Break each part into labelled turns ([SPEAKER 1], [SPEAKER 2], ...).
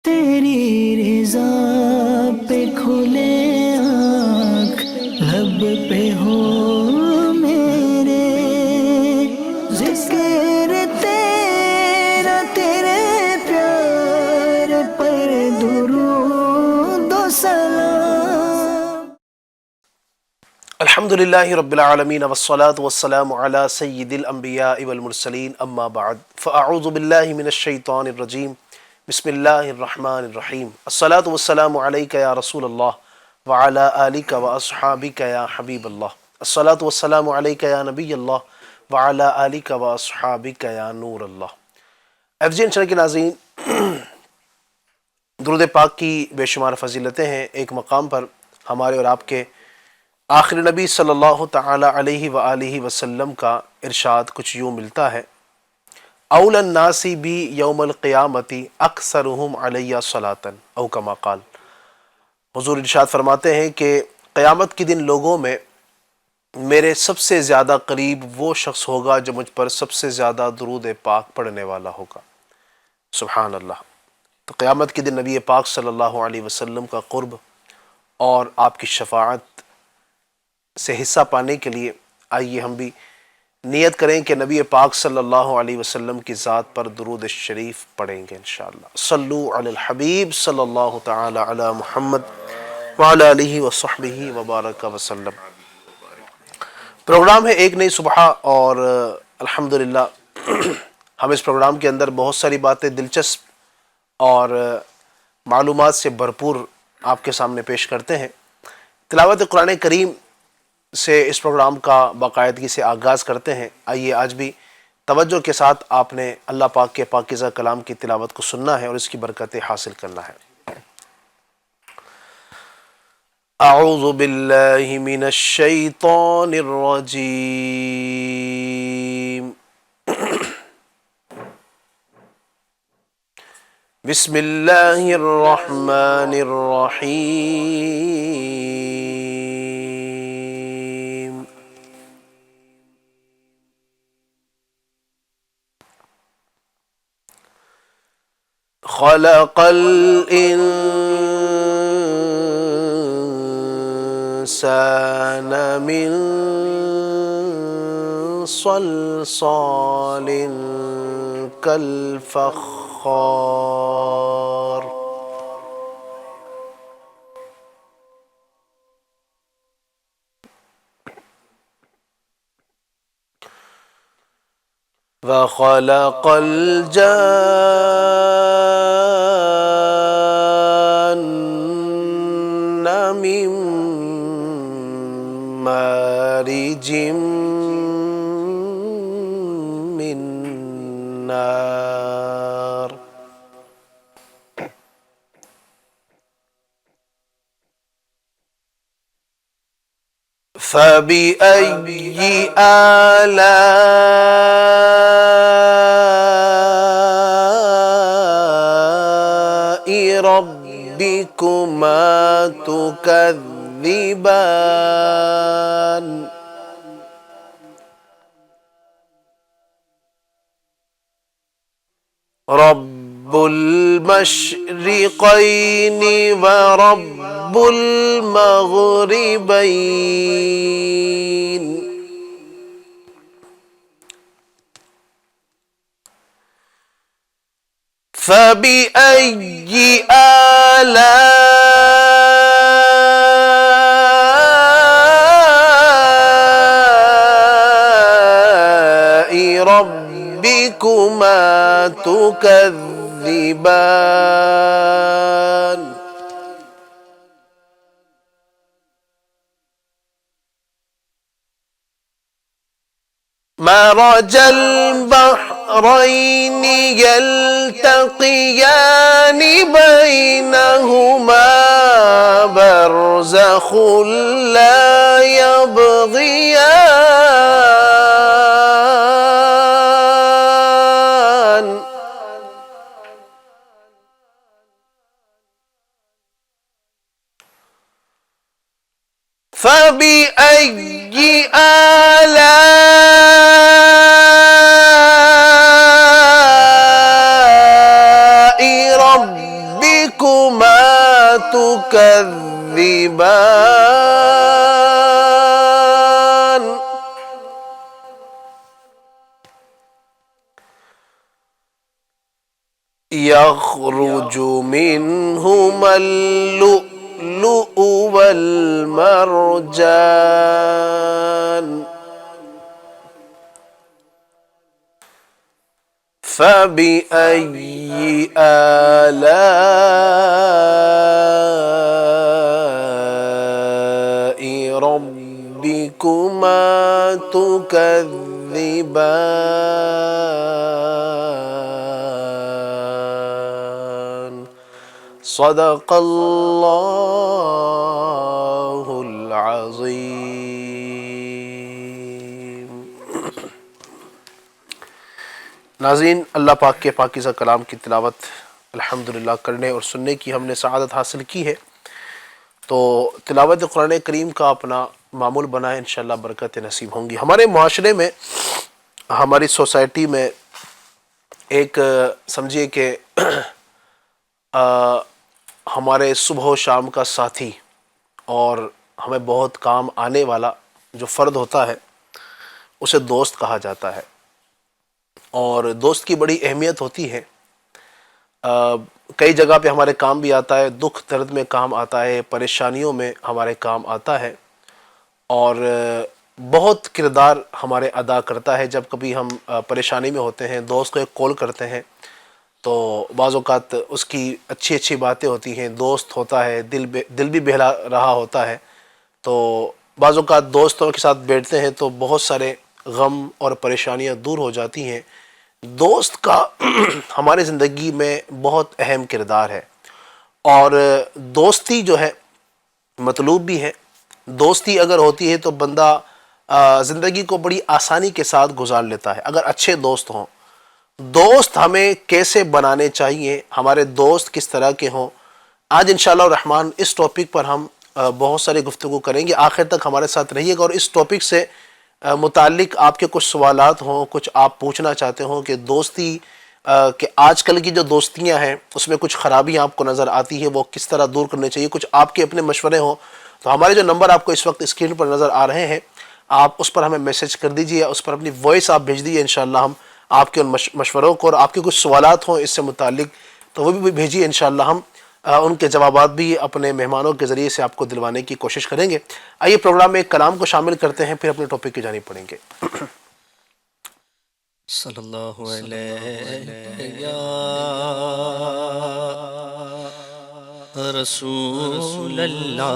[SPEAKER 1] تیری رضا پہ کھلے آنکھ لب پہ ہو میرے، ذکر تیرا تیرے پیار پر درود و سلام۔
[SPEAKER 2] الحمدللہ رب العالمین والصلاة والسلام علی سید الانبیاء والمرسلین، اما بعد فاعوذ باللہ من الشیطان الرجیم، بسم اللہ الرحمن الرحیم۔ الصلاة والسلام علیک یا رسول اللہ وعلی آلک واصحابک یا حبیب اللہ۔ الصلاة والسلام علیک یا نبی اللہ وعلی آلک واصحابک یا نور اللہ۔ ایف جی این چینل کے ناظرین، درود پاک کی بے شمار فضیلتیں ہیں۔ ایک مقام پر ہمارے اور آپ کے آخر نبی صلی اللہ تعالی علیہ وآلہ وسلم کا ارشاد کچھ یوں ملتا ہے: اول الناس بی یوم القیامت اکثرہم علی صلاۃ، او کما قال۔ حضور ارشاد فرماتے ہیں کہ قیامت کے دن لوگوں میں میرے سب سے زیادہ قریب وہ شخص ہوگا جو مجھ پر سب سے زیادہ درود پاک پڑھنے والا ہوگا۔ سبحان اللہ۔ تو قیامت کے دن نبی پاک صلی اللہ علیہ وسلم کا قرب اور آپ کی شفاعت سے حصہ پانے کے لیے آئیے ہم بھی نیت کریں کہ نبی پاک صلی اللہ علیہ وسلم کی ذات پر درود شریف پڑھیں گے انشاءاللہ۔ صلو علی الحبیب صلی اللہ تعالی علی محمد وعلی آلہ وصحبہ وبارک وسلم۔ پروگرام ہے ایک نئی صبح، اور الحمدللہ ہم اس پروگرام کے اندر بہت ساری باتیں دلچسپ اور معلومات سے بھرپور آپ کے سامنے پیش کرتے ہیں۔ تلاوت قرآن کریم سے اس پروگرام کا باقاعدگی سے آغاز کرتے ہیں۔ آئیے آج بھی توجہ کے ساتھ آپ نے اللہ پاک کے پاکیزہ کلام کی تلاوت کو سننا ہے اور اس کی برکتیں حاصل کرنا ہے۔ اعوذ باللہ من الشیطان الرجیم، بسم اللہ الرحمن الرحیم۔ خلق الانسان من صلصال كالفخار، وخلق الجان من مارج من نار، فبأي آلاء ربكما تكذبان، رب المشرقين ورب المغربين، فبأي آلاء ربكما تكذبان، مرج البحرين يلتقيان بينهما برزخ لا يبغيان، فبأي آلاء ربكما ربكما تكذبان يخرج منهما اللؤلؤ والمرجان فبأي آلاء ربكما تكذبان صدق الله العظيم. ناظرین، اللہ پاک کے پاکیزہ کلام کی تلاوت الحمدللہ کرنے اور سننے کی ہم نے سعادت حاصل کی ہے، تو تلاوت قرآن کریم کا اپنا معمول بنائیں، انشاءاللہ برکت نصیب ہوں گی. ہمارے معاشرے میں، ہماری سوسائٹی میں ایک سمجھیے کہ ہمارے صبح و شام کا ساتھی اور ہمیں بہت کام آنے والا جو فرد ہوتا ہے اسے دوست کہا جاتا ہے، اور دوست کی بڑی اہمیت ہوتی ہے. کئی جگہ پہ ہمارے کام بھی آتا ہے، دکھ درد میں کام آتا ہے، پریشانیوں میں ہمارے کام آتا ہے، اور بہت کردار ہمارے ادا کرتا ہے. جب کبھی ہم پریشانی میں ہوتے ہیں، دوست کو ایک کال کرتے ہیں تو بعض اوقات اس کی اچھی اچھی باتیں ہوتی ہیں، دوست ہوتا ہے، دل بھی بہلا رہا ہوتا ہے، تو بعض اوقات دوستوں کے ساتھ بیٹھتے ہیں تو بہت سارے غم اور پریشانیاں دور ہو جاتی ہیں. دوست کا ہماری زندگی میں بہت اہم کردار ہے، اور دوستی جو ہے مطلوب بھی ہے. دوستی اگر ہوتی ہے تو بندہ زندگی کو بڑی آسانی کے ساتھ گزار لیتا ہے اگر اچھے دوست ہوں. دوست ہمیں کیسے بنانے چاہیے، ہمارے دوست کس طرح کے ہوں، آج انشاءاللہ الرحمن اس ٹاپک پر ہم بہت ساری گفتگو کریں گے. آخر تک ہمارے ساتھ رہیے گا، اور اس ٹاپک سے متعلق آپ کے کچھ سوالات ہوں، کچھ آپ پوچھنا چاہتے ہوں کہ دوستی کہ آج کل کی جو دوستیاں ہیں اس میں کچھ خرابیاں آپ کو نظر آتی ہے، وہ کس طرح دور کرنے چاہیے، کچھ آپ کے اپنے مشورے ہوں، تو ہمارے جو نمبر آپ کو اس وقت اسکرین پر نظر آ رہے ہیں، آپ اس پر ہمیں میسج کر دیجئے، اس پر اپنی وائس آپ بھیج دیجئے. انشاءاللہ ہم آپ کے ان مشوروں کو، اور آپ کے کچھ سوالات ہوں اس سے متعلق تو وہ بھی بھیجیے، انشاءاللہ ہم ان کے جوابات بھی اپنے مہمانوں کے ذریعے سے آپ کو دلوانے کی کوشش کریں گے. آئیے پروگرام میں ایک کلام کو شامل کرتے ہیں، پھر اپنے ٹاپک کی جانب پڑھیں گے.
[SPEAKER 3] صلی اللہ علیہ یا رسول اللہ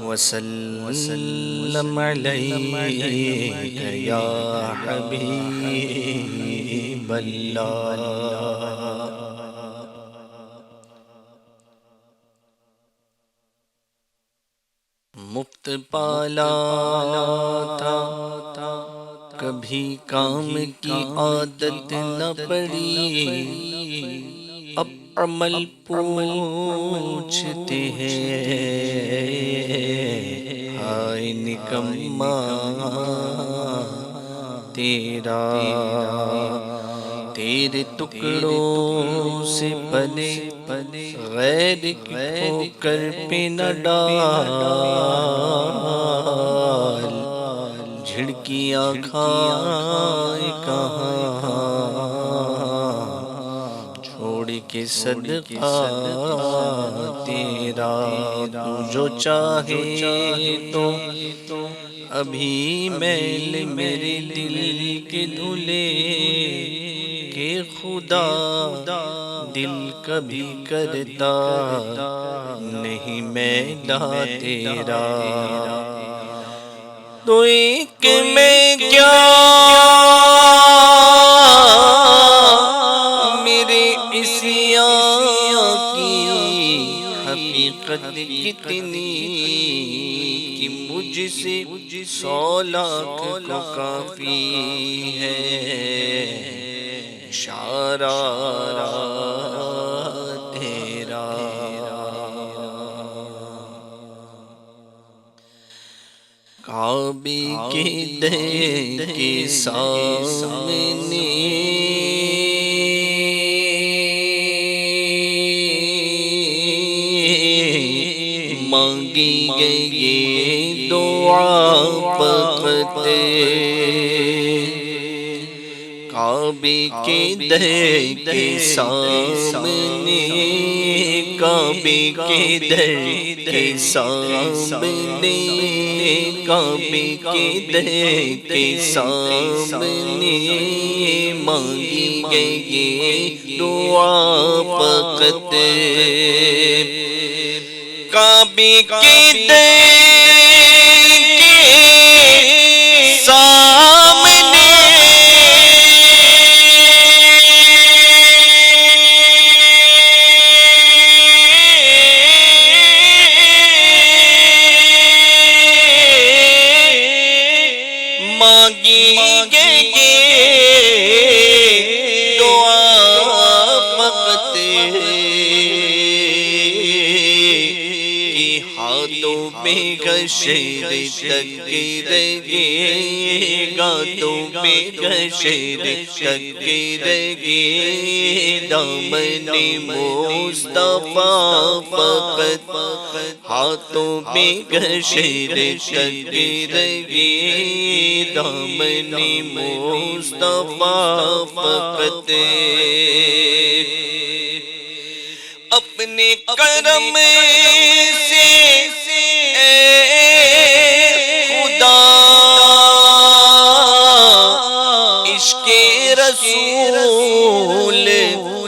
[SPEAKER 3] وسلم علیک یا حبیب اللہ. مفت پالا تھا کبھی کام کی عادت نہ پڑی، اب عمل پوچھتے ہیں ہائے نکما تیرا. تیرے ٹکڑوں سے پلے غیر ہو کر پہ نہ ڈال، جھڑکیاں کھائے کہاں چھوڑ کے صدقہ تیرا. تو جو چاہے تو ابھی میل میرے دل کے دھلے، کہ خدا دل کبھی کرتا نہیں میلا تیرا. تو ایک میں کیا میرے عصیاں کی حقیقت کتنی کہ مجھ سے 100 لاکھ کو کافی ہے. اشارہ تیرا کعبے کے در کے سامنے مانگی گئی یہ دعا فقط کعبے کے در کے سامنے، کعبے کے در کے سامنے، کعبے کے در کے سامنے مانگی گئی یہ دعا فقط کعبے کے در کے سامنے مانگی گئی دعا فقط کہ ہاتھوں میں گشر تک رگے، گاتوں میں گشر تک رگے، دامن مصطفیٰ فقط ہاتھوں میں گشر تک رگے، دامن مصطفیٰ فقط اپنے کرم سے اے خدا عشق رسول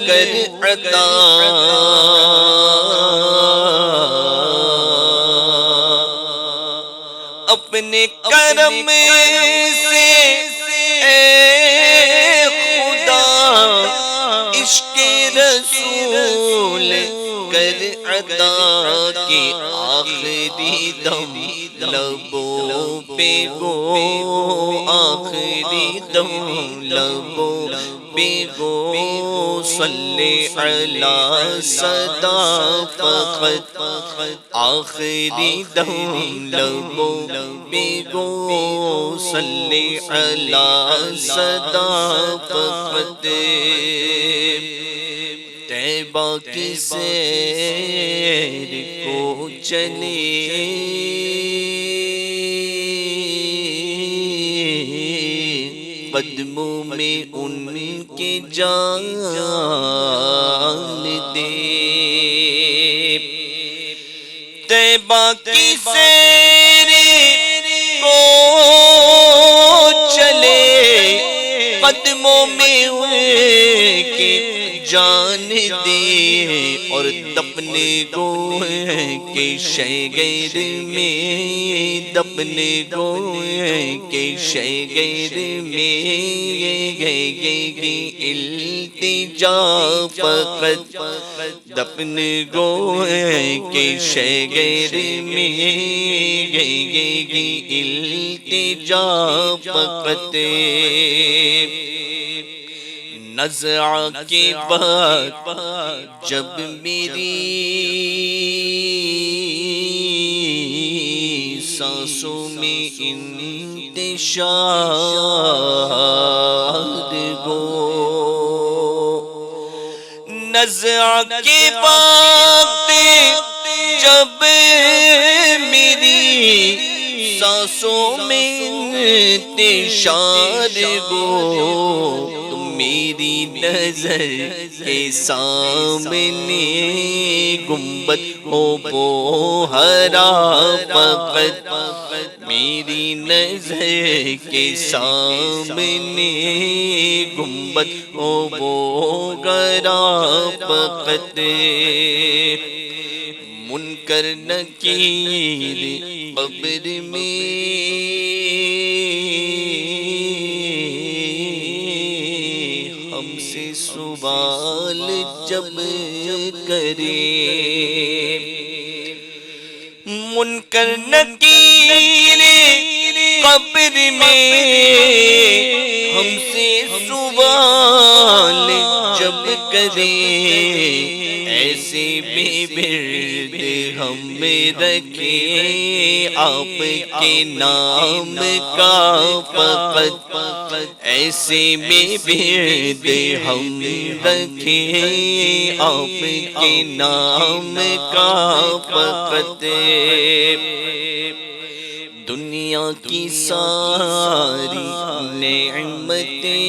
[SPEAKER 3] کر عطا، اپنے کرم سے اے خدا عشق رسول کر عطا کہ آخری دم لبوں پہ گو، آخری دم لبوں پہ گو صلی علی صدا فقط، آخری دم لبوں پہ گو صلی علی صدا فقط طیبہ کی سیر کو چلے قدموں میں ان کے جان دے، طیبہ کی سیر کو چلے قدموں میں ان کے جان دے، اور دفن گوئے کے شیگر میں، دفن گوئے کے شیگر میں گئی التجا فقط، دفن گوئے کے شیگر میں گئی التجا فقط نزع کے بعد جب میری سانسوں میں انتشار گو، نزع کے بعد جب میری سانسوں میں انتشار گو، میری نظر کے سامنے گنبد ہو بوہرا فقط، میری نظر کے سامنے گنبد ہو بوہرا فقط منکر نکیر قبر میں ہم سے سوال جب کرے، منکر نکیر قبر میں ہم سے سوال جب کریں ایسے بے برد ہم رکھیں آپ کے نام کا فقط ایسے بے برد ہم رکھیں آپ کے نام کا فقط دنیا کی ساری نعمتیں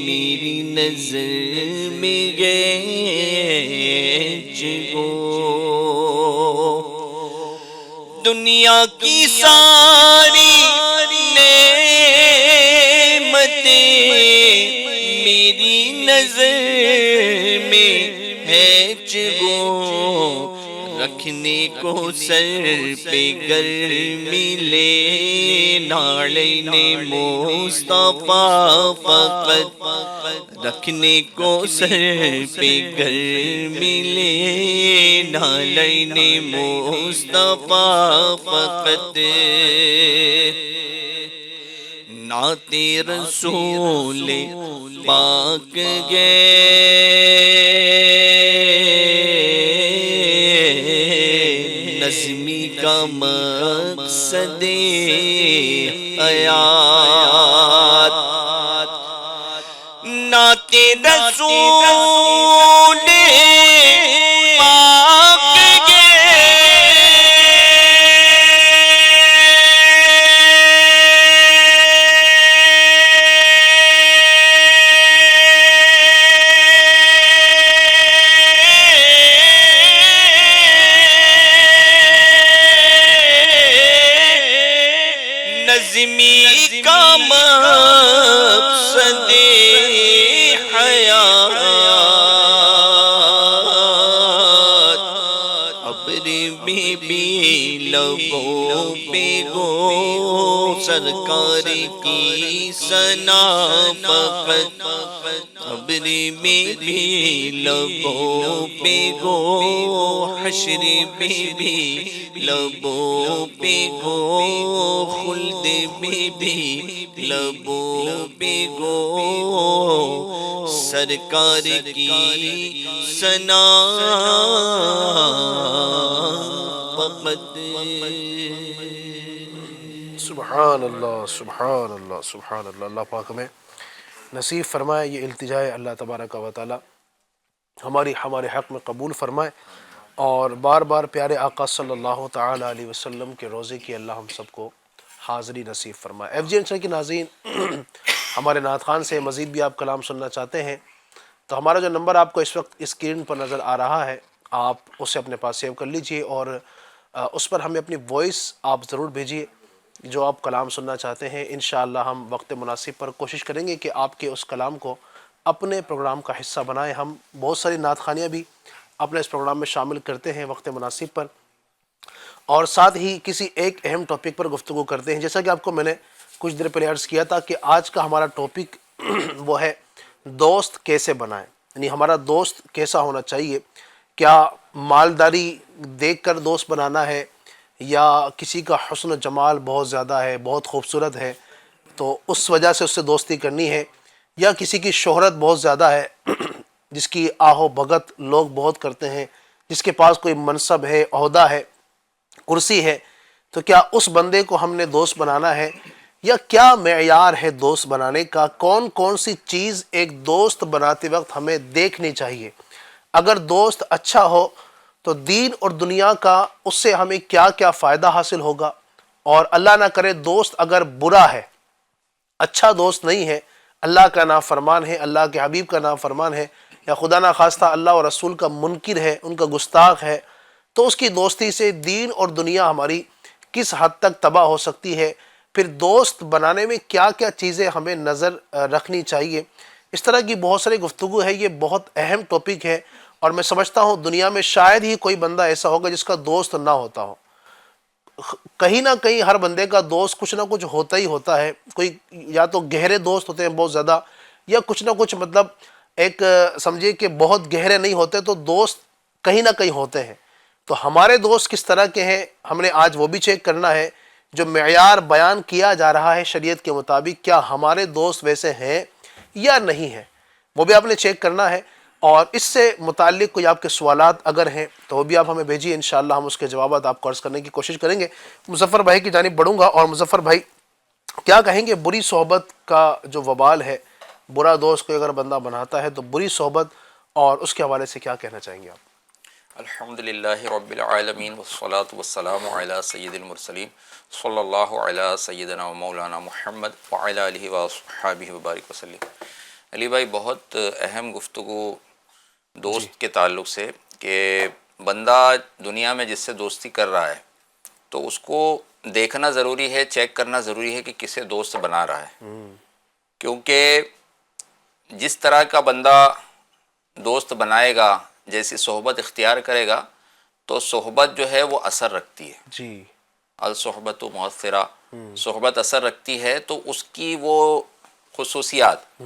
[SPEAKER 3] میری نظر میں گیج گو دنیا کی ساری نعمتیں میری نظر میں ہے چگو رکھنے کو سر پہ گرمی لے نالین مصطفیٰ فقط رکھنے کو سر پہ گرمی لے نالین مصطفیٰ فقط نعت رسول پاک نظمی کا مقصد حیات نعت رسول پاک نظمی کا مقصد حیات ابر میں بھی لبوں پہ گو سرکار کی ثنا فقط ابر میں بھی لبوں پہ گو حشر میں بھی لبوں پہ گو خلد میں بھی لبوں پہ گو سرکار کی ثنا فقط
[SPEAKER 2] سبحان اللہ سبحان اللہ سبحان اللہ. اللہ پاک ہمیں نصیب فرمائے یہ التجا ہے. اللہ تبارک و تعالی ہمارے حق میں قبول فرمائے اور بار بار پیارے آقا صلی اللہ تعالی علیہ وسلم کے روزے کی اللہ ہم سب کو حاضری نصیب فرمائے. ایف جی این کے ناظرین ہمارے نعت خان سے مزید بھی آپ کلام سننا چاہتے ہیں تو ہمارا جو نمبر آپ کو اس وقت اسکرین پر نظر آ رہا ہے آپ اسے اپنے پاس سیو کر لیجئے اور اس پر ہمیں اپنی وائس آپ ضرور بھیجیے جو آپ کلام سننا چاہتے ہیں. انشاءاللہ ہم وقت مناسب پر کوشش کریں گے کہ آپ کے اس کلام کو اپنے پروگرام کا حصہ بنائیں. ہم بہت ساری نعت خوانیاں بھی اپنے اس پروگرام میں شامل کرتے ہیں وقت مناسب پر اور ساتھ ہی کسی ایک اہم ٹاپک پر گفتگو کرتے ہیں. جیسا کہ آپ کو میں نے کچھ دیر پہلے عرض کیا تھا کہ آج کا ہمارا ٹاپک وہ ہے دوست کیسے بنائیں, یعنی ہمارا دوست کیسا ہونا چاہیے. کیا مالداری دیکھ کر دوست بنانا ہے یا کسی کا حسن و جمال بہت زیادہ ہے, بہت خوبصورت ہے تو اس وجہ سے اس سے دوستی کرنی ہے, یا کسی کی شہرت بہت زیادہ ہے جس کی آہ و بھگت لوگ بہت کرتے ہیں, جس کے پاس کوئی منصب ہے, عہدہ ہے, کرسی ہے, تو کیا اس بندے کو ہم نے دوست بنانا ہے یا کیا معیار ہے دوست بنانے کا؟ کون کون سی چیز ایک دوست بناتے وقت ہمیں دیکھنی چاہیے؟ اگر دوست اچھا ہو تو دین اور دنیا کا اس سے ہمیں کیا کیا فائدہ حاصل ہوگا, اور اللہ نہ کرے دوست اگر برا ہے, اچھا دوست نہیں ہے, اللہ کا نافرمان ہے, اللہ کے حبیب کا نافرمان ہے, یا خدا نہ خواستہ اللہ اور رسول کا منکر ہے, ان کا گستاخ ہے, تو اس کی دوستی سے دین اور دنیا ہماری کس حد تک تباہ ہو سکتی ہے. پھر دوست بنانے میں کیا کیا چیزیں ہمیں نظر رکھنی چاہیے. اس طرح کی بہت ساری گفتگو ہے. یہ بہت اہم ٹاپک ہے اور میں سمجھتا ہوں دنیا میں شاید ہی کوئی بندہ ایسا ہوگا جس کا دوست نہ ہوتا ہو. کہیں نہ کہیں ہر بندے کا دوست کچھ نہ کچھ ہوتا ہی ہوتا ہے. کوئی یا تو گہرے دوست ہوتے ہیں بہت زیادہ, یا کچھ نہ کچھ مطلب ایک سمجھے کہ بہت گہرے نہیں ہوتے, تو دوست کہیں نہ کہیں ہوتے ہیں. تو ہمارے دوست کس طرح کے ہیں ہم نے آج وہ بھی چیک کرنا ہے. جو معیار بیان کیا جا رہا ہے شریعت کے مطابق کیا ہمارے دوست ویسے ہیں یا نہیں ہیں وہ بھی آپ نے چیک کرنا ہے. اور اس سے متعلق کوئی آپ کے سوالات اگر ہیں تو وہ بھی آپ ہمیں بھیجیے، انشاءاللہ ہم اس کے جوابات آپ کو عرض کرنے کی کوشش کریں گے. مظفر بھائی کی جانب بڑھوں گا. اور مظفر بھائی کیا کہیں گے بری صحبت کا جو وبال ہے، برا دوست کو اگر بندہ بناتا ہے تو بری صحبت اور اس کے حوالے سے کیا کہنا چاہیں گے آپ؟
[SPEAKER 4] الحمدللہ رب العالمین والصلاة والسلام علی سید المرسلین صلی اللہ علی سیدنا و مولانا محمد وعلی آلہ وصحبہ وبارک وسلم. علی بھائی، بہت اہم گفتگو دوست کے تعلق سے کہ بندہ دنیا میں جس سے دوستی کر رہا ہے تو اس کو دیکھنا ضروری ہے، چیک کرنا ضروری ہے کہ کسے دوست بنا رہا ہے. کیونکہ جس طرح کا بندہ دوست بنائے گا، جیسی صحبت اختیار کرے گا تو صحبت جو ہے وہ اثر رکھتی ہے.
[SPEAKER 2] جی،
[SPEAKER 4] الصحبت مؤثرہ، صحبت اثر رکھتی ہے. تو اس کی وہ خصوصیات،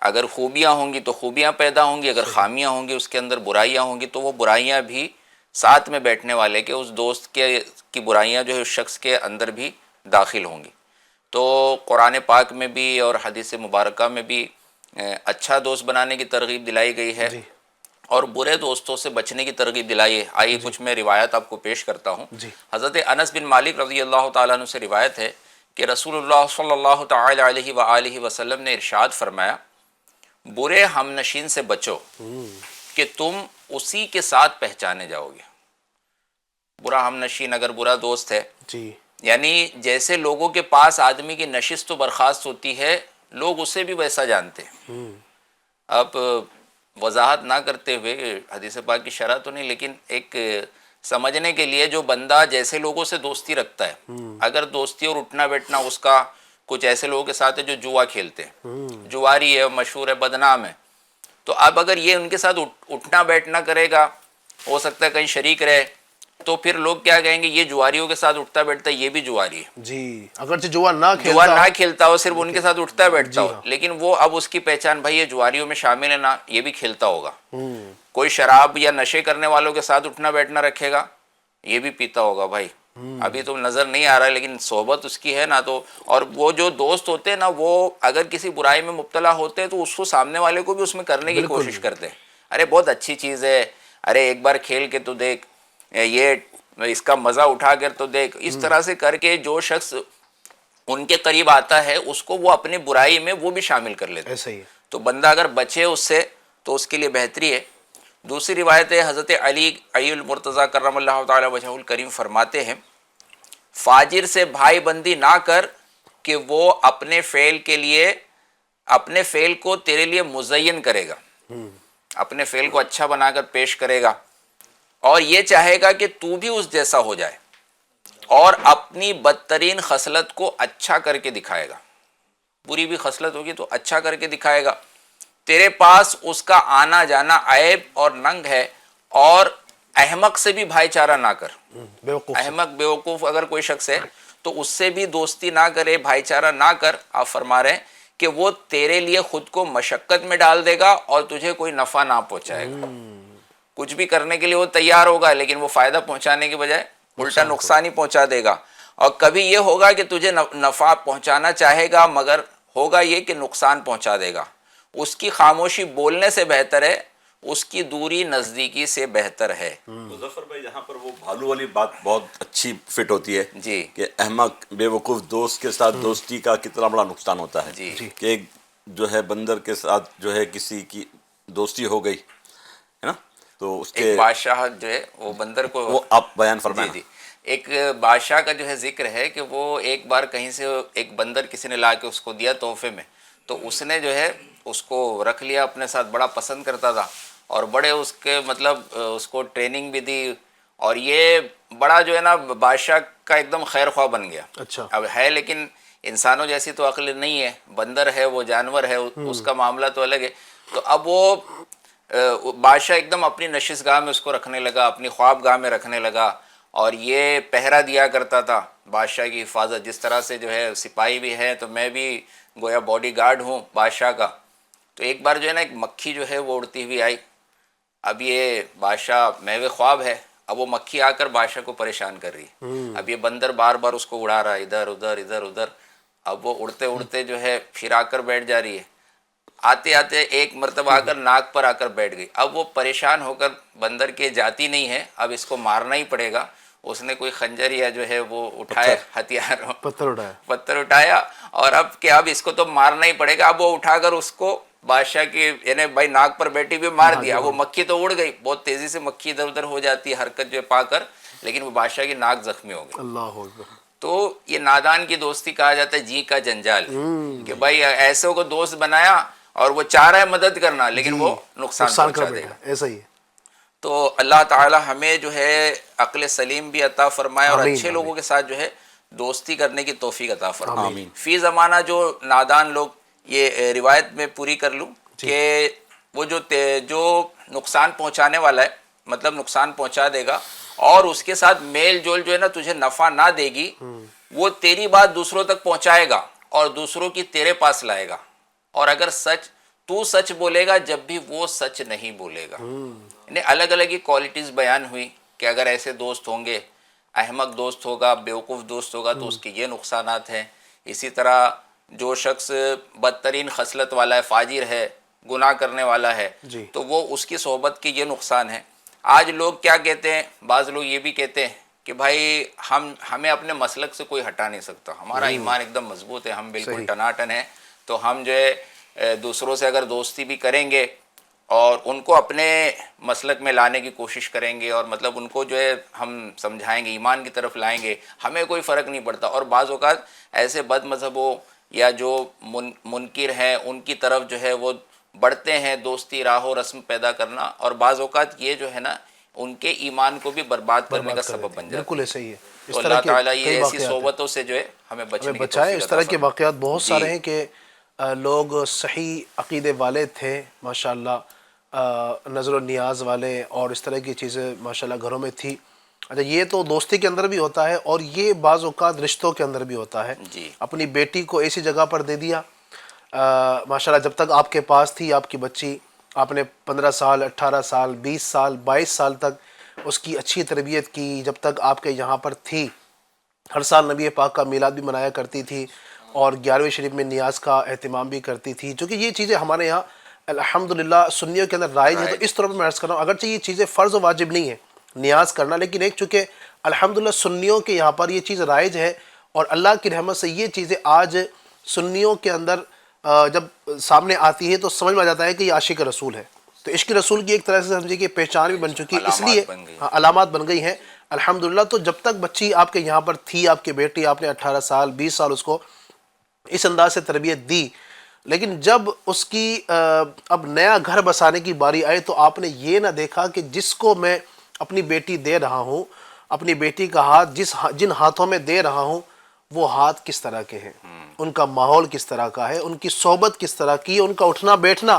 [SPEAKER 4] اگر خوبیاں ہوں گی تو خوبیاں پیدا ہوں گی، اگر خامیاں ہوں گی، اس کے اندر برائیاں ہوں گی تو وہ برائیاں بھی ساتھ میں بیٹھنے والے کے اس دوست کی برائیاں جو ہے اس شخص کے اندر بھی داخل ہوں گی. تو قرآن پاک میں بھی اور حدیث مبارکہ میں بھی اچھا دوست بنانے کی ترغیب دلائی گئی ہے اور برے دوستوں سے بچنے کی ترغیب دلائی ہے. آئیے کچھ میں روایت آپ کو پیش کرتا ہوں. حضرت انس بن مالک رضی اللہ تعالیٰ عنہ سے روایت ہے کہ رسول اللہ صلی اللہ تعالیٰ علیہ وآلہ وسلم نے ارشاد فرمایا، برے ہم نشین سے بچو کہ تم اسی کے ساتھ پہچانے جاؤ گے. برا ہم نشین اگر برا دوست ہے،
[SPEAKER 2] جی،
[SPEAKER 4] یعنی جیسے لوگوں کے پاس آدمی کی نشست و برخاست ہوتی ہے، لوگ اسے بھی ویسا جانتے ہیں. اب وضاحت نہ کرتے ہوئے حدیث پاک کی شرح تو نہیں، لیکن ایک سمجھنے کے لیے جو بندہ جیسے لوگوں سے دوستی رکھتا ہے، اگر دوستی اور اٹھنا بیٹھنا اس کا کچھ ایسے لوگوں کے ساتھ ہے جو جوا کھیلتے ہیں، جواری ہے، مشہور ہے، بدنام ہے، تو اب اگر یہ ان کے ساتھ اٹھنا بیٹھنا کرے گا، ہو سکتا ہے کہیں شریک رہے، تو پھر لوگ کیا کہیں گے، یہ جواریوں کے ساتھ اٹھتا بیٹھتا ہے، یہ بھی جواری ہے.
[SPEAKER 2] جی، اگرچہ جوا نہ
[SPEAKER 4] کھیلتا ہو، صرف ان کے ساتھ اٹھتا بیٹھتا ہو، لیکن وہ اب اس کی پہچان بھائی یہ جواریوں میں شامل ہے نا، یہ بھی کھیلتا ہوگا. کوئی شراب یا نشے کرنے والوں کے ساتھ اٹھنا بیٹھنا رکھے گا، یہ بھی پیتا ہوگا. بھائی ابھی تو نظر نہیں آ رہا ہے لیکن صحبت اس کی ہے نا. تو اور وہ جو دوست ہوتے ہیں نا، وہ اگر کسی برائی میں مبتلا ہوتے ہیں تو اس کو سامنے والے کو بھی اس میں کرنے کی کوشش کرتے ہیں. ارے بہت اچھی چیز ہے، ارے ایک بار کھیل کے تو دیکھ، یہ اس کا مزہ اٹھا کر تو دیکھ. اس طرح سے کر کے جو شخص ان کے قریب آتا ہے اس کو وہ اپنی برائی میں وہ بھی شامل کر لیتے.
[SPEAKER 2] ایسا ہی ہے.
[SPEAKER 4] تو بندہ اگر بچے اس سے تو اس کے لیے بہتری ہے. دوسری روایت ہے، حضرت علی المرتضیٰ کرم اللہ تعالی وجہہ الکریم فرماتے ہیں، فاجر سے بھائی بندی نہ کر کہ وہ اپنے فعل کو تیرے لیے مزین کرے گا، اپنے فعل کو اچھا بنا کر پیش کرے گا اور یہ چاہے گا کہ تو بھی اس جیسا ہو جائے، اور اپنی بدترین خصلت کو اچھا کر کے دکھائے گا. بری بھی خصلت ہوگی تو اچھا کر کے دکھائے گا. تیرے پاس اس کا آنا جانا عیب اور ننگ ہے، اور احمق سے بھی بھائی چارہ نہ کر. احمق بیوقوف اگر کوئی شخص ہے تو اس سے بھی دوستی نہ کرے، بھائی چارہ نہ کر. آپ فرما رہے ہیں کہ وہ تیرے لیے خود کو مشقت میں ڈال دے گا اور تجھے کوئی نفع نہ پہنچائے گا. کچھ بھی کرنے کے لیے وہ تیار ہوگا لیکن وہ فائدہ پہنچانے کے بجائے الٹا نقصان ہی پہنچا دے گا. اور کبھی یہ ہوگا کہ تجھے نفع پہنچانا چاہے گا مگر ہوگا یہ کہ نقصان پہنچا دے گا. اس کی خاموشی بولنے سے بہتر ہے، اس کی دوری نزدیکی سے بہتر ہے.
[SPEAKER 5] مظفر بھائی، یہاں پر وہ بھالو والی بات بہت اچھی فٹ ہوتی ہے
[SPEAKER 4] جی،
[SPEAKER 5] کہ احمق بے وقوف دوست کے ساتھ دوستی کا کتنا بڑا نقصان ہوتا ہے.
[SPEAKER 4] جی
[SPEAKER 5] کہ ایک جو ہے بندر کے ساتھ جو ہے کسی کی دوستی ہو گئی ہے نا، تو اس کے
[SPEAKER 4] ایک بادشاہ جو ہے وہ بندر کو،
[SPEAKER 5] وہ آپ بیان فرمائیں.
[SPEAKER 4] جی ایک بادشاہ کا جو ہے ذکر ہے کہ وہ ایک بار کہیں سے ایک بندر کسی نے لا کے اس کو دیا تحفے میں، تو اس نے جو ہے اس کو رکھ لیا اپنے ساتھ، بڑا پسند کرتا تھا اور بڑے اس کے مطلب اس کو ٹریننگ بھی دی، اور یہ بڑا جو ہے نا بادشاہ کا ایک دم خیر خواہ بن گیا.
[SPEAKER 2] اچھا،
[SPEAKER 4] اب ہے لیکن انسانوں جیسی تو عقل نہیں ہے، بندر ہے، وہ جانور ہے، اس کا معاملہ تو الگ ہے. تو اب وہ بادشاہ ایک دم اپنی نشست گاہ میں اس کو رکھنے لگا، اپنی خواب گاہ میں رکھنے لگا، اور یہ پہرا دیا کرتا تھا بادشاہ کی حفاظت. جس طرح سے جو ہے سپاہی بھی ہے تو میں بھی گویا باڈی گارڈ ہوں بادشاہ کا. تو ایک بار جو ہے نا ایک مکھی جو ہے وہ اڑتی ہوئی آئی. اب یہ بادشاہ محو خواب ہے، اب وہ مکھی آ کر بادشاہ کو پریشان کر رہی ہے. اب یہ بندر بار بار اس کو اڑا رہا ہے ادھر ادھر ادھر ادھر. اب وہ اڑتے اڑتے جو ہے پھر آ کر بیٹھ جا رہی ہے. آتے آتے ایک مرتبہ آ کر ناک پر آ کر بیٹھ گئی. اب وہ پریشان ہو کر بندر کے جاتی نہیں ہے, اب اس کو مارنا ہی پڑے گا. اس نے کوئی خنجر یا جو ہے وہ اٹھائے ہتھیار, پتھر اٹھایا, اور اب کہ اب اس کو تو مارنا ہی پڑے گا. اب وہ اٹھا کر اس کو بادشاہ کی یعنی بھائی ناک پر بیٹھی ہوئی مار دیا. وہ مکھی تو اڑ گئی, بہت تیزی سے مکھی ادھر ادھر ہو جاتی ہے حرکت جو ہے پا کر, لیکن وہ بادشاہ کی ناک زخمی ہو گئی.
[SPEAKER 2] اللہ اکبر.
[SPEAKER 4] تو یہ نادان کی دوستی کہا جاتا ہے جی کا جنجال, کہ بھائی ایسے کو دوست بنایا اور وہ چاہ رہا ہے مدد کرنا لیکن وہ نقصان پہنچا دے گا.
[SPEAKER 2] ایسا ہی ہے.
[SPEAKER 4] تو اللہ تعالی ہمیں جو ہے عقل سلیم بھی عطا فرمائے اور اچھے لوگوں کے ساتھ جو ہے دوستی کرنے کی توفیق عطا فرمائے. فی زمانہ جو نادان لوگ, یہ روایت میں پوری کر لوں کہ وہ جو نقصان پہنچانے والا ہے, مطلب نقصان پہنچا دے گا اور اس کے ساتھ میل جول جو ہے نا تجھے نفع نہ دے گی, وہ تیری بات دوسروں تک پہنچائے گا اور دوسروں کی تیرے پاس لائے گا. اور اگر تو سچ بولے گا جب بھی وہ سچ نہیں بولے گا. یعنی الگ الگ ہی کوالٹیز بیان ہوئی کہ اگر ایسے دوست ہوں گے, احمق دوست ہوگا, بیوقوف دوست ہوگا تو اس کے یہ نقصانات ہیں. اسی طرح جو شخص بدترین خصلت والا ہے, فاجر ہے, گناہ کرنے والا ہے, تو وہ اس کی صحبت کے یہ نقصان ہے. آج لوگ کیا کہتے ہیں, بعض لوگ یہ بھی کہتے ہیں کہ بھائی ہمیں اپنے مسلک سے کوئی ہٹا نہیں سکتا, ہمارا ایمان ایک دم مضبوط ہے, ہم بالکل ٹناٹن ہیں, تو ہم جو ہے دوسروں سے اگر دوستی بھی کریں گے اور ان کو اپنے مسلک میں لانے کی کوشش کریں گے, اور مطلب ان کو جو ہے ہم سمجھائیں گے, ایمان کی طرف لائیں گے, ہمیں کوئی فرق نہیں پڑتا. اور بعض اوقات ایسے بد مذہبوں یا جو منکر ہیں ان کی طرف جو ہے وہ بڑھتے ہیں, دوستی راہ و رسم پیدا کرنا, اور بعض اوقات یہ جو ہے نا ان کے ایمان کو بھی برباد کرنے کا سبب بن جاتا ہے.
[SPEAKER 2] بالکل ایسا ہی ہے.
[SPEAKER 4] تو اللہ تعالیٰ یہ ایسی صحبتوں سے جو ہے ہمیں
[SPEAKER 2] بچائے. اس طرح کے واقعات بہت سارے ہیں کہ لوگ صحیح عقیدے والے تھے ماشاءاللہ, نظر و نیاز والے, اور اس طرح کی چیزیں ماشاءاللہ گھروں میں تھی. اچھا, یہ تو دوستی کے اندر بھی ہوتا ہے اور یہ بعض اوقات رشتوں کے اندر بھی ہوتا ہے. اپنی بیٹی کو ایسی جگہ پر دے دیا ماشاءاللہ, جب تک آپ کے پاس تھی آپ کی بچی, آپ نے 15 سال 18 سال 20 سال 22 سال تک اس کی اچھی تربیت کی, جب تک آپ کے یہاں پر تھی. ہر سال نبی پاک کا میلاد بھی منایا کرتی تھی اور 11ویں شریف میں نیاز کا اہتمام بھی کرتی تھی, چونکہ یہ چیزیں ہمارے یہاں الحمدللہ سنیوں کے اندر رائج ہے. تو اس طرح پر میں عرض کر رہا ہوں, اگرچہ یہ چیزیں فرض و واجب نہیں ہیں نیاز کرنا, لیکن ایک چونکہ الحمدللہ سنیوں کے یہاں پر یہ چیز رائج ہے, اور اللہ کی رحمت سے یہ چیزیں آج سنیوں کے اندر جب سامنے آتی ہے تو سمجھ میں آ جاتا ہے کہ یہ عاشق رسول ہے. تو عشق رسول کی ایک طرح سے سمجھے کہ پہچان بھی بن چکی, اس لیے علامات بن گئی ہیں الحمدللہ. تو جب تک بچی آپ کے یہاں پر تھی, آپ کی بیٹی, آپ نے 18 سال 20 سال اس کو اس انداز سے تربیت دی, لیکن جب اس کی اب نیا گھر بسانے کی باری آئے تو آپ نے یہ نہ دیکھا کہ جس کو میں اپنی بیٹی دے رہا ہوں, اپنی بیٹی کا ہاتھ جن ہاتھوں میں دے رہا ہوں وہ ہاتھ کس طرح کے ہیں, ان کا ماحول کس طرح کا ہے, ان کی صحبت کس طرح کی ہے, ان کا اٹھنا بیٹھنا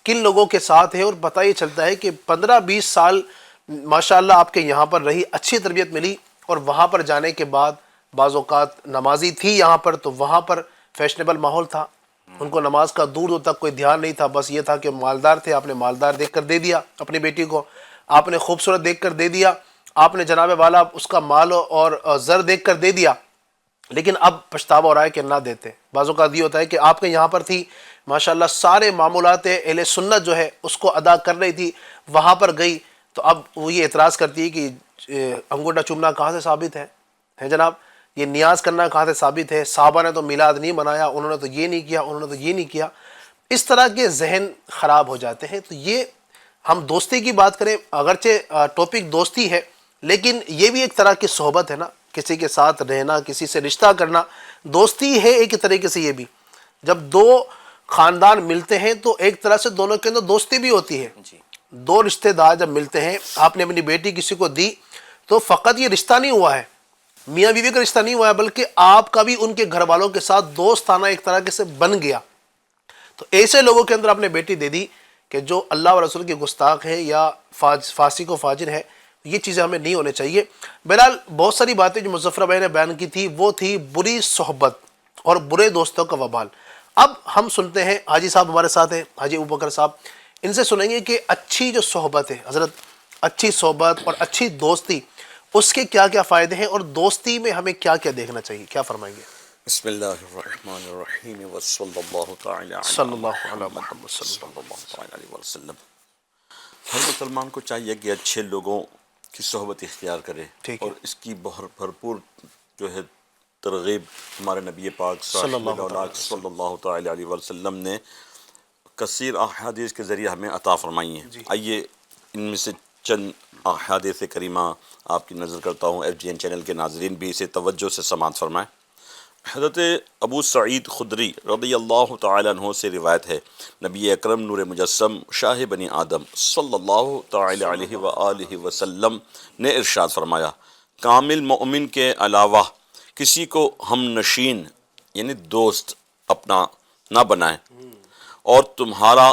[SPEAKER 2] کن لوگوں کے ساتھ ہے. اور پتہ یہ چلتا ہے کہ 15-20 سال ماشاءاللہ آپ کے یہاں پر رہی, اچھی تربیت ملی, اور وہاں پر جانے کے بعد بعض اوقات نمازی تھی یہاں پر تو وہاں پر فیشنیبل ماحول تھا, ان کو نماز کا دور تک کوئی دھیان نہیں تھا, بس یہ تھا کہ مالدار تھے, آپ نے مالدار دیکھ کر دے دیا اپنی بیٹی کو, آپ نے خوبصورت دیکھ کر دے دیا, آپ نے جناب والا اس کا مال اور زر دیکھ کر دے دیا, لیکن اب پچھتاوا ہو رہا ہے کہ نہ دیتے. بعض اوقات یہ ہوتا ہے کہ آپ کے یہاں پر تھی ماشاءاللہ, سارے معمولات اہل سنت جو ہے اس کو ادا کر رہی تھی, وہاں پر گئی تو اب وہ یہ اعتراض کرتی ہے کہ انگوٹھا چومنا کہاں سے ثابت ہے جناب, یہ نیاز کرنا کہاں سے ثابت ہے, صحابہ نے تو میلاد نہیں منایا, انہوں نے تو یہ نہیں کیا, انہوں نے تو یہ نہیں کیا. اس طرح کے ذہن خراب ہو جاتے ہیں. تو یہ ہم دوستی کی بات کریں, اگرچہ ٹاپک دوستی ہے لیکن یہ بھی ایک طرح کی صحبت ہے نا, کسی کے ساتھ رہنا, کسی سے رشتہ کرنا دوستی ہے ایک طریقے سے. یہ بھی جب دو خاندان ملتے ہیں تو ایک طرح سے دونوں کے اندر دوستی بھی ہوتی ہے. دو رشتہ دار جب ملتے ہیں, آپ نے اپنی بیٹی کسی کو دی تو فقط یہ رشتہ نہیں ہوا ہے, میاں بیوی کا رشتہ نہیں ہوا ہے, بلکہ آپ کا بھی ان کے گھر والوں کے ساتھ دوستانہ ایک طرح سے بن گیا. تو ایسے لوگوں کے اندر آپ نے بیٹی دے دی کہ جو اللہ و رسول کے گستاخ ہے یا فاسق و فاجر ہے, یہ چیزیں ہمیں نہیں ہونے چاہیے. بہرحال بہت ساری باتیں جو مظفر بھائی نے بیان کی تھی وہ تھی بری صحبت اور برے دوستوں کا وبال. اب ہم سنتے ہیں, حاجی صاحب ہمارے ساتھ ہیں, حاجی ابوبکر صاحب, ان سے سنیں گے کہ اچھی جو صحبت ہے, حضرت اچھی صحبت اور اچھی دوستی، اس کے کیا کیا فائدے ہیں، اور دوستی میں ہمیں کیا کیا دیکھنا چاہیے، کیا فرمائیں گے؟
[SPEAKER 5] بسم اللہ الرحمن الرحیم وصلی اللہ تعالی علی
[SPEAKER 2] صلی اللہ علی
[SPEAKER 5] محمد
[SPEAKER 2] محمد صلی
[SPEAKER 5] صلی اللہ تعالی علیہ وسلم۔ ہر مسلمان کو چاہیے کہ اچھے لوگوں کی صحبت اختیار کرے،
[SPEAKER 2] ٹھیک ہے،
[SPEAKER 5] اور اس کی بھرپور جو ہے ترغیب ہمارے نبی پاک
[SPEAKER 2] صلی اللہ
[SPEAKER 5] صاحب
[SPEAKER 2] تعالی علیہ
[SPEAKER 5] صلی اللہ تعالی علیہ وسلم نے کثیر احادیث کے ذریعے ہمیں عطا فرمائی ہیں۔
[SPEAKER 2] جی۔
[SPEAKER 5] آئیے ان میں سے چند احادیث کریمہ آپ کی نظر کرتا ہوں، ایف جی این چینل کے ناظرین بھی اسے توجہ سے سماعت فرمائیں۔ حضرت ابو سعید خدری رضی اللہ تعالیٰ عنہ سے روایت ہے، نبی اکرم نور مجسم شاہ بنی آدم صلی اللہ تعالی علیہ وآلہ وسلم نے ارشاد فرمایا، کامل مومن کے علاوہ کسی کو ہم نشین یعنی دوست اپنا نہ بنائیں، اور تمہارا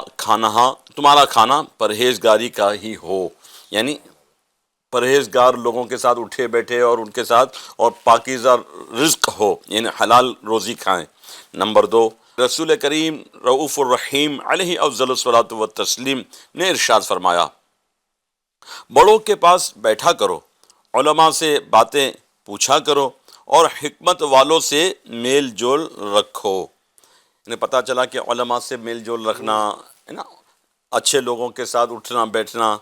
[SPEAKER 5] کھانا پرہیزگاری کا ہی ہو، یعنی پرہیزگار لوگوں کے ساتھ اٹھے بیٹھے اور ان کے ساتھ اور پاکیزہ رزق ہو، یعنی حلال روزی کھائیں۔ نمبر 2، رسول کریم رؤوف الرحیم علیہ افضل الصلاۃ والتسلیم نے ارشاد فرمایا، بڑوں کے پاس بیٹھا کرو، علماء سے باتیں پوچھا کرو، اور حکمت والوں سے میل جول رکھو۔ انہیں پتہ چلا کہ علماء سے میل جول رکھنا ہے نا، اچھے لوگوں کے ساتھ اٹھنا بیٹھنا،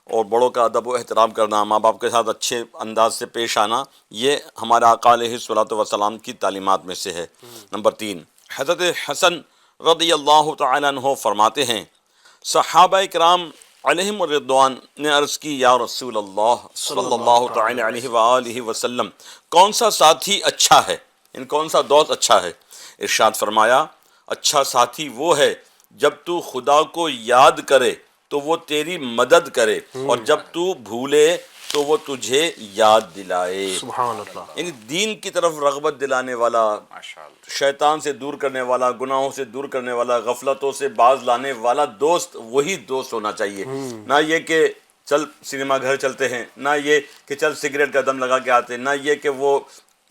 [SPEAKER 5] اور بڑوں کا ادب و احترام کرنا، ماں باپ کے ساتھ اچھے انداز سے پیش آنا، یہ ہمارے آقا علیہ الصلوۃ والسلام کی تعلیمات میں سے ہے۔ نمبر 3، حضرت حسن رضی اللہ تعالیٰ عنہ فرماتے ہیں، صحابہ کرام علیہم الرضوان نے عرض کی، یا رسول اللہ صلی اللہ تعالی علیہ وآلہ وسلم، کون سا ساتھی اچھا ہے، ان کون سا دوست اچھا ہے؟ ارشاد فرمایا، اچھا ساتھی وہ ہے جب تو خدا کو یاد کرے تو وہ تیری مدد کرے، اور جب تو بھولے تو وہ تجھے یاد دلائے۔
[SPEAKER 2] سبحان اللہ۔
[SPEAKER 5] یعنی دین کی طرف رغبت دلانے والا، شیطان سے دور کرنے والا، گناہوں سے دور کرنے والا، غفلتوں سے باز لانے والا دوست وہی دوست ہونا چاہیے، نہ یہ کہ چل سنیما گھر چلتے ہیں، نہ یہ کہ چل سگریٹ کا دم لگا کے آتے ہیں، نہ یہ کہ وہ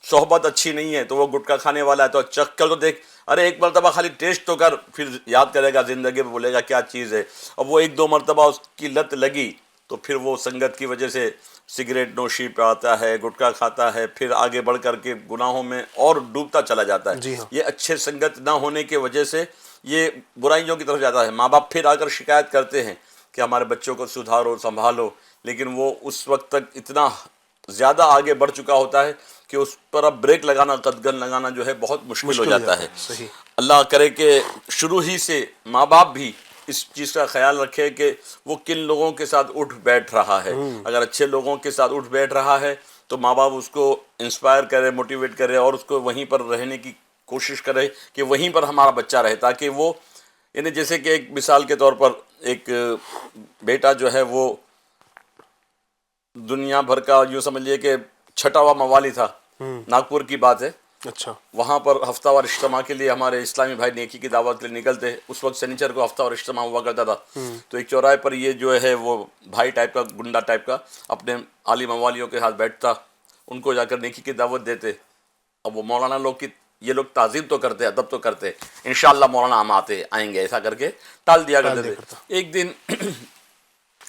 [SPEAKER 5] صحبت اچھی نہیں ہے تو وہ گٹکا کھانے والا ہے تو چکھ کر تو دیکھ، ارے ایک مرتبہ خالی ٹیسٹ تو کر، پھر یاد کرے گا زندگی میں، بولے گا کیا چیز ہے۔ اب وہ 1-2 مرتبہ اس کی لت لگی تو پھر وہ سنگت کی وجہ سے سگریٹ نوشی پہ آتا ہے، گٹکا کھاتا ہے، پھر آگے بڑھ کر کے گناہوں میں اور ڈوبتا چلا جاتا ہے۔
[SPEAKER 2] جی ہاں۔
[SPEAKER 5] یہ اچھے سنگت نہ ہونے کی وجہ سے یہ برائیوں کی طرف جاتا ہے۔ ماں باپ پھر آ کر شکایت کرتے ہیں کہ ہمارے بچوں کو سدھارو، سنبھالو، لیکن وہ اس وقت تک اتنا زیادہ آگے بڑھ چکا ہوتا ہے کہ اس پر اب بریک لگانا، قدغن لگانا جو ہے بہت مشکل ہو جاتا ہے۔
[SPEAKER 2] صحیح۔
[SPEAKER 5] اللہ کرے کہ شروع ہی سے ماں باپ بھی اس چیز کا خیال رکھے کہ وہ کن لوگوں کے ساتھ اٹھ بیٹھ رہا ہے۔ اگر اچھے لوگوں کے ساتھ اٹھ بیٹھ رہا ہے تو ماں باپ اس کو انسپائر کرے، موٹیویٹ کرے، اور اس کو وہیں پر رہنے کی کوشش کرے کہ وہیں پر ہمارا بچہ رہے، تاکہ وہ، یعنی جیسے کہ ایک مثال کے طور پر ایک بیٹا جو ہے وہ دنیا بھر کا یوں سمجھیے کہ چھٹا ہوا موالی تھا، ناگپور کی بات ہے،
[SPEAKER 2] اچھا،
[SPEAKER 5] وہاں پر ہفتہ وار اجتماع کے لیے ہمارے اسلامی بھائی نیکی کی دعوت کے لیے نکلتے، اس وقت سنیچر کو ہفتہ وار اجتماع ہوا کرتا تھا، تو ایک چوراہے پر یہ جو ہے وہ بھائی ٹائپ کا، گنڈا ٹائپ کا، اپنے عالی موالیوں کے ہاتھ بیٹھتا، ان کو جا کر نیکی کی دعوت دیتے۔ اب وہ مولانا لوگ کی، یہ لوگ تعظیم تو کرتے، ادب تو کرتے، انشاءاللہ مولانا ہم آئیں گے، ایسا کر کے ٹال دیا کرتے تھے۔ ایک دن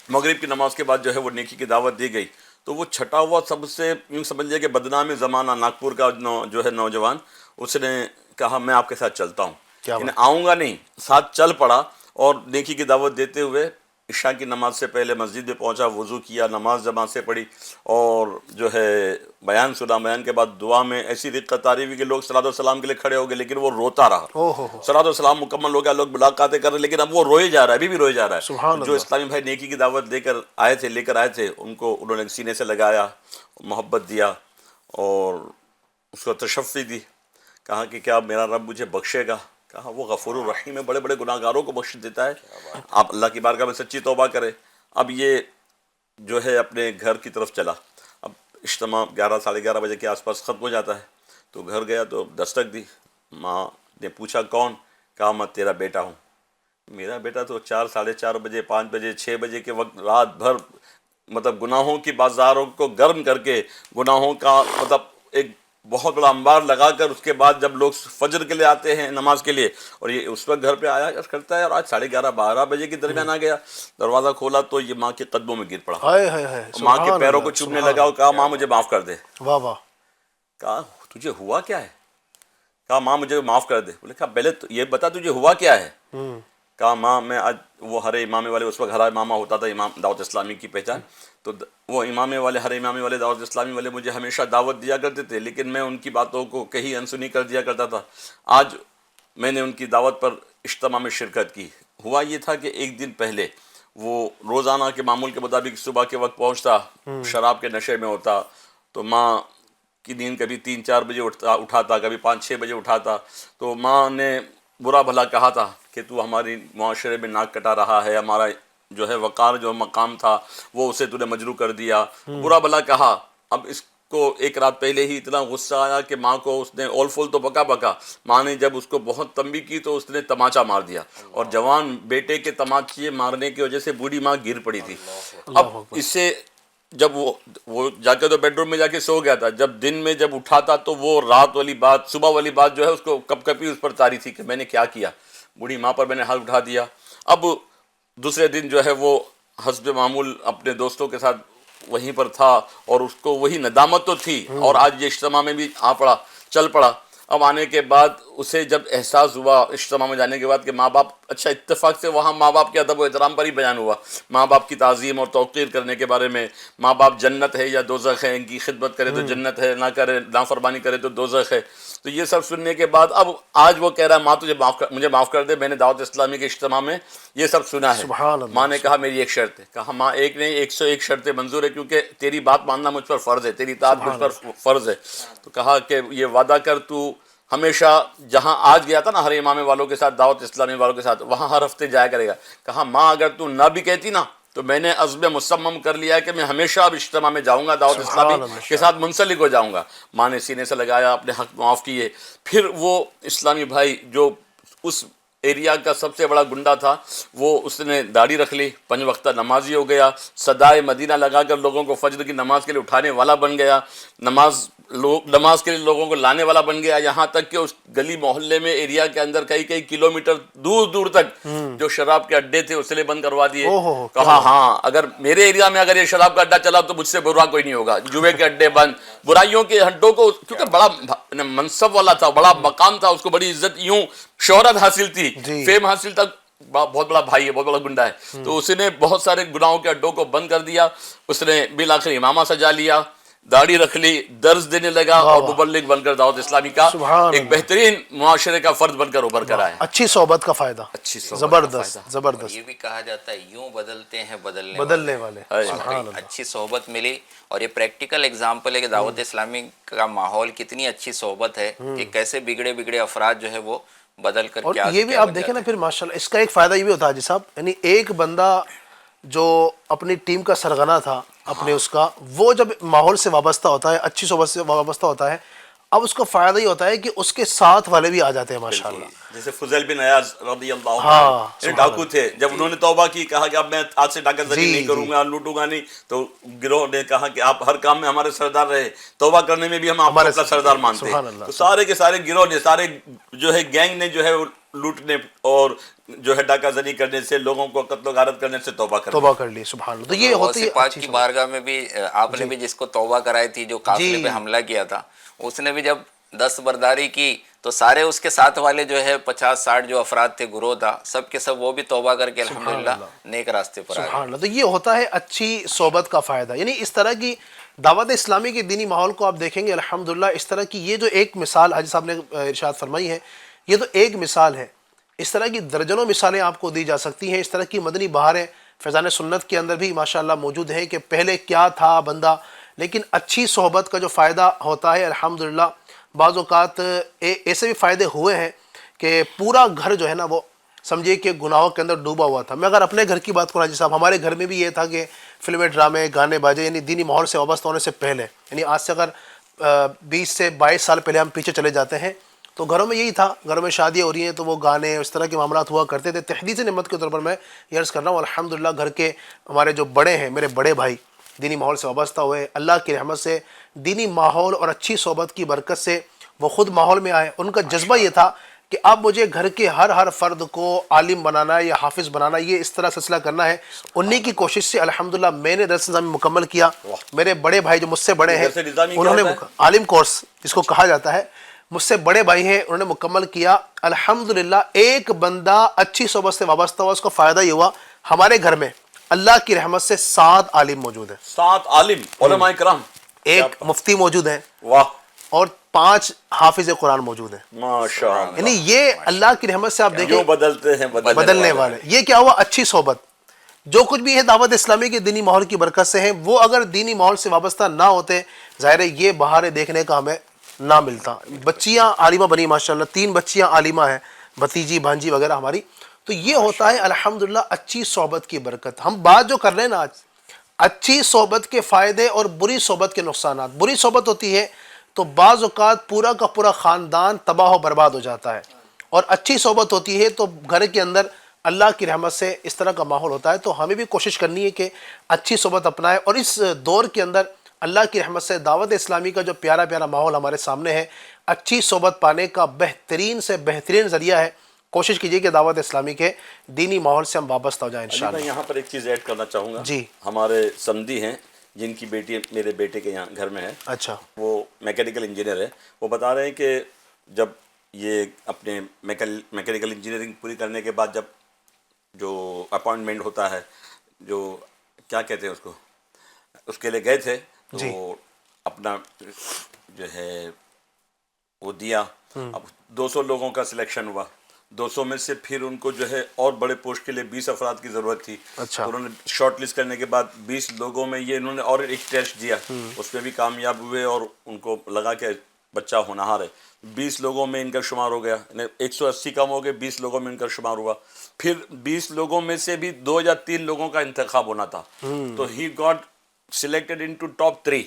[SPEAKER 5] مغرب کی نماز کے بعد جو ہے وہ نیکی کی دعوت دی گئی، تو وہ چھٹا ہوا سب سے یوں سمجھیے کہ بدنام زمانہ ناگپور کا جو ہے نوجوان، اس نے کہا میں آپ کے ساتھ چلتا ہوں، یعنی آؤں گا نہیں، ساتھ چل پڑا، اور نیکی کی دعوت دیتے ہوئے عشاء کی نماز سے پہلے مسجد میں پہنچا، وضو کیا، نماز جماعت سے پڑھی، اور جو ہے بیان سنا۔ بیان کے بعد دعا میں ایسی رقت آ رہی ہوئی کہ لوگ صلاۃ والسلام کے لیے کھڑے ہو گئے، لیکن وہ روتا رہا۔ صلاۃ والسلام مکمل ہو گیا، لوگ ملاقاتیں کر رہے، لیکن اب وہ روئے جا رہا ہے، ابھی بھی روئے جا رہا ہے۔ جو اسلامی بھائی نیکی کی دعوت لے کر آئے تھے ان کو انہوں نے سینے سے لگایا، محبت دیا، اور اس کو تشفی دی، کہا کہ کیا میرا رب مجھے بخشے گا؟ کہا وہ غفور الرحیم ہے، بڑے بڑے گناہ گاروں کو بخش دیتا ہے، آپ اللہ کی بارگاہ میں سچی توبہ کرے۔ اب یہ جو ہے اپنے گھر کی طرف چلا، اب اجتماع 11-11:30 بجے کے آس پاس ختم ہو جاتا ہے، تو گھر گیا تو دستک دی، ماں نے پوچھا کون؟ کہا میں تیرا بیٹا ہوں۔ میرا بیٹا تو 4-4:30 بجے، 5 بجے، 6 بجے کے وقت رات بھر مطلب گناہوں کی بازاروں کو گرم کر کے، گناہوں کا مطلب ایک بہت بڑا انبار لگا کر اس کے بعد جب لوگ فجر کے لیے آتے ہیں نماز کے لیے، اور یہ اس وقت گھر پہ آیا کرتا ہے، اور آج 11:30-12 بجے کے درمیان آ گیا، دروازہ کھولا تو یہ ماں کے قدموں میں گر پڑا،
[SPEAKER 2] ہائے ہائے ہائے،
[SPEAKER 5] ماں کے پیروں کو چومنے لگا اور کہا ماں مجھے معاف کر دے۔
[SPEAKER 2] واہ واہ،
[SPEAKER 5] کہا تجھے ہوا کیا ہے؟ کہا ماں مجھے معاف کر دے۔ بولے کہا پہلے تو یہ بتا تجھے ہوا کیا ہے؟ کہا ماں میں آج وہ ہرے امامے والے، اس وقت ہرا امامہ ہوتا تھا، امام دعوت اسلامی کی پہچان، تو وہ امامے والے، ہر امامے والے دعوت اسلامی والے مجھے ہمیشہ دعوت دیا کرتے تھے، لیکن میں ان کی باتوں کو کہیں انسنی کر دیا کرتا تھا۔ آج میں نے ان کی دعوت پر اجتماع میں شرکت کی۔ ہوا یہ تھا کہ ایک دن پہلے وہ روزانہ کے معمول کے مطابق صبح کے وقت پہنچتا، شراب کے نشے میں ہوتا، تو ماں کی نیند کبھی 3-4 بجے اٹھاتا، کبھی 5-6 بجے اٹھاتا، تو ماں نے برا بھلا کہا تھا کہ تو ہماری معاشرے میں ناک کٹا رہا ہے، ہمارا جو ہے وقار جو مقام تھا وہ اسے تو نے مجروح کر دیا، برا بھلا کہا۔ اب اس کو ایک رات پہلے ہی اتنا غصہ آیا کہ ماں کو اس نے اول فول تو بکا، ماں نے جب اس کو بہت تنبیہ کی تو اس نے تماچا مار دیا، اور جوان بیٹے کے تماچے مارنے کی وجہ سے بوڑھی ماں گر پڑی تھی۔ اب اس سے جب وہ جا کے تو بیڈ روم میں جا کے سو گیا تھا، جب دن میں جب اٹھا تھا تو وہ رات والی بات، صبح والی بات جو ہے اس کو کپ کپی اس پر تاری تھی کہ میں نے کیا کیا، بوڑھی ماں پر میں نے ہاتھ اٹھا دیا۔ اب دوسرے دن جو ہے وہ حسب معمول اپنے دوستوں کے ساتھ وہیں پر تھا، اور اس کو وہی ندامت تو تھی، اور آج یہ اجتماع میں بھی چل پڑا۔ اب آنے کے بعد اسے جب احساس ہوا اجتماع میں جانے کے بعد کہ ماں باپ، اچھا اتفاق سے وہاں ماں باپ کے ادب و احترام پر ہی بیان ہوا، ماں باپ کی تعظیم اور توقیر کرنے کے بارے میں، ماں باپ جنت ہے یا دوزخ ہے، ان کی خدمت کرے تو جنت ہے، نہ کرے نافرمانی کرے تو دوزخ ہے۔ تو یہ سب سننے کے بعد اب آج وہ کہہ رہا ہے ماں مجھے معاف کر دے، میں نے دعوت اسلامی کے اجتماع میں یہ سب سنا ہے۔
[SPEAKER 2] سبحان اللہ۔
[SPEAKER 5] ماں نے کہا میری ایک شرط ہے۔ کہا ماں ایک نہیں 101 شرطیں منظور ہے، کیونکہ تیری بات ماننا مجھ پر فرض ہے، تیری اطاعت مجھ پر فرض ہے۔ تو کہا کہ یہ وعدہ کر تو ہمیشہ جہاں آج گیا تھا نا ہر امامے والوں کے ساتھ، دعوت اسلامی والوں کے ساتھ، وہاں ہر ہفتے جایا کرے گا۔ کہا ماں اگر تو نہ بھی کہتی نا تو میں نے عزم مصمم کر لیا ہے کہ میں ہمیشہ اب اجتماع میں جاؤں گا، دعوت اسلامی کے ساتھ منسلک ہو جاؤں گا۔ ماں نے سینے سے لگایا، اپنے حق معاف کیے۔ پھر وہ اسلامی بھائی جو اس ایریا کا سب سے بڑا گنڈا تھا، وہ اس نے داڑھی رکھ لی، 5 وقتہ نمازی ہو گیا، صدائے مدینہ لگا کر لوگوں کو فجر کی نماز کے لیے اٹھانے والا بن گیا، نماز کے لیے لوگوں کو لانے والا بن گیا، یہاں تک کہ اس گلی محلے میں ایریا کے اندر کئی کلومیٹر دور تک جو شراب کے اڈے تھے اس لیے بند کروا دیے۔ کہا ہاں اگر میرے ایریا میں اگر یہ شراب کا اڈا چلا تو مجھ سے برا کوئی نہیں ہوگا، جوئے کے اڈے بند، برائیوں کے ہڈوں کو، کیونکہ بڑا منصب والا تھا، بڑا مقام تھا، اس کو بڑی عزت، یوں شہرت حاصل تھی، فیم حاصل تھا، بہت بڑا بھائی ہے، بہت بڑا گنڈا ہے۔ تو اس نے بہت سارے گناہوں کے اڈوں کو بند کر دیا، اس نے بالآخر امامہ سجا لیا، داڑھی رکھ لی، درس دینے لگا، اور مبلغ بن کر دعوت اسلامی کا ایک بہترین معاشرے کا فرد بن کر ابھر کر آیا۔
[SPEAKER 2] اچھی صحبت کا فائدہ،
[SPEAKER 5] اچھی صحبت،
[SPEAKER 2] زبردست۔
[SPEAKER 3] یہ بھی کہا جاتا ہے یوں بدلتے ہیں
[SPEAKER 2] بدلنے والے، سبحان اللہ۔
[SPEAKER 3] اچھی صحبت ملی، اور یہ پریکٹیکل اگزامپل ہے کہ دعوت اسلامی کا ماحول کتنی اچھی صحبت ہے کہ کیسے بگڑے افراد جو ہے وہ بدل کر
[SPEAKER 2] اور
[SPEAKER 3] کیا
[SPEAKER 2] یہ بھی آپ دیکھیں نا پھر ماشاءاللہ اس کا ایک فائدہ یہ بھی ہوتا ہے حاجی صاحب، یعنی ایک بندہ جو اپنی ٹیم کا سرغنہ تھا اپنے اس کا، وہ جب ماحول سے وابستہ ہوتا ہے، اچھی صحبت سے وابستہ ہوتا ہے، اب اس کو فائدہ یہ ہوتا ہے کہ اس کے ساتھ والے بھی آ جاتے ہیں ماشاءاللہ۔
[SPEAKER 5] جیسے فضیل بن عیاض رضی اللہ عنہ ڈاکو تھے، جب انہوں نے توبہ کی، کہا کہ اب میں آج سے ڈاکہ زنی نہیں کروں گا، لوٹوں گا نہیں، تو گروہ نے کہا کہ آپ ہر کام میں ہمارے سردار رہے، توبہ کرنے میں بھی ہم آپ کو اپنا سردار مانتے ہیں۔ تو سارے کے سارے گروہ نے، سارے جو ہے گینگ نے جو ہے لوٹنے اور جو ہے ڈاکہ زنی کرنے سے، لوگوں کو قتل و غارت کرنے سے توبہ کر لی، سبحان اللہ۔ تو یہ ہوتی ہے
[SPEAKER 3] پاک کی بارگاہ میں بھی آپ نے بھی جس کو توبہ کرائی تھی، جو قافلے پہ حملہ کیا تھا، اس نے بھی جب دست برداری کی تو سارے اس کے ساتھ والے جو ہے 50-60 جو افراد تھے، گروہ تھا، سب کے سب وہ بھی توبہ کر کے الحمدللہ نیک راستے پر آئے۔
[SPEAKER 2] سبحان اللہ۔ تو یہ ہوتا ہے اچھی صحبت کا فائدہ، یعنی اس طرح کی دعوت اسلامی کے دینی ماحول کو آپ دیکھیں گے الحمدللہ، اس طرح کی یہ جو ایک مثال حاجی صاحب نے ارشاد فرمائی ہے، یہ تو ایک مثال ہے، اس طرح کی درجنوں مثالیں آپ کو دی جا سکتی ہیں۔ اس طرح کی مدنی بہاریں فیضان سنت کے اندر بھی ماشاءاللہ موجود ہیں کہ پہلے کیا تھا بندہ، لیکن اچھی صحبت کا جو فائدہ ہوتا ہے الحمدللہ، بعض اوقات ایسے بھی فائدے ہوئے ہیں کہ پورا گھر جو ہے نا وہ سمجھے کہ گناہوں کے اندر ڈوبا ہوا تھا۔ میں اگر اپنے گھر کی بات کروں حاجی صاحب، ہمارے گھر میں بھی یہ تھا کہ فلمیں، ڈرامے، گانے باجے، یعنی دینی ماحول سے وابستہ ہونے سے پہلے، یعنی آج سے اگر 20 سے 22 سال پہلے ہم پیچھے چلے جاتے ہیں تو گھروں میں یہی تھا، گھروں میں شادیاں ہو رہی ہیں تو وہ گانے اس طرح کے معاملات ہوا کرتے تھے۔ تحدیث نعمت کے طور پر میں یہ عرض کر رہا ہوں الحمدللہ، گھر کے ہمارے جو بڑے ہیں، میرے بڑے بھائی، دینی ماحول سے وابستہ ہوئے، اللہ کی رحمت سے دینی ماحول اور اچھی صحبت کی برکت سے وہ خود ماحول میں آئے. ان کا جذبہ یہ تھا کہ اب مجھے گھر کے ہر فرد کو عالم بنانا ہے یا حافظ بنانا، یہ اس طرح سلسلہ کرنا ہے. انہی کی کوشش سے الحمدللہ میں نے درس نظامی مکمل کیا. میرے بڑے بھائی جو مجھ سے بڑے ہیں انہوں نے عالم کورس جس کو کہا جاتا ہے، مجھ سے بڑے بھائی ہیں، انہوں نے مکمل کیا. الحمدللہ ایک بندہ اچھی صحبت سے وابستہ ہوا، اس کو فائدہ یہ ہوا ہمارے گھر میں اللہ کی رحمت سے 7 عالم موجود ہیں.
[SPEAKER 5] 7 عالم علماء کرام،
[SPEAKER 2] ایک مفتی موجود ہیں
[SPEAKER 5] واہ
[SPEAKER 2] اور 5 حافظ قرآن موجود ہیں.
[SPEAKER 5] ماشاءاللہ،
[SPEAKER 2] یعنی یہ اللہ کی رحمت سے آپ دیکھیں
[SPEAKER 5] جو بدلتے ہیں
[SPEAKER 2] بدلنے والے. یہ کیا ہوا؟ اچھی صحبت. جو کچھ بھی ہے دعوت اسلامی کے دینی ماحول کی برکت سے ہیں. وہ اگر دینی ماحول سے وابستہ نہ ہوتے ظاہر ہے یہ بہاریں دیکھنے کا ہمیں نہ ملتا. بچیاں عالمہ بنی ماشاءاللہ، 3 بچیاں عالمہ ہیں، بھتیجی بھانجی وغیرہ ہماری. تو یہ ہوتا ہے الحمدللہ اچھی صحبت کی برکت. ہم بات جو کر رہے ہیں نا آج، اچھی صحبت کے فائدے اور بری صحبت کے نقصانات. بری صحبت ہوتی ہے تو بعض اوقات پورا کا پورا خاندان تباہ و برباد ہو جاتا ہے، اور اچھی صحبت ہوتی ہے تو گھر کے اندر اللہ کی رحمت سے اس طرح کا ماحول ہوتا ہے. تو ہمیں بھی کوشش کرنی ہے کہ اچھی صحبت اپنائیں. اور اس دور کے اندر اللہ کی رحمت سے دعوت اسلامی کا جو پیارا پیارا ماحول ہمارے سامنے ہے، اچھی صحبت پانے کا بہترین سے بہترین ذریعہ ہے. کوشش کیجئے کہ دعوت اسلامی کے دینی ماحول سے ہم وابستہ ہو جائیں انشاءاللہ.
[SPEAKER 5] میں یہاں پر ایک چیز ایڈ کرنا چاہوں گا.
[SPEAKER 2] جی.
[SPEAKER 5] ہمارے سمدھی ہیں جن کی بیٹی میرے بیٹے کے یہاں گھر میں ہے،
[SPEAKER 2] اچھا،
[SPEAKER 5] وہ میکینیکل انجینئر ہے. وہ بتا رہے ہیں کہ جب یہ اپنے میکینیکل انجینئرنگ پوری کرنے کے بعد جب جو اپائنٹمنٹ ہوتا ہے، جو کیا کہتے ہیں اس کو، اس کے لیے گئے تھے تو اپنا جو ہے وہ دیا. اب 200 لوگوں کا سلیکشن ہوا. 200 میں سے پھر ان کو جو ہے اور بڑے پوسٹ کے لیے 20 افراد کی ضرورت تھی.
[SPEAKER 2] اچھا.
[SPEAKER 5] انہوں نے شارٹ لسٹ کرنے کے بعد 20 لوگوں میں یہ انہوں نے اور ایک ٹیسٹ دیا، اس پہ بھی کامیاب ہوئے اور ان کو لگا کہ بچہ ہونہار ہے. 20 لوگوں میں ان کا شمار ہو گیا، 180 کم ہو گئے، 20 لوگوں میں ان کا شمار ہوا. پھر 20 لوگوں میں سے بھی 2 یا 3 لوگوں کا انتخاب ہونا تھا. تو he got selected into top 3.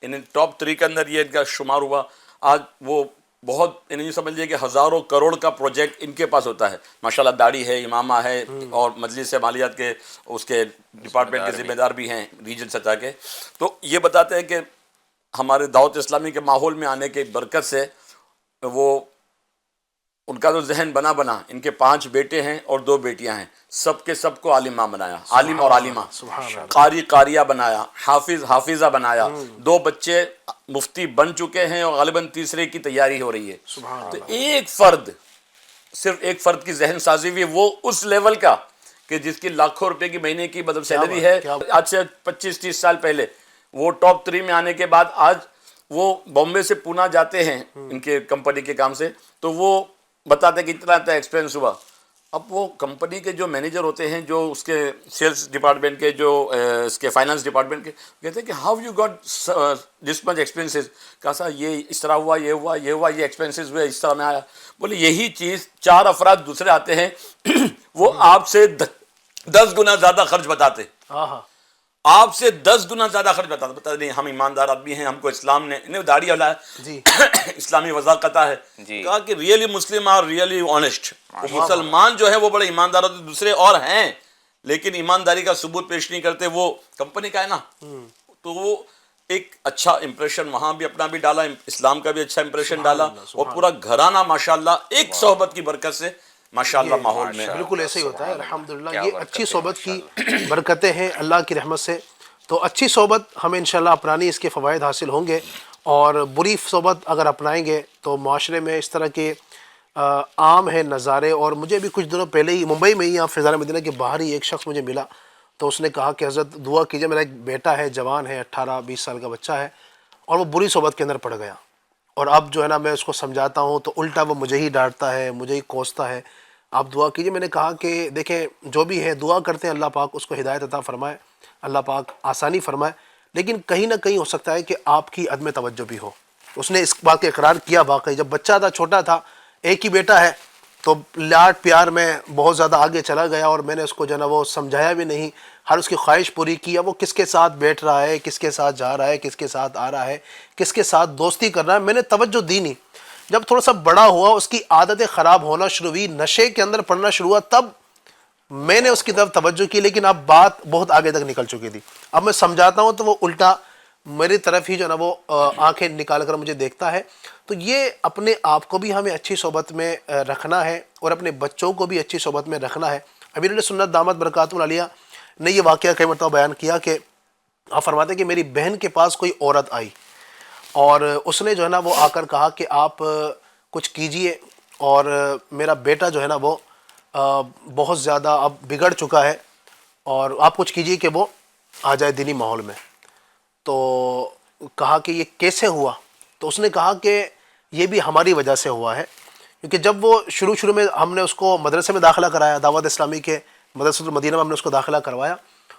[SPEAKER 5] In top 3 کے اندر یہ ان کا شمار ہوا. آج وہ بہت انہیں سمجھیے کہ ہزاروں کروڑ کا پروجیکٹ ان کے پاس ہوتا ہے. ماشاءاللہ داڑھی ہے، امامہ ہے، اور مجلس مالیات کے اس کے ڈپارٹمنٹ کے ذمہ دار بھی ہیں ریجن سطح کے. تو یہ بتاتے ہیں کہ ہمارے دعوت اسلامی کے ماحول میں آنے کے برکت سے وہ ان کا جو ذہن بنا ان کے 5 بیٹے ہیں اور 2 بیٹیاں ہیں، سب کے سب کو عالمہ بنایا، عالم اور عالمہ، قاری قاریہ بنایا، حافظ حافظہ بنایا. 2 بچے مفتی بن چکے ہیں اور غالباً تیسرے کی تیاری ہو رہی ہے. تو ایک فرد، صرف ایک فرد کی ذہن سازی ہوئی، وہ اس لیول کا کہ جس کی لاکھوں روپے کی مہینے کی مطلب سیلری ہے. آج سے 25-30 سال پہلے وہ ٹاپ 3 میں آنے کے بعد آج وہ بامبے سے پونا جاتے ہیں ان کے کمپنی کے کام سے. تو وہ بتاتے کہ اتنا ایکسپیرینس ہوا. اب وہ کمپنی کے جو مینیجر ہوتے ہیں، جو اس کے سیلز ڈپارٹمنٹ کے، جو اس کے فائنانس ڈپارٹمنٹ کے، کہتے ہیں کہ how you got this much expenses. کہا سا یہ اس طرح ہوا، یہ ہوا، یہ ہوا، یہ ایکسپینسز ہوئے، اس طرح میں آیا. بولے یہی چیز 4 افراد دوسرے آتے ہیں وہ آپ سے 10 گنا زیادہ خرچ بتاتے، آپ سے 10 گنا زیادہ خرچ بتا نہیں. ہم ایماندار آدمی ہیں، ہم کو اسلام نے داڑھی والا ہے، اسلامی وضاقتہ ہے. کہا کہ really Muslim are really honest. مسلمان جو ہے وہ بڑے ایماندار ہوتے، دوسرے اور ہیں لیکن ایمانداری کا ثبوت پیش نہیں کرتے. وہ کمپنی کا ہے نا، تو وہ ایک اچھا امپریشن وہاں بھی اپنا بھی ڈالا، اسلام کا بھی اچھا امپریشن ڈالا، اور پورا گھرانہ ماشاءاللہ ایک صحبت کی برکت سے ماشاءاللہ ماحول میں.
[SPEAKER 2] بالکل ایسے ہی ہوتا ہے الحمدللہ. یہ اچھی صحبت کی برکتیں ہیں اللہ کی رحمت سے. تو اچھی صحبت ہمیں انشاءاللہ اپنانی، اس کے فوائد حاصل ہوں گے. اور بری صحبت اگر اپنائیں گے تو معاشرے میں اس طرح کے عام ہیں نظارے. اور مجھے بھی کچھ دنوں پہلے ہی ممبئی میں ہی یہاں فیضان مدینہ کے باہر ہی ایک شخص مجھے ملا، تو اس نے کہا کہ حضرت دعا کیجئے، میرا ایک بیٹا ہے، جوان ہے، 18-20 سال کا بچہ ہے، اور وہ بری صحبت کے اندر پڑ گیا. اور اب جو ہے نا میں اس کو سمجھاتا ہوں تو الٹا وہ مجھے ہی ڈانٹتا ہے، مجھے ہی کوستا ہے. آپ دعا کیجئے. میں نے کہا کہ دیکھیں جو بھی ہے دعا کرتے ہیں اللہ پاک اس کو ہدایت عطا فرمائے، اللہ پاک آسانی فرمائے. لیکن کہیں نہ کہیں ہو سکتا ہے کہ آپ کی عدم توجہ بھی ہو. اس نے اس بات کا اقرار کیا. واقعی جب بچہ تھا، چھوٹا تھا، ایک ہی بیٹا ہے، تو لاڈ پیار میں بہت زیادہ آگے چلا گیا، اور میں نے اس کو جو ہے نا وہ سمجھایا بھی نہیں، ہر اس کی خواہش پوری کی. اب وہ کس کے ساتھ بیٹھ رہا ہے، کس کے ساتھ جا رہا ہے، کس کے ساتھ آ رہا ہے، کس کے ساتھ دوستی کر رہا ہے، میں نے توجہ دی نہیں. جب تھوڑا سا بڑا ہوا، اس کی عادتیں خراب ہونا شروع ہوئی، نشے کے اندر پڑنا شروع ہوا، تب میں نے اس کی طرف توجہ کی لیکن اب بات بہت آگے تک نکل چکی تھی. اب میں سمجھاتا ہوں تو وہ الٹا میری طرف ہی جو نا وہ آنکھیں نکال کر مجھے دیکھتا ہے. تو یہ اپنے آپ کو بھی ہمیں اچھی صحبت میں رکھنا ہے اور اپنے بچوں کو بھی اچھی صحبت میں رکھنا ہے. امیر سنت دامت برکاتہ العالیہ نے یہ واقعہ کئی مرتبہ بیان کیا کہ آپ فرماتے ہیں کہ میری بہن کے پاس کوئی عورت آئی اور اس نے جو ہے نا وہ آ کر کہا کہ آپ کچھ کیجئے اور میرا بیٹا جو ہے نا وہ بہت زیادہ اب بگڑ چکا ہے اور آپ کچھ کیجئے کہ وہ آ جائے دینی ماحول میں. تو کہا کہ یہ کیسے ہوا؟ تو اس نے کہا کہ یہ بھی ہماری وجہ سے ہوا ہے کیونکہ جب وہ شروع میں ہم نے اس کو مدرسے میں داخلہ کرایا، دعوت اسلامی کے مدرسۃ المدینہ میں ہم نے اس کو داخلہ کروایا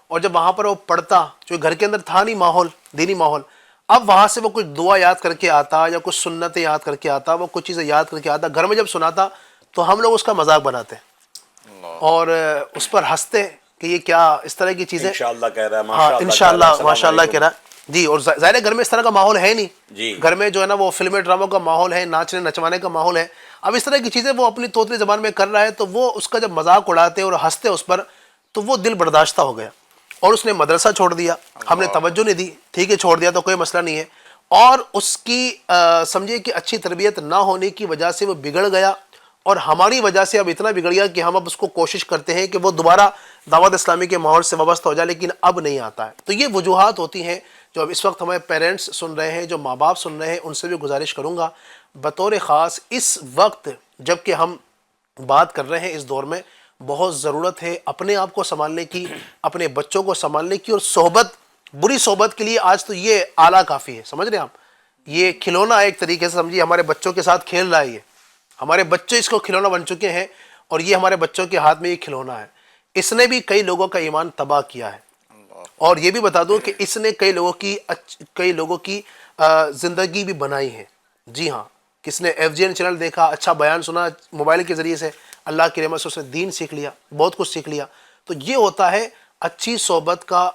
[SPEAKER 2] اور جب وہاں پر وہ پڑھتا، جو گھر کے اندر تھا نہیں ماحول، دینی ماحول، اب وہاں سے وہ کچھ دعا یاد کر کے آتا یا کچھ سنتیں یاد کر کے آتا، وہ کچھ چیزیں یاد کر کے آتا، گھر میں جب سناتا تو ہم لوگ اس کا مذاق بناتے اور اس پر ہنستے کہ یہ کیا اس طرح کی چیزیں.
[SPEAKER 5] انشاءاللہ کہہ رہا ہے،
[SPEAKER 2] ہاں انشاءاللہ ماشاءاللہ کہہ رہا ہے جی. اور ظاہر ہے گھر میں اس طرح کا ماحول ہے نہیں
[SPEAKER 5] جی.
[SPEAKER 2] گھر میں جو ہے نا وہ فلمیں ڈراموں کا ماحول ہے، ناچنے نچوانے کا ماحول ہے. اب اس طرح کی چیزیں وہ اپنی طوطری زبان میں کر رہا ہے تو وہ اس کا جب مذاق اڑاتے اور ہنستے اس پر تو وہ دل برداشتہ ہو گیا اور اس نے مدرسہ چھوڑ دیا. ہم نے توجہ نہیں دی، ٹھیک ہے چھوڑ دیا تو کوئی مسئلہ نہیں ہے. اور اس کی سمجھے کہ اچھی تربیت نہ ہونے کی وجہ سے وہ بگڑ گیا اور ہماری وجہ سے اب اتنا بگڑ گیا کہ ہم اب اس کو کوشش کرتے ہیں کہ وہ دوبارہ دعوت اسلامی کے ماحول سے وابستہ ہو جائے لیکن اب نہیں آتا ہے. تو یہ وجوہات ہوتی ہیں جو اب اس وقت ہمارے پیرنٹس سن رہے ہیں، جو ماں باپ سن رہے ہیں، ان سے بھی گزارش کروں گا بطور خاص اس وقت جب کہ ہم بات کر رہے ہیں اس دور میں بہت ضرورت ہے اپنے آپ کو سنبھالنے کی، اپنے بچوں کو سنبھالنے کی. اور صحبت، بری صحبت کے لیے آج تو یہ آلہ کافی ہے، سمجھ رہے ہیں آپ؟ یہ کھلونا ایک طریقے سے سمجھیے ہمارے بچوں کے ساتھ کھیل رہا ہے. یہ ہمارے بچے اس کو کھلونا بن چکے ہیں اور یہ ہمارے بچوں کے ہاتھ میں یہ کھلونا ہے. اس نے بھی کئی لوگوں کا ایمان تباہ کیا ہے اور یہ بھی بتا دوں کہ اس نے کئی لوگوں کی زندگی بھی بنائی ہے. جی ہاں، کس نے FGN چینل دیکھا، اچھا بیان سنا موبائل کے ذریعے سے، اللہ کی رحمت سے اس نے دین سیکھ لیا، بہت کچھ سیکھ لیا. تو یہ ہوتا ہے اچھی صحبت کا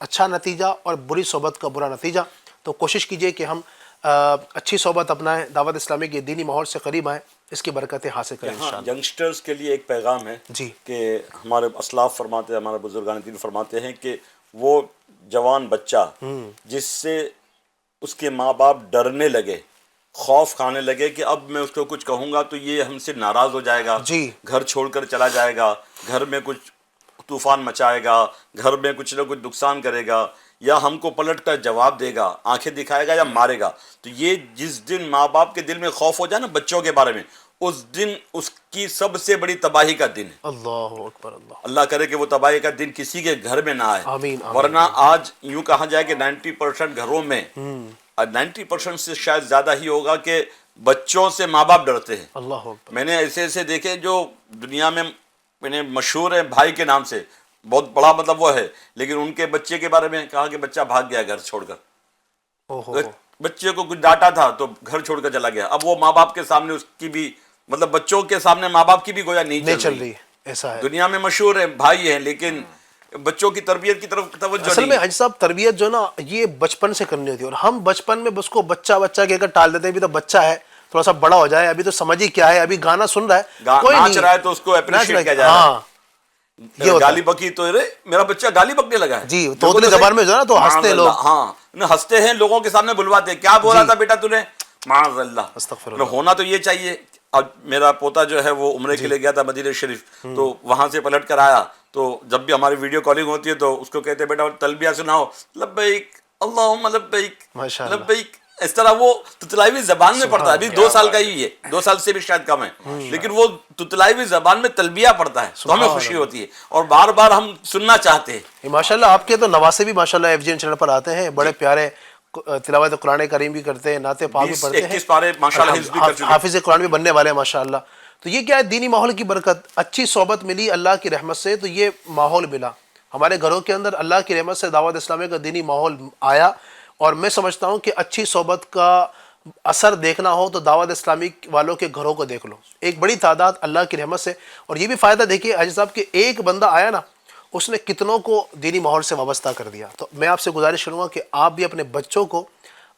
[SPEAKER 2] اچھا نتیجہ اور بری صحبت کا برا نتیجہ. تو کوشش کیجئے کہ ہم اچھی صحبت اپنائیں، دعوت اسلامی کے دینی ماحول سے قریب آئیں، اس کی برکتیں حاصل کریں انشاءاللہ.
[SPEAKER 5] ینگسٹرز کے لیے ایک پیغام ہے
[SPEAKER 2] جی
[SPEAKER 5] کہ ہمارے اسلاف فرماتے ہیں، ہمارے بزرگان دین فرماتے ہیں کہ وہ جوان بچہ جس سے اس کے ماں باپ ڈرنے لگے، خوف کھانے لگے کہ اب میں اس کو کچھ کہوں گا تو یہ ہم سے ناراض ہو جائے گا،
[SPEAKER 2] جی
[SPEAKER 5] گھر چھوڑ کر چلا جائے گا، گھر میں کچھ طوفان مچائے گا، گھر میں کچھ نہ کچھ نقصان کرے گا، یا ہم کو پلٹ کر جواب دے گا، آنکھیں دکھائے گا یا مارے گا. تو یہ جس دن ماں باپ کے دل میں خوف ہو جائے نا بچوں کے بارے میں، اس دن اس کی سب سے بڑی تباہی کا دن ہے.
[SPEAKER 2] اللہ اکبر.
[SPEAKER 5] اللہ کرے کہ وہ تباہی کا دن کسی کے گھر میں نہ آئے.
[SPEAKER 2] آمین
[SPEAKER 5] ورنہ آج یوں کہا جائے کہ 90% گھروں میں 90% سے شاید زیادہ ہی ہوگا کہ بچوں سے ماں باپ ڈرتے ہیں.
[SPEAKER 2] اللہ اکبر.
[SPEAKER 5] میں نے ایسے دیکھے جو دنیا میں مشہور ہے بھائی کے نام سے، بہت بڑا مطلب وہ ہے، لیکن ان کے بچے کے بارے میں کہا کہ بچہ بھاگ گیا گھر چھوڑ کر. بچے کو کچھ ڈانٹا تھا تو گھر چھوڑ کر چلا گیا. اب وہ ماں باپ کے سامنے اس کی بھی مطلب بچوں کے سامنے ماں باپ کی بھی گویا نہیں چل رہی.
[SPEAKER 2] ایسا ہے
[SPEAKER 5] دنیا میں مشہور ہے بھائی ہیں لیکن بچوں کی تربیت کی طرف توجہ
[SPEAKER 2] اصل
[SPEAKER 5] نہیں.
[SPEAKER 2] میں حاج صاحب تربیت جو نا یہ بچپن سے کرنی ہوتی ہے اور ہم بچپن میں اس کو بچہ کہہ کر ٹال دیتے ہیں. ابھی تو بچہ ہے، تھوڑا سا بڑا ہو جائے، ابھی تو سمجھ ہی کیا ہے، ابھی گانا سن رہا ہے، کوئی
[SPEAKER 5] ناچ رہا ہے تو اس کو اپریشیٹ کیا جائے.
[SPEAKER 2] ہاں
[SPEAKER 5] گالی بکی تو میرا بچہ گالی بکنے لگا ہے.
[SPEAKER 2] جی طوطلی زبان میں جو ہے نا تو ہنستے لوگ.
[SPEAKER 5] ہاں ہنستے ہیں، لوگوں کے سامنے بلواتے ہیں. کیا بولا تھا بیٹا تو نے؟ معاذ اللہ.
[SPEAKER 2] استغفر اللہ.
[SPEAKER 5] ہونا تو یہ چاہیے. اب میرا پوتا جو ہے وہ عمرے کے لیے گیا تھا مدینہ شریف، تو وہاں سے پلٹ کر آیا تو جب بھی ہماری ویڈیو کالنگ ہوتی ہے تو اس کو کہتے ہیں بیٹا تلبیہ سناؤ، لبیک اللہم لبیک لبیک. اس طرح وہ تتلائی زبان میں پڑھتا ہے. ابھی 2 سال کا ہی ہے، 2 سال سے بھی شاید کم ہے، لیکن وہ تتلائی زبان میں تلبیہ پڑھتا ہے تو ہمیں خوشی ہوتی ہے اور بار بار ہم سننا چاہتے ہیں.
[SPEAKER 2] ماشاءاللہ آپ کے تو نواسے بھی ماشاءاللہ FGN چینل پر آتے ہیں، بڑے پیارے تلاوت قرآن کریم بھی کرتے ہیں، نعت پاک بھی پڑھتے ہیں،
[SPEAKER 5] 21 پارے ماشاءاللہ حفظ بھی کر چکے ہیں،
[SPEAKER 2] حافظ قرآن بھی بننے والے ہیں ماشاءاللہ. تو یہ کیا ہے؟ دینی ماحول کی برکت، اچھی صحبت ملی اللہ کی رحمت سے. تو یہ ماحول ملا ہمارے گھروں کے اندر، اللہ کی رحمت سے دعوت اسلامی کا دینی ماحول آیا. اور میں سمجھتا ہوں کہ اچھی صحبت کا اثر دیکھنا ہو تو دعوت اسلامی والوں کے گھروں کو دیکھ لو. ایک بڑی تعداد اللہ کی رحمت سے. اور یہ بھی فائدہ دیکھیے حاجی صاحب کہ ایک بندہ آیا نا، اس نے کتنوں کو دینی ماحول سے وابستہ کر دیا. تو میں آپ سے گزارش کروں گا کہ آپ بھی اپنے بچوں کو،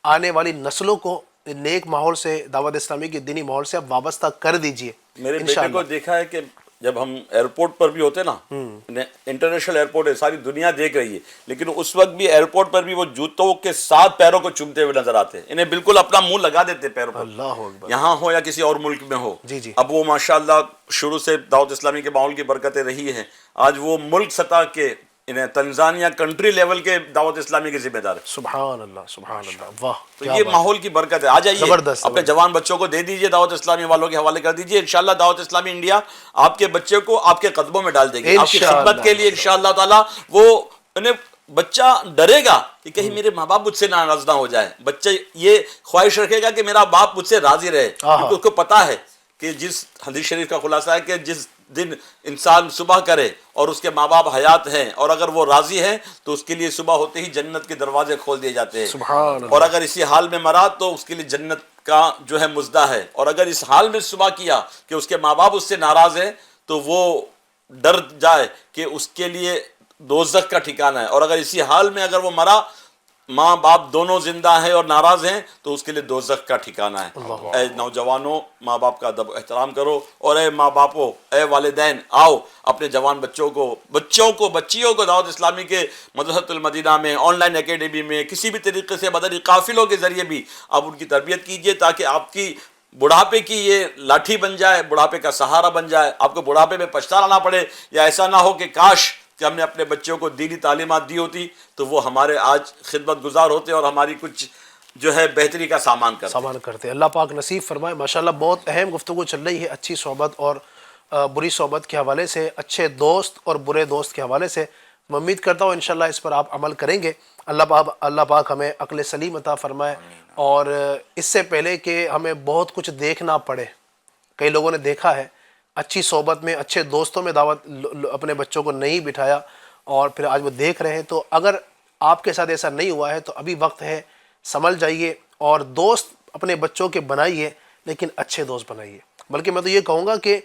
[SPEAKER 2] آنے والی نسلوں کو نیک ماحول سے، دعوت اسلامی کے دینی ماحول سے آپ وابستہ کر دیجئے.
[SPEAKER 5] میرے بیٹے کو دیکھا ہے کہ جب ہم ایئرپورٹ پر بھی ہوتے نا، انٹرنیشنل ایئرپورٹ ہے، ساری دنیا دیکھ رہی ہے، لیکن اس وقت بھی ایئرپورٹ پر بھی وہ جوتوں کے ساتھ پیروں کو چومتے ہوئے نظر آتے ہیں، انہیں بالکل اپنا منہ لگا دیتے پیروں پر،
[SPEAKER 2] اللہ اکبر.
[SPEAKER 5] یہاں ہو یا کسی اور ملک میں ہو.
[SPEAKER 2] جی جی.
[SPEAKER 5] اب وہ ماشاءاللہ شروع سے دعوت اسلامی کے ماحول کی برکتیں رہی ہیں، آج وہ ملک سطح کے انہیں تنزانیہ کنٹری لیول کے دعوت اسلامی کے ذمہ دار ہے.
[SPEAKER 2] سبحان اللہ سبحان اللہ. واہ
[SPEAKER 5] تو یہ ماحول کی برکت ہے. آ جائیے
[SPEAKER 2] زبردست.
[SPEAKER 5] اپنے جوان بچوں کو دے دیجئے، دعوت اسلامی والوں کے حوالے کر دیجئے. انشاءاللہ دعوت اسلامی انڈیا آپ کے بچے کو آپ کے قدموں میں ڈال دے گی، آپ کی خدمت کے لیے انشاءاللہ تعالی. وہ انہیں بچہ ڈرے گا کہ کہیں میرے ماں باپ مجھ سے ناراض نہ ہو جائے. بچہ یہ خواہش رکھے گا کہ میرا باپ مجھ سے راضی رہے، کیونکہ اس کو پتا ہے کہ جس حدیث شریف کا خلاصہ ہے کہ جس دن انسان صبح کرے اور اس کے ماں باپ حیات ہیں اور اگر وہ راضی ہیں تو اس کے لیے صبح ہوتے ہی جنت کے دروازے کھول دیے جاتے ہیں.
[SPEAKER 2] سبحان اللہ.
[SPEAKER 5] اور اگر اسی حال میں مرا تو اس کے لیے جنت کا جو ہے مزدہ ہے. اور اگر اس حال میں صبح کیا کہ اس کے ماں باپ اس سے ناراض ہیں تو وہ ڈر جائے کہ اس کے لیے دوزخ کا ٹھکانہ ہے. اور اگر اسی حال میں اگر وہ مرا، ماں باپ دونوں زندہ ہیں اور ناراض ہیں، تو اس کے لیے دوزخ کا ٹھکانہ ہے. اے نوجوانوں، مااں باپ کا ادب احترام کرو، اور اے ماں باپوں، اے والدین، آؤ اپنے جوان بچوں کو دعوت اسلامی کے مدرسۃ المدینہ میں، آن لائن اکیڈمی میں، کسی بھی طریقے سے مدنی قافلوں کے ذریعے بھی آپ ان کی تربیت کیجئے، تاکہ آپ کی بڑھاپے کی یہ لاٹھی بن جائے، بڑھاپے کا سہارا بن جائے، آپ کو بڑھاپے میں پچھتانا نہ پڑے. یا ایسا نہ ہو کہ کاش کہ ہم نے اپنے بچوں کو دینی تعلیمات دی ہوتی تو وہ ہمارے آج خدمت گزار ہوتے اور ہماری کچھ جو ہے بہتری کا سامان
[SPEAKER 2] کرتے. اللہ پاک نصیب فرمائے. ماشاءاللہ بہت اہم گفتگو چل رہی ہے اچھی صحبت اور بری صحبت کے حوالے سے، اچھے دوست اور برے دوست کے حوالے سے. میں امید کرتا ہوں انشاءاللہ اس پر آپ عمل کریں گے. اللہ پاک ہمیں عقل سلیم عطا فرمائے. اور اس سے پہلے کہ ہمیں بہت کچھ دیکھنا پڑے، کئی لوگوں نے دیکھا ہے اچھی صحبت میں، اچھے دوستوں میں دعوت اپنے بچوں کو نہیں بٹھایا اور پھر آج وہ دیکھ رہے ہیں. تو اگر آپ کے ساتھ ایسا نہیں ہوا ہے تو ابھی وقت ہے، سنبھل جائیے اور دوست اپنے بچوں کے بنائیے، لیکن اچھے دوست بنائیے. بلکہ میں تو یہ کہوں گا کہ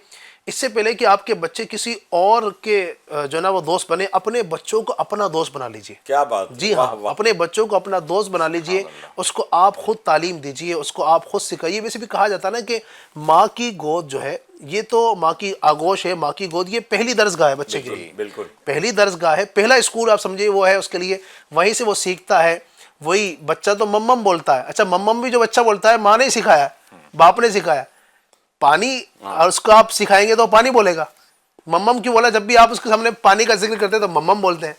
[SPEAKER 2] اس سے پہلے کہ آپ کے بچے کسی اور کے جو نا وہ دوست بنے، اپنے بچوں کو اپنا دوست بنا لیجئے.
[SPEAKER 5] کیا بات.
[SPEAKER 2] جی ہاں، اپنے بچوں کو اپنا دوست بنا لیجئے، اس کو آپ خود تعلیم دیجئے، اس کو آپ خود سکھائیے. ویسے بھی کہا جاتا ہے نا کہ ماں کی گود جو ہے یہ تو ماں کی آغوش ہے، ماں کی گود یہ پہلی درسگاہ ہے بچے کے لیے.
[SPEAKER 5] بالکل
[SPEAKER 2] پہلی درسگاہ ہے، پہلا اسکول آپ سمجھے وہ ہے اس کے لیے. وہیں سے وہ سیکھتا ہے. وہی بچہ تو ممم بولتا ہے. اچھا ممم بھی جو بچہ بولتا ہے ماں نے سکھایا، باپ نے سکھایا. پانی اور اس کو آپ سکھائیں گے تو پانی بولے گا. ممم کیوں بولا؟ جب بھی آپ اس کے سامنے پانی کا ذکر کرتے ہیں تو ممم بولتے ہیں.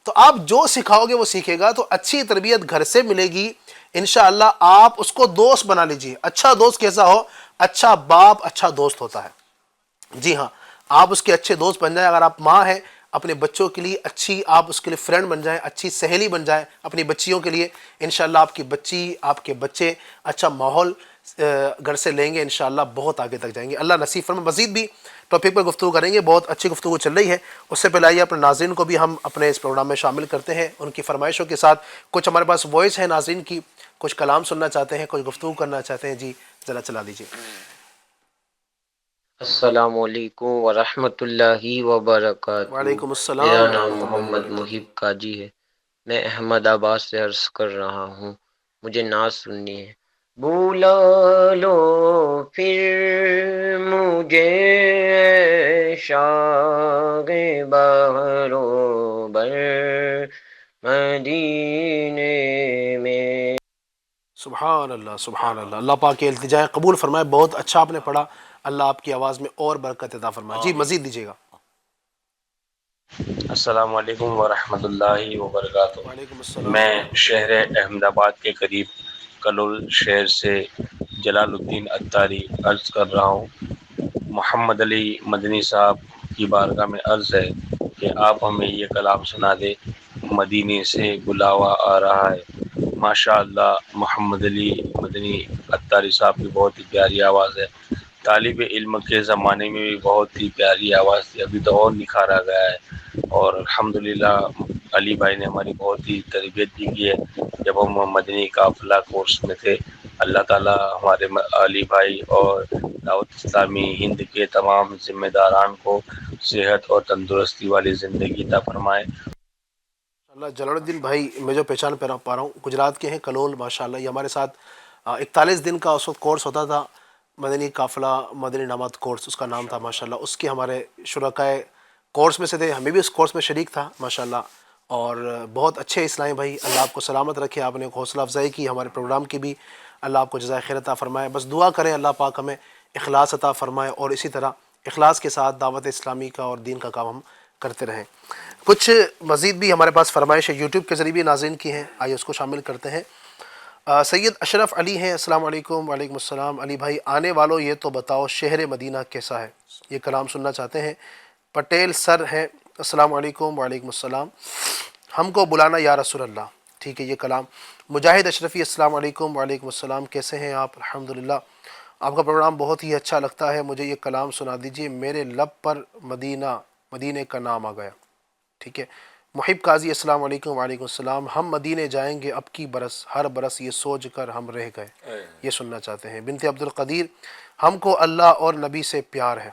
[SPEAKER 2] تو آپ جو سکھاؤ گے وہ سیکھے گا. تو اچھی تربیت گھر سے ملے گی انشاءاللہ. آپ اس کو دوست بنا لیجئے. اچھا دوست کیسا ہو؟ اچھا باپ اچھا دوست ہوتا ہے. جی ہاں، آپ اس کے اچھے دوست بن جائیں. اگر آپ ماں ہیں اپنے بچوں کے لیے اچھی، آپ اس کے لیے فرینڈ بن جائیں، اچھی سہیلی بن جائیں اپنی بچیوں کے لیے. انشاءاللہ آپ کی بچی، آپ کے بچے اچھا ماحول گھر سے لیں گے، انشاءاللہ بہت آگے تک جائیں گے. اللہ نصیب فرمائے. مزید بھی ٹاپک پر گفتگو کریں گے، بہت اچھی گفتگو چل رہی ہے. اس سے پہلے آئیے اپنے ناظرین کو بھی ہم اپنے اس پروگرام میں شامل کرتے ہیں ان کی فرمائشوں کے ساتھ. کچھ ہمارے پاس وائس ہے ناظرین کی، کچھ کلام سننا چاہتے ہیں، کچھ گفتگو کرنا چاہتے ہیں. جی ذرا چلا دیجیے.
[SPEAKER 6] السلام علیکم ورحمۃ اللہ وبرکاتہ.
[SPEAKER 2] وعلیکم السلام
[SPEAKER 6] میرا
[SPEAKER 2] ورحمۃ
[SPEAKER 6] نام
[SPEAKER 2] اللہ
[SPEAKER 6] محمد
[SPEAKER 2] وبرکاتہ.
[SPEAKER 6] محب قاجی ہے. میں احمد آباد سے عرض کر رہا ہوں. مجھے نعت سننی ہے. بلا لو پھر مجھے شاغ بہرو بر مدینے میں.
[SPEAKER 2] سبحان اللہ سبحان اللہ. اللہ پاک کے التجائے قبول فرمائے. بہت اچھا آپ نے پڑھا. اللہ آپ کی آواز میں اور برکت عطا فرمائے. جی مزید دیجیے گا.
[SPEAKER 7] السلام علیکم ورحمۃ اللہ وبرکاتہ.
[SPEAKER 2] وعلیکم السلام
[SPEAKER 7] میں
[SPEAKER 2] ورحمۃ اللہ.
[SPEAKER 7] شہر احمد آباد کے قریب کلول شہر سے جلال الدین اتاری عرض کر رہا ہوں. محمد علی مدنی صاحب کی بارگاہ میں عرض ہے کہ آپ ہمیں یہ کلام سنا دے. مدینے سے بلاوا آ رہا ہے. ماشاء اللہ محمد علی مدنی اتاری صاحب کی بہت ہی پیاری آواز ہے. طالب علم کے زمانے میں بھی بہت ہی پیاری آواز تھی، ابھی تو اور نکھارا گیا ہے. اور الحمدللہ علی بھائی نے ہماری بہت ہی تربیت بھی کی ہے جب ہم مدنی قافلہ کورس میں تھے. اللہ تعالی ہمارے علی بھائی اور دعوت اسلامی ہند کے تمام ذمہ داران کو صحت اور تندرستی والی زندگی عطا فرمائے.
[SPEAKER 2] اللہ جلال الدین بھائی میں جو پہچان پا رہا ہوں گجرات کے ہیں، کلول. ماشاءاللہ یہ ہمارے ساتھ 41 دن کا اس وقت کورس ہوتا تھا. مدنی قافلہ مدنی انعامات کورس اس کا نام تھا ماشاءاللہ، اس کے ہمارے شرکائے کورس میں سے تھے، ہمیں بھی اس کورس میں شریک تھا ماشاءاللہ، اور بہت اچھے اسلامی بھائی، اللہ آپ کو سلامت رکھے، آپ نے حوصلہ افزائی کی ہمارے پروگرام کی بھی، اللہ آپ کو جزائے خیر عطا فرمائے۔ بس دعا کریں اللہ پاک ہمیں اخلاص عطا فرمائے، اور اسی طرح اخلاص کے ساتھ دعوت اسلامی کا اور دین کا کام ہم کرتے رہیں۔ کچھ مزید بھی ہمارے پاس فرمائشیں یوٹیوب کے ذریعے بھی ناظرین کی ہیں، آئیے اس کو شامل کرتے ہیں۔ سید اشرف علی ہیں، السلام علیکم۔ وعلیکم السلام۔ علی بھائی آنے والوں یہ تو بتاؤ شہر مدینہ کیسا ہے، یہ کلام سننا چاہتے ہیں۔ پٹیل سر ہیں، السلام علیکم۔ وعلیکم السلام۔ ہم کو بلانا یا رسول اللہ، ٹھیک ہے یہ کلام۔ مجاہد اشرفی، السلام علیکم۔ وعلیکم السلام، کیسے ہیں آپ؟ الحمدللہ، آپ کا پروگرام بہت ہی اچھا لگتا ہے، مجھے یہ کلام سنا دیجئے، میرے لب پر مدینے کا نام آ گیا، ٹھیک ہے۔ محب قاضی، السلام علیکم۔ وعلیکم السلام۔ ہم مدینے جائیں گے اب کی برس، ہر برس یہ سوچ کر ہم رہ گئے، یہ سننا چاہتے ہیں۔ بنت عبدالقدیر، ہم کو اللہ اور نبی سے پیار ہے،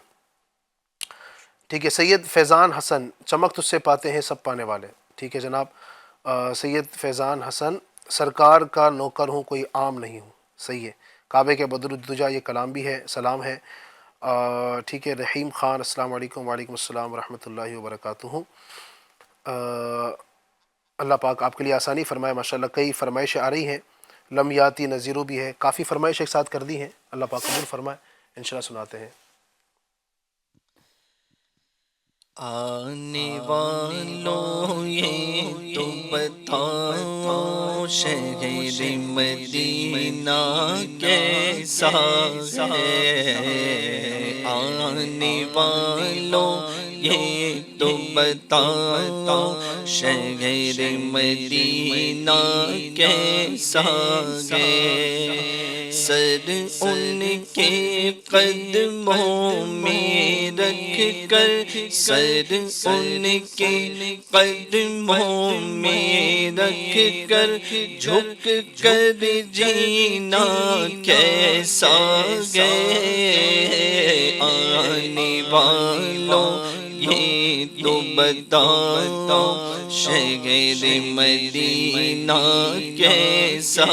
[SPEAKER 2] ٹھیک ہے۔ سید فیضان حسن، چمک تجھ سے پاتے ہیں سب پانے والے، ٹھیک ہے جناب۔ سید فیضان حسن، سرکار کا نوکر ہوں کوئی عام نہیں ہوں، صحیح ہے۔ کعبے کے بدر الدجا، یہ کلام بھی ہے، سلام ہے، ٹھیک ہے۔ رحیم خان، السلام علیکم۔ وعلیکم السلام ورحمۃ اللہ وبرکاتہ۔ اللہ پاک آپ کے لیے آسانی فرمائے، ماشاءاللہ کئی فرمائشیں آ رہی ہیں، لمیاتی نذیرو بھی ہے، کافی فرمائش ایک ساتھ کر دی ہیں، اللہ پاک قبول فرمائے، انشاءاللہ سناتے ہیں۔
[SPEAKER 1] آنے والوں یہ تو بتاؤ شہر مدینہ کیسا ہے، آنے والوں یہ تو بتاؤ شہر مدینہ کیسا ہے، سر ان کے قدموں میں رکھ کر، سر ان کے قدموں میں رکھ کر، جھک کر جینا کیسا ہے، آنے والوں یہ تو بتاؤ شہر مدینہ کیسا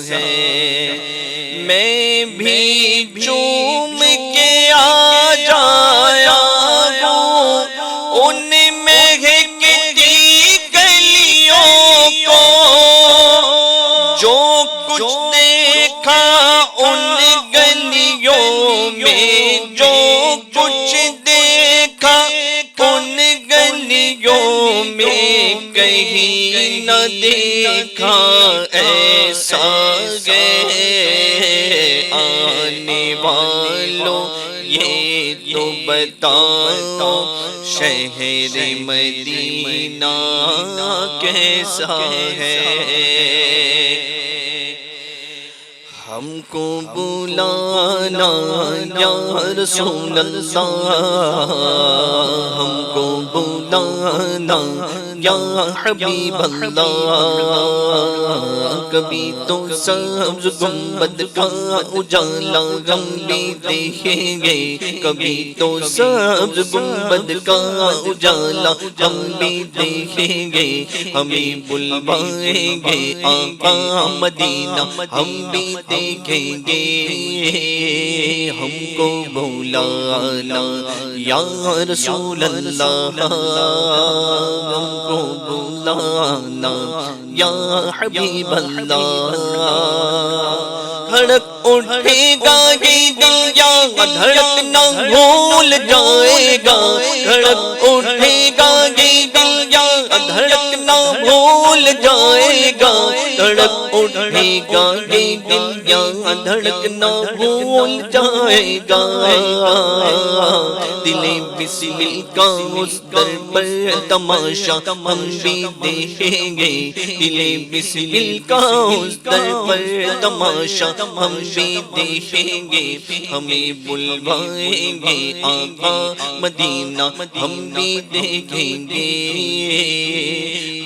[SPEAKER 1] ہے، میں بھی چوم کے آ جایا ہوں ان مہکتی گلیوں کو، جو کچھ دیکھا ان گلیوں میں، جو کچھ دیکھا ان گلیوں میں، کہیں نہ دیکھا ایسا ہے، آنے والوں یہ تو بتاؤ شہر مدینہ کیسا ہے، ہم کو بلانا یا رسول اللہ، ہم کو بلانا یا حبیب اللہ، کبھی تو سبز گنبد کا اجالا ہم بھی دیکھیں گے، کبھی تو سبز گنبد کا اجالا ہم بھی دیکھیں گے، ہمیں بلوائیں گے آقا مدینہ ہم بھی دیکھیں گے، ہم کو بلانا یا رسول اللہ، ہم کو بلانا یا حبیب اللہ، دھڑک اٹھے گا یہ دل یا دھڑکنا بھول جائے گا، دھڑک اٹھے گا یہ دل یا دھڑکنا بھول جائے گا، دھڑک اٹھے گا یہ دل یا دھڑکنا بھول جائے گا، دل بسمل کا اس در پر تماشا ہم بھی دیکھیں گے، دل بسمل کا اس در پر تماشا ہم بھی دیکھیں گے، ہمیں بلوائیں گے آقا مدینہ ہم بھی دیکھیں گے،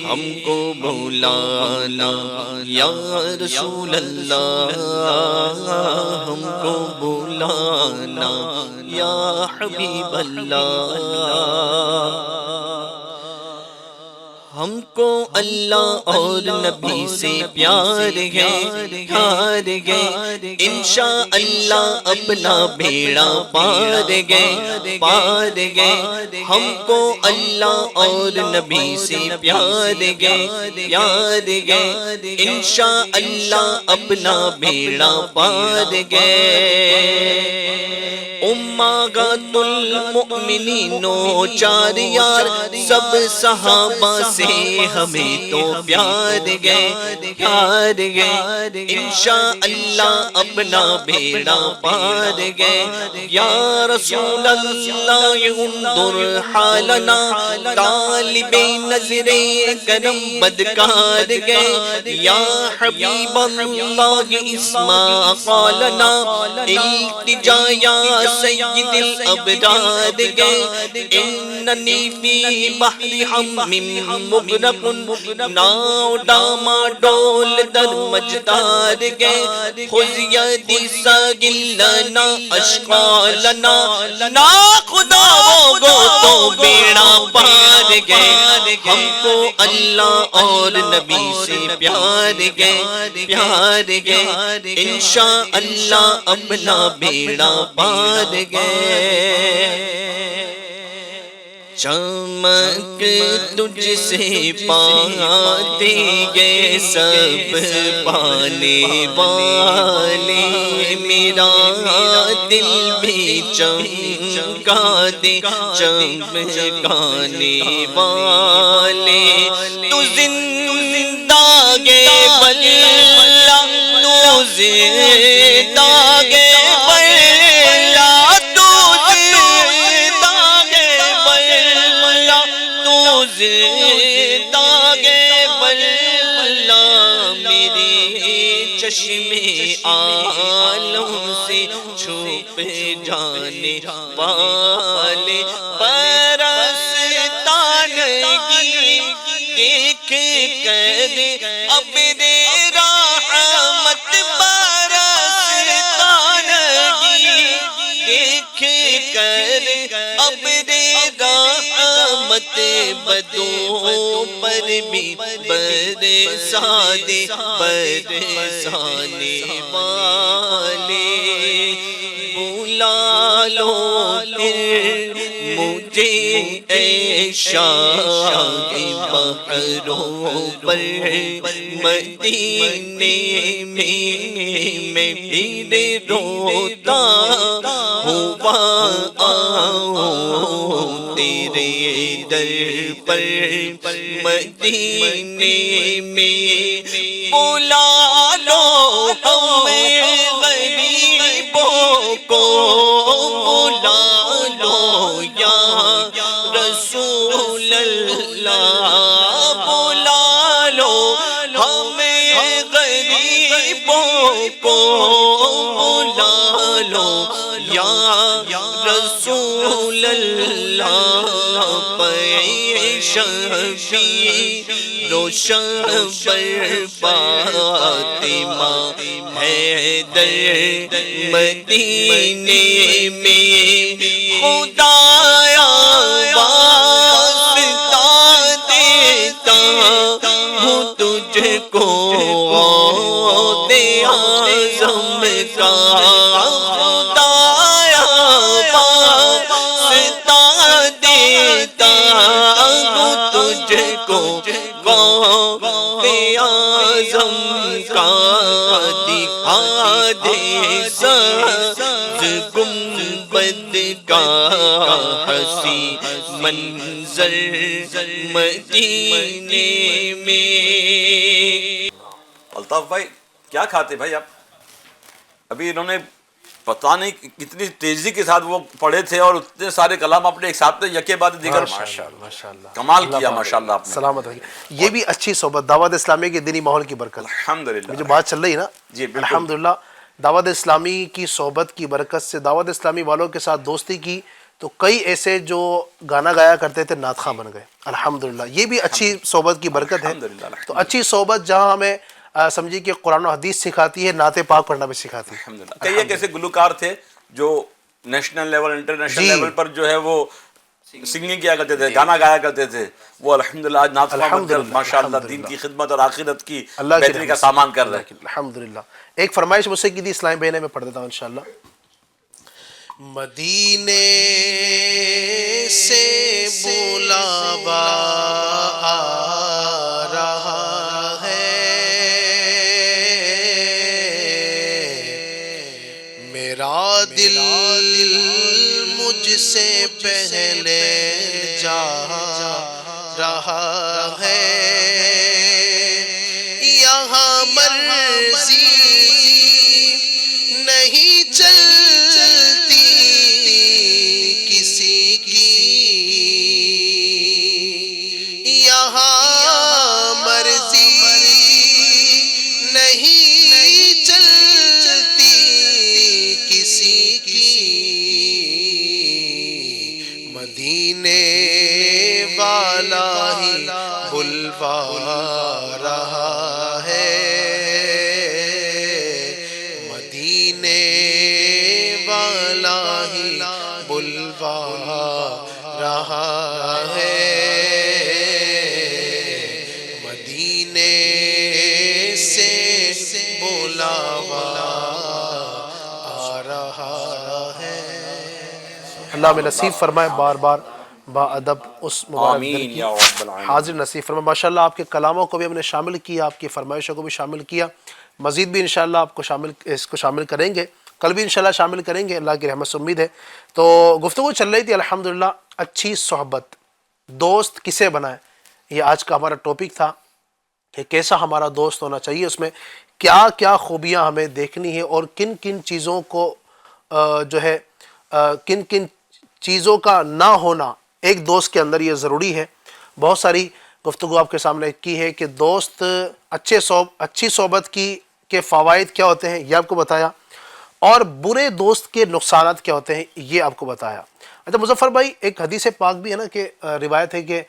[SPEAKER 1] ہم کو بلانا یا رسول اللہ، ہم کو بلانا یا حبیب اللہ، ہم ہم کو اللہ اور نبی سے پیار ہے، پیار ہے، انشاءاللہ اپنا بیڑا پار گئے، پار گئے، ہم کو اللہ اور نبی سے پیار گئے، پیار گئے، انشاءاللہ اپنا بیڑا پار گئے۔ امہات المؤمنین و چار یار سب صحابہ سے ہمیں تو پیار گئے، پیار گئے، انشاءاللہ اپنا بیڑا پار گئے۔ یا رسول اللہ انظر حالنا، طالب نظر کرم بدکار گئے۔ یا حبیب اللہ اسمع قالنا، التجا یا سید الابرار گئے۔ اننی فی بحر ہم مغرق، ناؤ ڈاما ڈول در مجدار گئے۔ خذ یدی ساگل لنا اشقالنا، نا خدا گو تو بیڑا پار گئے۔ ہم کو اللہ اور نبی سے پیار گئے، پیار گئے، انشاءاللہ اپنا بیڑا پار گئے۔ چمک تجھ سے پاتے گئے سب پانے والے، میرا دل بھی چمکا دے چمکانے والے۔ تو زندہ گے بلا، تو زندہ گے بلا، تو زندہ گے بلا، تو زندہ گے بلا، میرے چشمے عالم سے چھپ جانے والے۔ پرستانگی دیکھ کر ابر رحمت، پرستانگی دیکھ کر ابر رحمت، بدوں پر بھی برسا دے برسانے والے۔ بلا لو پھر مجھے اے شاہ بحروں پر، مدینے میں پھر روتا ہوا آؤں تیرے در پر، مدینے میں بلا لو ہمیں غریبوں کو، بلا لو یا رسول اللہ، بلا لو ہمیں غریبوں کو، بلا لو یا رسول اللہ۔ شفیع روشن بر فاطمہ حیدر، مدینے میں خدایا واسطہ دیتا ہوں تجھ کو غوث اعظم کا، خدایا واسطہ دیتا ہوں تجھ کو غوث اعظم کا، دکھا دے سبز گنبد کا حسین منظر مدینے میں۔
[SPEAKER 5] الطاف بھائی کیا کھاتے بھائی آپ؟ ابھی انہوں نے پتہ نہیں کتنی تیزی کے ساتھ وہ پڑھے تھے اور اتنے سارے کلام اپنے ایک ساتھ یکے بعد دیگر
[SPEAKER 2] ماشاءاللہ
[SPEAKER 5] کمال کیا ماشاءاللہ آپ نے۔
[SPEAKER 2] سلامت رہیے۔ یہ بھی اچھی صحبت، دعوت اسلامی کے دینی ماحول کی برکت،
[SPEAKER 5] الحمدللہ
[SPEAKER 2] جو بات چل رہی ہے نا،
[SPEAKER 5] جی بالکل
[SPEAKER 2] الحمدللہ دعوت اسلامی کی صحبت کی برکت سے، دعوت اسلامی والوں کے ساتھ دوستی کی تو کئی ایسے جو گانا گایا کرتے تھے نعت خواں بن گئے، الحمدللہ۔ یہ بھی اچھی صحبت کی برکت ہے۔ تو اچھی صحبت جہاں ہمیں سمجھیے کہ قرآن و حدیث سکھاتی ہے، نعت پاک پڑھنا بھی سکھاتی ہے۔
[SPEAKER 5] الحمدللہ۔ کئی ایک ایسے گلوکار تھے جو نیشنل لیول انٹرنیشنل لیول پر جو ہے وہ سنگنگ کیا کرتے تھے، گانا گایا کرتے تھے، وہ الحمدللہ آج نعت خواہ بن کر ماشاءاللہ دین کی خدمت اور آخرت کی بہتری کا سامان کر رہے ہیں۔
[SPEAKER 2] الحمدللہ۔ ایک فرمائش مجھ سے کی تھی اسلام بھائی نے، میں پڑھ دیتا ہوں انشاءاللہ۔ مدینے سے بلاوا آ رہا ہے، میرا دل مجھ سے پہلے جا رہا ہے، یہاں مرضی نہیں چلتی کسی کی، یہاں مرضی نہیں چلتی کسی کی، مدینے والا ہی بلوا رہا ہے، مدینے والا ہی بلوا رہا ہے، مدینے سے بلاوا آ رہا ہے۔ اللہ میں نصیب فرمائے بار بار با ادب اس مبارک دل
[SPEAKER 5] آمین
[SPEAKER 2] کی
[SPEAKER 5] یا رب العالمین۔
[SPEAKER 2] حاضر نصیب فرمائے۔ ماشاءاللہ آپ کے کلاموں کو بھی ہم نے شامل کیا، آپ کی فرمائشوں کو بھی شامل کیا، مزید بھی انشاءاللہ آپ کو اس کو شامل کریں گے، کل بھی انشاءاللہ شامل کریں گے، اللہ کی رحمت سے امید ہے۔ تو گفتگو چل رہی تھی الحمدللہ اچھی صحبت، دوست کسے بنائیں، یہ آج کا ہمارا ٹاپک تھا کہ کیسا ہمارا دوست ہونا چاہیے، اس میں کیا کیا خوبیاں ہمیں دیکھنی ہے اور کن کن چیزوں کو جو ہے کن کن چیزوں کا نہ ہونا ایک دوست کے اندر یہ ضروری ہے۔ بہت ساری گفتگو آپ کے سامنے کی ہے کہ دوست اچھی صحبت کے فوائد کیا ہوتے ہیں یہ آپ کو بتایا، اور برے دوست کے نقصانات کیا ہوتے ہیں یہ آپ کو بتایا۔ اچھا مظفر بھائی، ایک حدیث پاک بھی ہے نا کہ روایت ہے کہ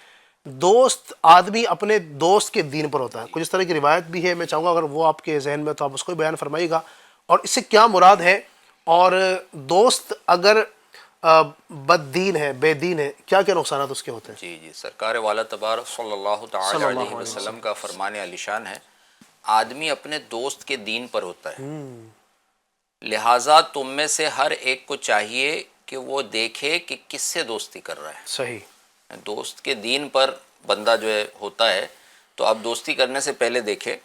[SPEAKER 2] دوست آدمی اپنے دوست کے دین پر ہوتا ہے، کچھ اس طرح کی روایت بھی ہے، میں چاہوں گا اگر وہ آپ کے ذہن میں تو آپ اس کو بیان فرمائیے گا، اور اس سے کیا مراد ہے، اور دوست اگر بد دین ہے، بے دین ہے، کیا کیا نقصانات اس کے ہوتے ہیں؟
[SPEAKER 3] جی سرکار والا تبارک صلی اللہ تعالی علیہ وسلم کا فرمان علی شان ہے، آدمی اپنے دوست کے دین پر ہوتا ہے، لہٰذا تم میں سے ہر ایک کو چاہیے کہ وہ دیکھے کہ کس سے دوستی کر رہا ہے۔
[SPEAKER 2] صحیح۔
[SPEAKER 3] دوست کے دین پر بندہ جو ہے ہوتا ہے، تو اب دوستی کرنے سے پہلے دیکھے۔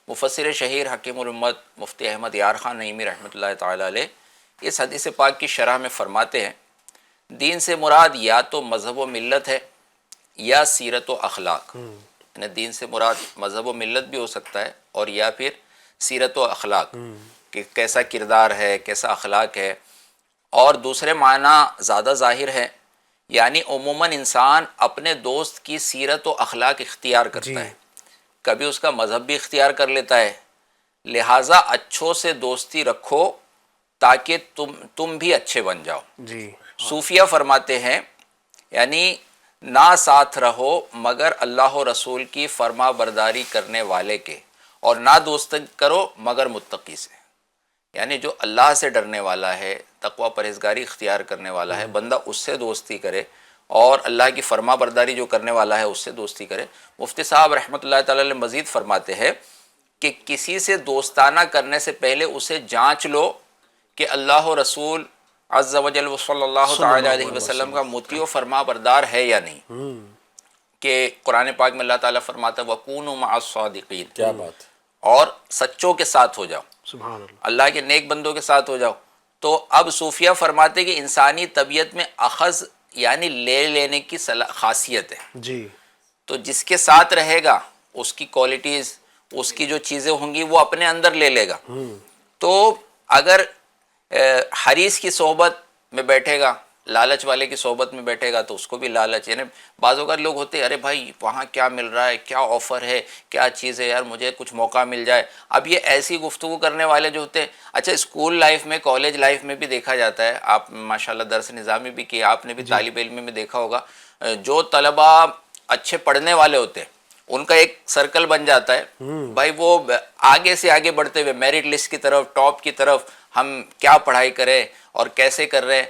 [SPEAKER 3] مفسر شہیر حکیم الامت مفتی احمد یار خان نعیمی رحمۃ اللہ تعالی علیہ اس حدیث پاک کی شرح میں فرماتے ہیں، دین سے مراد یا تو مذہب و ملت ہے یا سیرت و اخلاق، یعنی دین سے مراد مذہب و ملت بھی ہو سکتا ہے اور یا پھر سیرت و اخلاق، کہ کیسا کردار ہے، کیسا اخلاق ہے، اور دوسرے معنی زیادہ ظاہر ہے، یعنی عموماً انسان اپنے دوست کی سیرت و اخلاق اختیار کرتا ہے، کبھی اس کا مذہب بھی اختیار کر لیتا ہے، لہٰذا اچھوں سے دوستی رکھو تاکہ تم بھی اچھے بن جاؤ۔
[SPEAKER 2] جی
[SPEAKER 3] صوفیہ فرماتے ہیں یعنی نہ ساتھ رہو مگر اللہ و رسول کی فرما برداری کرنے والے کے، اور نہ دوست کرو مگر متقی سے، یعنی جو اللہ سے ڈرنے والا ہے، تقوی پرہیزگاری اختیار کرنے والا ہے، بندہ اس سے دوستی کرے، اور اللہ کی فرما برداری جو کرنے والا ہے اس سے دوستی کرے۔ مفتی صاحب رحمۃ اللہ تعالی علیہ مزید فرماتے ہیں کہ کسی سے دوستانہ کرنے سے پہلے اسے جانچ لو کہ اللہ و رسول عز و جل صلی اللہ تعالی علیہ وسلم کا مطیع و فرما بردار ہے یا نہیں، کہ قرآن پاک میں اللہ تعالیٰ فرماتا ہے وَكُونُوا مَعَ الصَّادِقِينَ،
[SPEAKER 5] کیا بات،
[SPEAKER 3] اور سچوں کے ساتھ ہو جاؤ،
[SPEAKER 2] سبحان اللہ۔
[SPEAKER 3] اللہ کے نیک بندوں کے ساتھ ہو جاؤ۔ تو اب صوفیہ فرماتے کہ انسانی طبیعت میں اخذ یعنی لے لینے کی خاصیت ہے،
[SPEAKER 2] جی
[SPEAKER 3] تو جس کے ساتھ رہے گا اس کی کوالٹیز، اس کی جو چیزیں ہوں گی وہ اپنے اندر لے لے گا۔ تو اگر حریص کی صحبت میں بیٹھے گا، لالچ والے کی صحبت میں بیٹھے گا تو اس کو بھی لالچ، یعنی بعض اوقات لوگ ہوتے ہیں ارے بھائی وہاں کیا مل رہا ہے، کیا آفر ہے، کیا چیز ہے، یار مجھے کچھ موقع مل جائے۔ اب یہ ایسی گفتگو کرنے والے جو ہوتے ہیں، اچھا اسکول لائف میں، کالج لائف میں بھی دیکھا جاتا ہے، آپ ماشاءاللہ درس نظامی بھی کیا، آپ نے بھی طالب علم میں دیکھا ہوگا، جو طلبہ اچھے پڑھنے والے ہوتے ہیں ان کا ایک سرکل بن جاتا ہے، بھائی وہ آگے سے آگے بڑھتے ہوئے میرٹ لسٹ کی طرف، ٹاپ کی طرف، ہم کیا پڑھائی کریں اور کیسے کر رہے ہیں،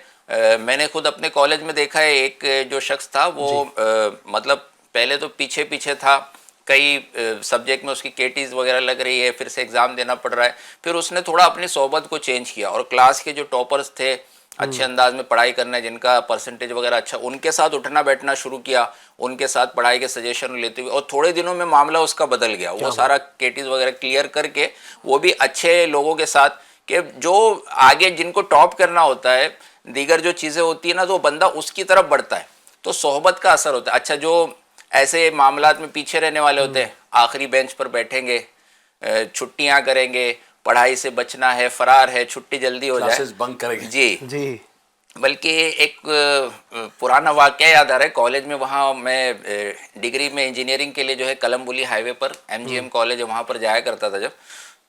[SPEAKER 3] میں نے خود اپنے کالج میں دیکھا ہے، ایک جو شخص تھا وہ مطلب پہلے تو پیچھے پیچھے تھا، کئی سبجیکٹ میں اس کی کیٹیز وغیرہ لگ رہی ہے، پھر سے ایگزام دینا پڑ رہا ہے، پھر اس نے تھوڑا اپنی صحبت کو چینج کیا اور کلاس کے جو ٹاپرز تھے، اچھے انداز میں پڑھائی کرنا، جن کا پرسنٹیج وغیرہ اچھا، ان کے ساتھ اٹھنا بیٹھنا شروع کیا، ان کے ساتھ پڑھائی کے سجیشن لیتے ہوئے، اور تھوڑے دنوں میں معاملہ اس کا بدل گیا، وہ سارا کیٹیز وغیرہ کلیئر کر کے وہ بھی اچھے لوگوں کے ساتھ، کہ جو آگے جن کو ٹاپ کرنا ہوتا ہے، دیگر جو چیزیں ہوتی ہیں نا، تو بندہ اس کی طرف بڑھتا ہے، تو صحبت کا اثر ہوتا ہے. اچھا جو ایسے معاملات میں پیچھے رہنے والے ہوتے ہیں، آخری بینچ پر بیٹھیں گے، چھٹیاں کریں گے، پڑھائی سے بچنا ہے، فرار ہے، چھٹی جلدی ہو جائے،
[SPEAKER 5] بنک کریں گے.
[SPEAKER 3] جی
[SPEAKER 2] جی
[SPEAKER 3] بلکہ ایک پرانا واقعہ یاد آ رہا ہے، کالج میں وہاں میں ڈگری میں انجینئرنگ کے لیے جو ہے کلم بلی ہائی وے پر MGM کالج ہے، وہاں پر جایا کرتا تھا جب،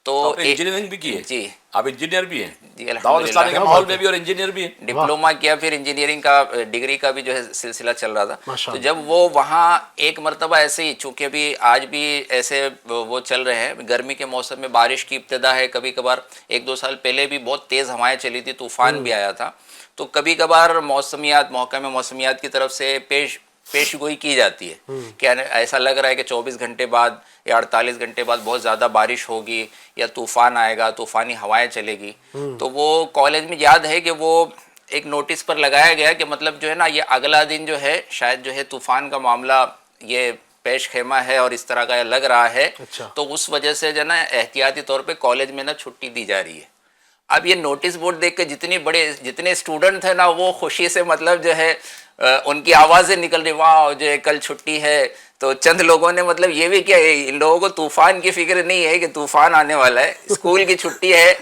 [SPEAKER 3] تو
[SPEAKER 5] انجینئرنگ بھی کی ہے؟
[SPEAKER 3] جی
[SPEAKER 5] آپ انجینئر بھی ہیں؟
[SPEAKER 3] جی
[SPEAKER 5] دعوت
[SPEAKER 3] الحمدللہ،
[SPEAKER 5] اسلامی کے ماحول میں بھی اور انجینئر بھی ہیں؟
[SPEAKER 3] ڈپلوما کیا، پھر انجینئرنگ کا ڈگری کا بھی جو ہے سلسلہ چل رہا تھا.
[SPEAKER 2] ماشاء
[SPEAKER 3] تو
[SPEAKER 2] اللہ.
[SPEAKER 3] جب وہ وہاں ایک مرتبہ ایسے ہی، چونکہ ابھی آج بھی ایسے وہ چل رہے ہیں، گرمی کے موسم میں بارش کی ابتدا ہے، کبھی کبھار 1-2 سال پہلے بھی بہت تیز ہوائیں چلی تھی، طوفان بھی آیا تھا، تو کبھی کبھار موسمیات، محکمہ موسمیات کی طرف سے پیش گوئی کی جاتی ہے کہ ایسا لگ رہا ہے کہ 24 گھنٹے بعد یا 48 گھنٹے بعد بہت زیادہ بارش ہوگی یا طوفان آئے گا، طوفانی ہوائیں چلے گی. تو وہ کالج میں یاد ہے کہ وہ ایک نوٹس پر لگایا گیا کہ مطلب جو ہے نا، یہ اگلا دن جو ہے شاید جو ہے طوفان کا معاملہ یہ پیش خیمہ ہے اور اس طرح کا لگ رہا ہے، تو اس وجہ سے جو ہے نا احتیاطی طور پہ کالج میں نا چھٹی دی جا رہی ہے. اب یہ نوٹس بورڈ دیکھ کے جتنے اسٹوڈنٹ تھے نا، وہ خوشی سے مطلب جو ہے ان کی آوازیں نکل رہی، واہ جو ہے کل چھٹی ہے. تو چند لوگوں نے مطلب یہ بھی کیا، ان لوگوں کو طوفان کی فکر نہیں ہے کہ طوفان آنے والا ہے، اسکول کی چھٹی ہے،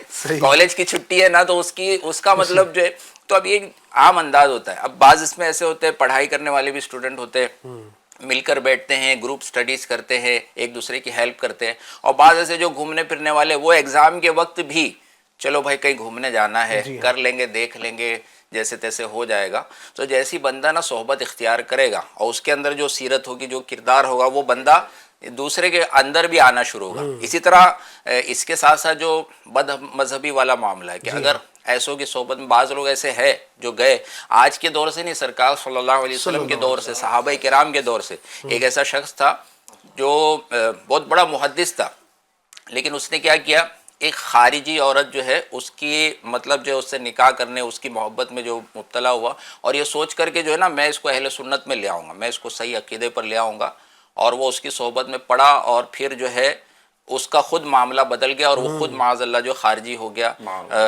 [SPEAKER 3] کالج کی چھٹی ہے نا، تو اس کا مطلب جو ہے، تو اب یہ عام انداز ہوتا ہے. اب بعض اس میں ایسے ہوتے ہیں، پڑھائی کرنے والے بھی اسٹوڈنٹ ہوتے ہیں، مل کر بیٹھتے ہیں، گروپ سٹڈیز کرتے ہیں، ایک دوسرے کی ہیلپ کرتے ہیں، اور بعض ایسے جو گھومنے پھرنے والے، وہ ایگزام کے وقت بھی چلو بھائی کہیں گھومنے جانا ہے، کر لیں گے، دیکھ لیں گے، جیسے تیسے ہو جائے گا. تو جیسی بندہ نا صحبت اختیار کرے گا اور اس کے اندر جو سیرت ہوگی، جو کردار ہوگا، وہ بندہ دوسرے کے اندر بھی آنا شروع ہوگا. اسی طرح اس کے ساتھ ساتھ جو بد مذہبی والا معاملہ ہے کہ اگر ایسوں کی صحبت میں بعض لوگ ایسے ہیں جو گئے، آج کے دور سے نہیں، سرکار صلی اللہ علیہ وسلم کے دور سے، صحابہ کرام کے دور سے، ایک ایسا شخص تھا جو بہت بڑا محدث تھا، لیکن اس نے کیا کیا، ایک خارجی عورت جو ہے اس کی مطلب جو اس سے نکاح کرنے، اس کی محبت میں جو مبتلا ہوا، اور یہ سوچ کر کے جو ہے نا، میں اس کو اہل سنت میں لے آؤں گا، میں اس کو صحیح عقیدے پر لے آؤں گا، اور وہ اس کی صحبت میں پڑا، اور پھر جو ہے اس کا خود معاملہ بدل گیا، اور وہ خود معاذ اللہ جو خارجی ہو گیا،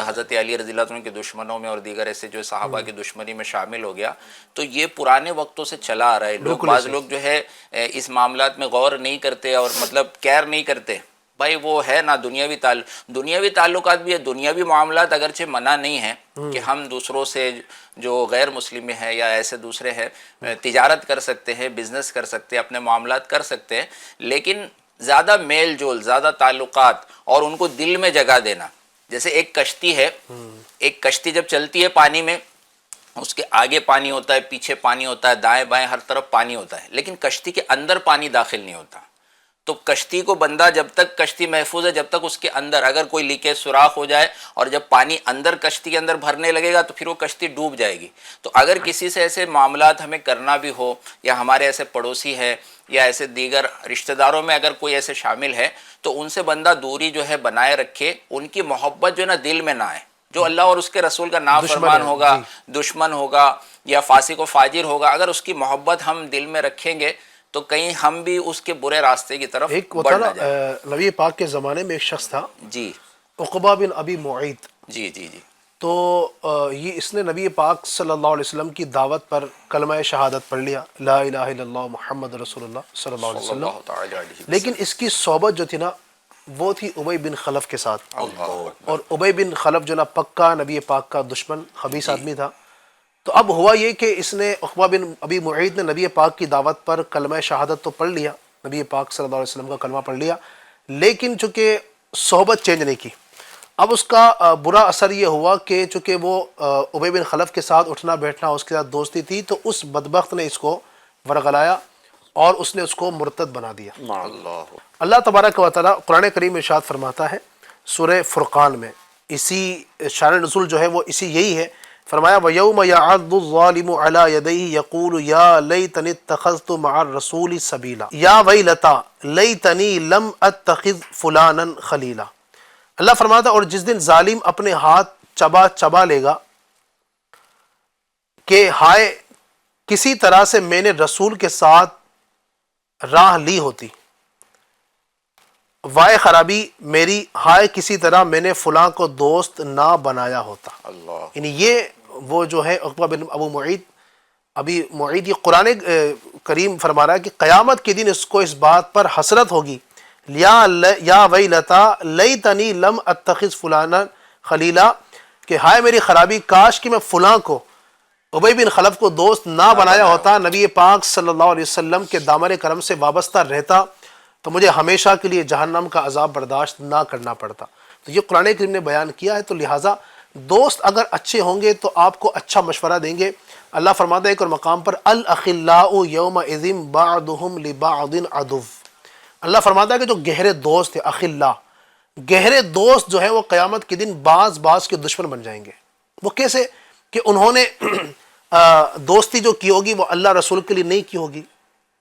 [SPEAKER 3] حضرت علی رضی اللہ عنہ کے دشمنوں میں اور دیگر ایسے جو صحابہ کی دشمنی میں شامل ہو گیا. تو یہ پرانے وقتوں سے چلا آ رہا ہے. بعض لوگ جو ہے اس معاملات میں غور نہیں کرتے اور مطلب کیئر نہیں کرتے. بھائی وہ ہے نا دنیاوی تعلقات بھی ہے، دنیاوی معاملات اگرچہ منع نہیں ہے کہ ہم دوسروں سے جو غیر مسلم ہیں یا ایسے دوسرے ہیں تجارت کر سکتے ہیں، بزنس کر سکتے ہیں، اپنے معاملات کر سکتے ہیں، لیکن زیادہ میل جول، زیادہ تعلقات اور ان کو دل میں جگہ دینا. جیسے ایک کشتی ہے، ایک کشتی جب چلتی ہے پانی میں، اس کے آگے پانی ہوتا ہے، پیچھے پانی ہوتا ہے، دائیں بائیں ہر طرف پانی ہوتا ہے، لیکن کشتی کے اندر پانی داخل نہیں ہوتا. تو کشتی کو بندہ جب تک کشتی محفوظ ہے، جب تک اس کے اندر اگر کوئی لیکیج سوراخ ہو جائے اور جب پانی اندر کشتی کے اندر بھرنے لگے گا تو پھر وہ کشتی ڈوب جائے گی. تو اگر کسی سے ایسے معاملات ہمیں کرنا بھی ہو، یا ہمارے ایسے پڑوسی ہے یا ایسے دیگر رشتہ داروں میں اگر کوئی ایسے شامل ہے، تو ان سے بندہ دوری جو ہے بنائے رکھے، ان کی محبت جو ہے نا دل میں نہ آئے. جو اللہ اور اس کے رسول کا نافرمان ہوگا، دشمن ہوگا یا فاسق و فاجر ہوگا، اگر اس کی محبت ہم دل میں رکھیں گے تو کہیں ہم بھی اس کے برے راستے کی طرف بڑھ نہ جائیں.
[SPEAKER 2] نبی پاک کے زمانے میں ایک شخص تھا،
[SPEAKER 3] جی
[SPEAKER 2] عقبہ بن ابی معیط.
[SPEAKER 3] جی جی جی
[SPEAKER 2] تو یہ اس نے نبی پاک صلی اللہ علیہ وسلم کی دعوت پر کلمہ شہادت پڑھ لیا، لا الہ الا اللہ محمد رسول اللہ صلی اللہ علیہ وسلم. لیکن اس کی صحبت جو تھی نا، وہ تھی ابی بن خلف کے ساتھ. اور ابی بن خلف جو نا پکا نبی پاک کا دشمن، خبیث آدمی تھا. تو اب ہوا یہ کہ اس نے عقبہ بن ابی معیط نے نبی پاک کی دعوت پر کلمہ شہادت تو پڑھ لیا، نبی پاک صلی اللہ علیہ وسلم کا کلمہ پڑھ لیا، لیکن چونکہ صحبت چینج نہیں کی. اب اس کا برا اثر یہ ہوا کہ چونکہ وہ ابی بن خلف کے ساتھ اٹھنا بیٹھنا، اس کے ساتھ دوستی تھی، تو اس بدبخت نے اس کو ورغلایا اور اس نے اس کو مرتد بنا دیا. اللہ تبارک و تعالیٰ قرآن کریم ارشاد فرماتا ہے سورہ فرقان میں، اسی شان نزول جو ہے وہ اسی یہی ہے فرمایا وَيَوْمَ يَعَضُّ الظَّالِمُ عَلَى يَدَيْهِ يَقُولُ يَا لَيْتَنِي اتَّخَذْتُ مَعَ الرَّسُولِ سَبِيلًا يَا وَيْلَتَا لَيْتَنِي لَمْ أَتَّخِذْ فُلَانًا خَلِيلًا۔ اللہ فرماتا اور جس دن ظالم اپنے ہاتھ چبا چبا لے گا کہ ہائے کسی طرح سے میں نے رسول کے ساتھ راہ لی ہوتی، وائے خرابی میری، ہائے کسی طرح میں نے فلاں کو دوست نہ بنایا ہوتا۔
[SPEAKER 3] اللہ
[SPEAKER 2] یعنی یہ وہ جو ہے عقبہ بن ابی معید یہ قرآن کریم فرما رہا ہے کہ قیامت کے دن اس کو اس بات پر حسرت ہوگی، یا ویلتا لیتنی لم اتخذ فلانا خلیلا، کہ ہائے میری خرابی، کاش کہ میں فلاں کو، ابی بن خلف کو دوست نہ بنایا ہوتا، نبی پاک صلی اللہ علیہ وسلم کے دامن کرم سے وابستہ رہتا تو مجھے ہمیشہ کے لیے جہنم کا عذاب برداشت نہ کرنا پڑتا۔ تو یہ قرآن کریم نے بیان کیا ہے، تو لہٰذا دوست اگر اچھے ہوں گے تو آپ کو اچھا مشورہ دیں گے۔ اللہ فرماتا ہے ایک اور مقام پر الاخلاء یومئذ بعضهم لبعض عدو، اللہ فرماتا ہے کہ جو گہرے دوست ہیں، اخلاء گہرے دوست جو ہیں وہ قیامت کے دن بعض کے دشمن بن جائیں گے۔ وہ کیسے؟ کہ انہوں نے دوستی جو کی ہوگی وہ اللہ رسول کے لیے نہیں کی ہوگی،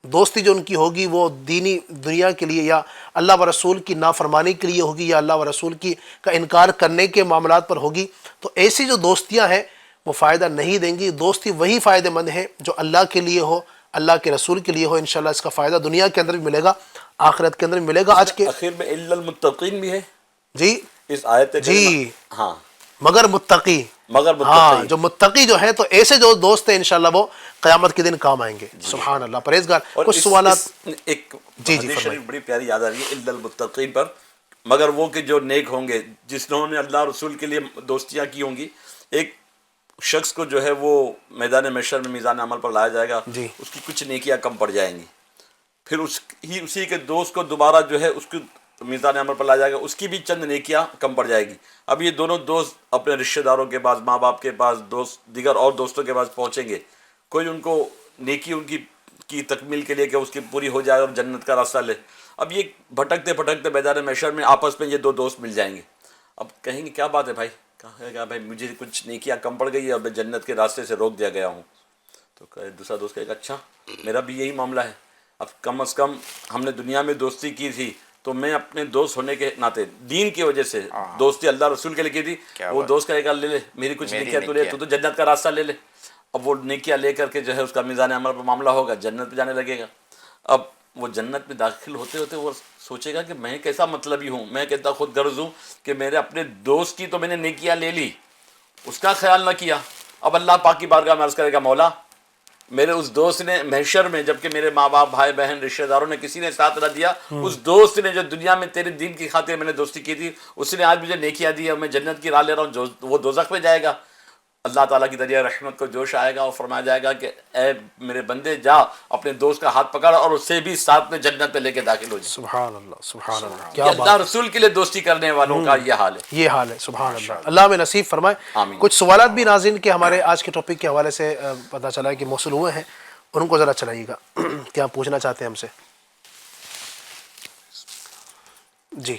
[SPEAKER 2] دوستی جو ان کی ہوگی وہ دینی دنیا کے لیے یا اللہ و رسول کی نافرمانی کے لیے ہوگی یا اللہ و رسول کا انکار کرنے کے معاملات پر ہوگی۔ تو ایسی جو دوستیاں ہیں وہ فائدہ نہیں دیں گی۔ دوستی وہی فائدہ مند ہے جو اللہ کے لیے ہو، اللہ کے رسول کے لیے ہو، انشاءاللہ اس کا فائدہ دنیا کے اندر بھی ملے گا، آخرت کے اندر بھی ملے گا۔ آج کے
[SPEAKER 5] اخیر میں الا المتقین بھی ہے
[SPEAKER 2] جی
[SPEAKER 5] اس آیت
[SPEAKER 2] جی
[SPEAKER 5] ہاں
[SPEAKER 2] مگر متقی،
[SPEAKER 5] مگر
[SPEAKER 2] ہاں
[SPEAKER 5] متقی
[SPEAKER 2] جو متقی جو ہیں تو ایسے جو دوست ہیں انشاءاللہ وہ قیامت کے دن کام آئیں گے۔ سبحان اللہ، پرہیزگار۔
[SPEAKER 5] اور
[SPEAKER 2] کچھ سوالات
[SPEAKER 5] ایک
[SPEAKER 2] جی
[SPEAKER 5] حدیث
[SPEAKER 2] فرمائیں۔
[SPEAKER 5] شریف بڑی پیاری یاد آ رہی ہے الا المتقین پر، مگر وہ کہ جو نیک ہوں گے، جنہوں نے اللہ رسول کے لیے دوستیاں کی ہوں گی۔ ایک شخص کو جو ہے وہ میدان محشر میں میزان عمل پر لایا جائے گا،
[SPEAKER 2] جی
[SPEAKER 5] اس کی کچھ نیکیاں کم پڑ جائیں گی، پھر اسی کے دوست کو دوبارہ جو ہے اس کو میزان عمل پر لایا جائے گا، اس کی بھی چند نیکیاں کم پڑ جائے گی۔ اب یہ دونوں دوست اپنے رشتہ داروں کے پاس، ماں باپ کے پاس، دوست دیگر اور دوستوں کے پاس پہنچیں گے، کوئی ان کو نیکی ان کی تکمیل کے لیے کہ اس کی پوری ہو جائے اور جنت کا راستہ لے۔ اب یہ بھٹکتے بھٹکتے میدان محشر میں آپس میں یہ دو دوست مل جائیں گے، اب کہیں گے کیا بات ہے بھائی، کہا کہ بھائی مجھے کچھ نیکیاں کم پڑ گئی ہے اور میں جنت کے راستے سے روک دیا گیا ہوں۔ تو دوسرا دوست کہے گا اچھا میرا بھی یہی معاملہ ہے، اب کم از کم ہم نے دنیا میں دوستی کی تھی تو میں اپنے دوست ہونے کے ناطے دین کی وجہ سے دوستی اللہ رسول کے لیے کی تھی، وہ دوست کہے گا لے لے میری کچھ نیکیاں تو لے، تو جنت کا راستہ لے لے۔ اب وہ نیکیاں لے کر کے جو ہے اس کا میزان عمل پر معاملہ ہوگا، جنت پہ جانے لگے گا۔ اب وہ جنت میں داخل ہوتے ہوتے وہ سوچے گا کہ میں کیسا مطلبی ہوں، میں کتنا خود غرض ہوں کہ میرے اپنے دوست کی تو میں نے نیکیاں لے لی، اس کا خیال نہ کیا۔ اب اللہ پاک کی بارگاہ میں عرض کرے گا مولا میرے اس دوست نے محشر میں، جبکہ میرے ماں باپ بھائی بہن رشتہ داروں نے کسی نے ساتھ نہ دیا، اس دوست نے جو دنیا میں تیرے دین کی خاطر میں نے دوستی کی تھی اس نے آج مجھے نیکیاں دی اور میں جنت کی راہ لے رہا ہوں، وہ دوزخ میں جائے گا۔ اللہ تعالیٰ کی دریا رحمت کو جوش آئے گا اور فرمایا جائے گا کہ اے میرے بندے جا اپنے دوست کا ہاتھ پکڑ اور اسے بھی ساتھ میں جنت میں لے کے داخل ہو جائے۔
[SPEAKER 2] سبحان اللہ، سبحان اللہ،
[SPEAKER 5] کہ
[SPEAKER 2] کیا
[SPEAKER 5] اللہ
[SPEAKER 2] بات،
[SPEAKER 5] رسول کے لیے دوستی کرنے والوں کا یہ حال ہے۔
[SPEAKER 2] یہ حال ہے۔ سبحان اللہ، اللہ میں نصیب فرمائے۔
[SPEAKER 5] آمین۔
[SPEAKER 2] کچھ سوالات بھی ناظرین کے ہمارے آج کے ٹاپک کے حوالے سے پتہ چلا ہے کہ موصول ہوئے ہیں، ان کو ذرا چلائیے گا، کیا پوچھنا چاہتے ہیں ہم سے؟ جی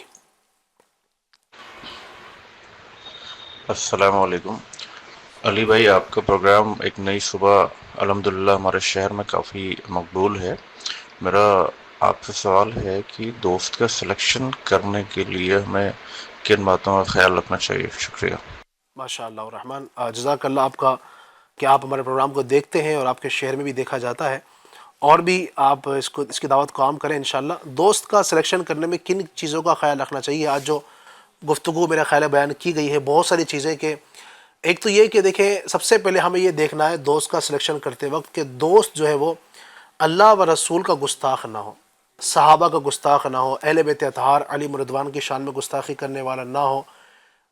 [SPEAKER 7] السلام علیکم علی بھائی، آپ کا پروگرام ایک نئی صبح الحمدللہ ہمارے شہر میں کافی مقبول ہے۔ میرا آپ سے سوال ہے کہ دوست کا سلیکشن کرنے کے لیے ہمیں کن باتوں کا خیال رکھنا چاہیے؟ شکریہ۔
[SPEAKER 2] ماشاء اللہ الرحمن، جزاک اللہ آپ کا کہ آپ ہمارے پروگرام کو دیکھتے ہیں اور آپ کے شہر میں بھی دیکھا جاتا ہے، اور بھی آپ اس کی دعوت کو عام کریں انشاءاللہ۔ دوست کا سلیکشن کرنے میں کن چیزوں کا خیال رکھنا چاہیے؟ آج جو گفتگو میرا خیال ہے بیان کی گئی ہے بہت ساری چیزیں، کہ ایک تو یہ کہ دیکھیں سب سے پہلے ہمیں یہ دیکھنا ہے دوست کا سلیکشن کرتے وقت کہ دوست جو ہے وہ اللہ و رسول کا گستاخ نہ ہو، صحابہ کا گستاخ نہ ہو، اہل بیت اطہار علی رضوان کی شان میں گستاخی کرنے والا نہ ہو،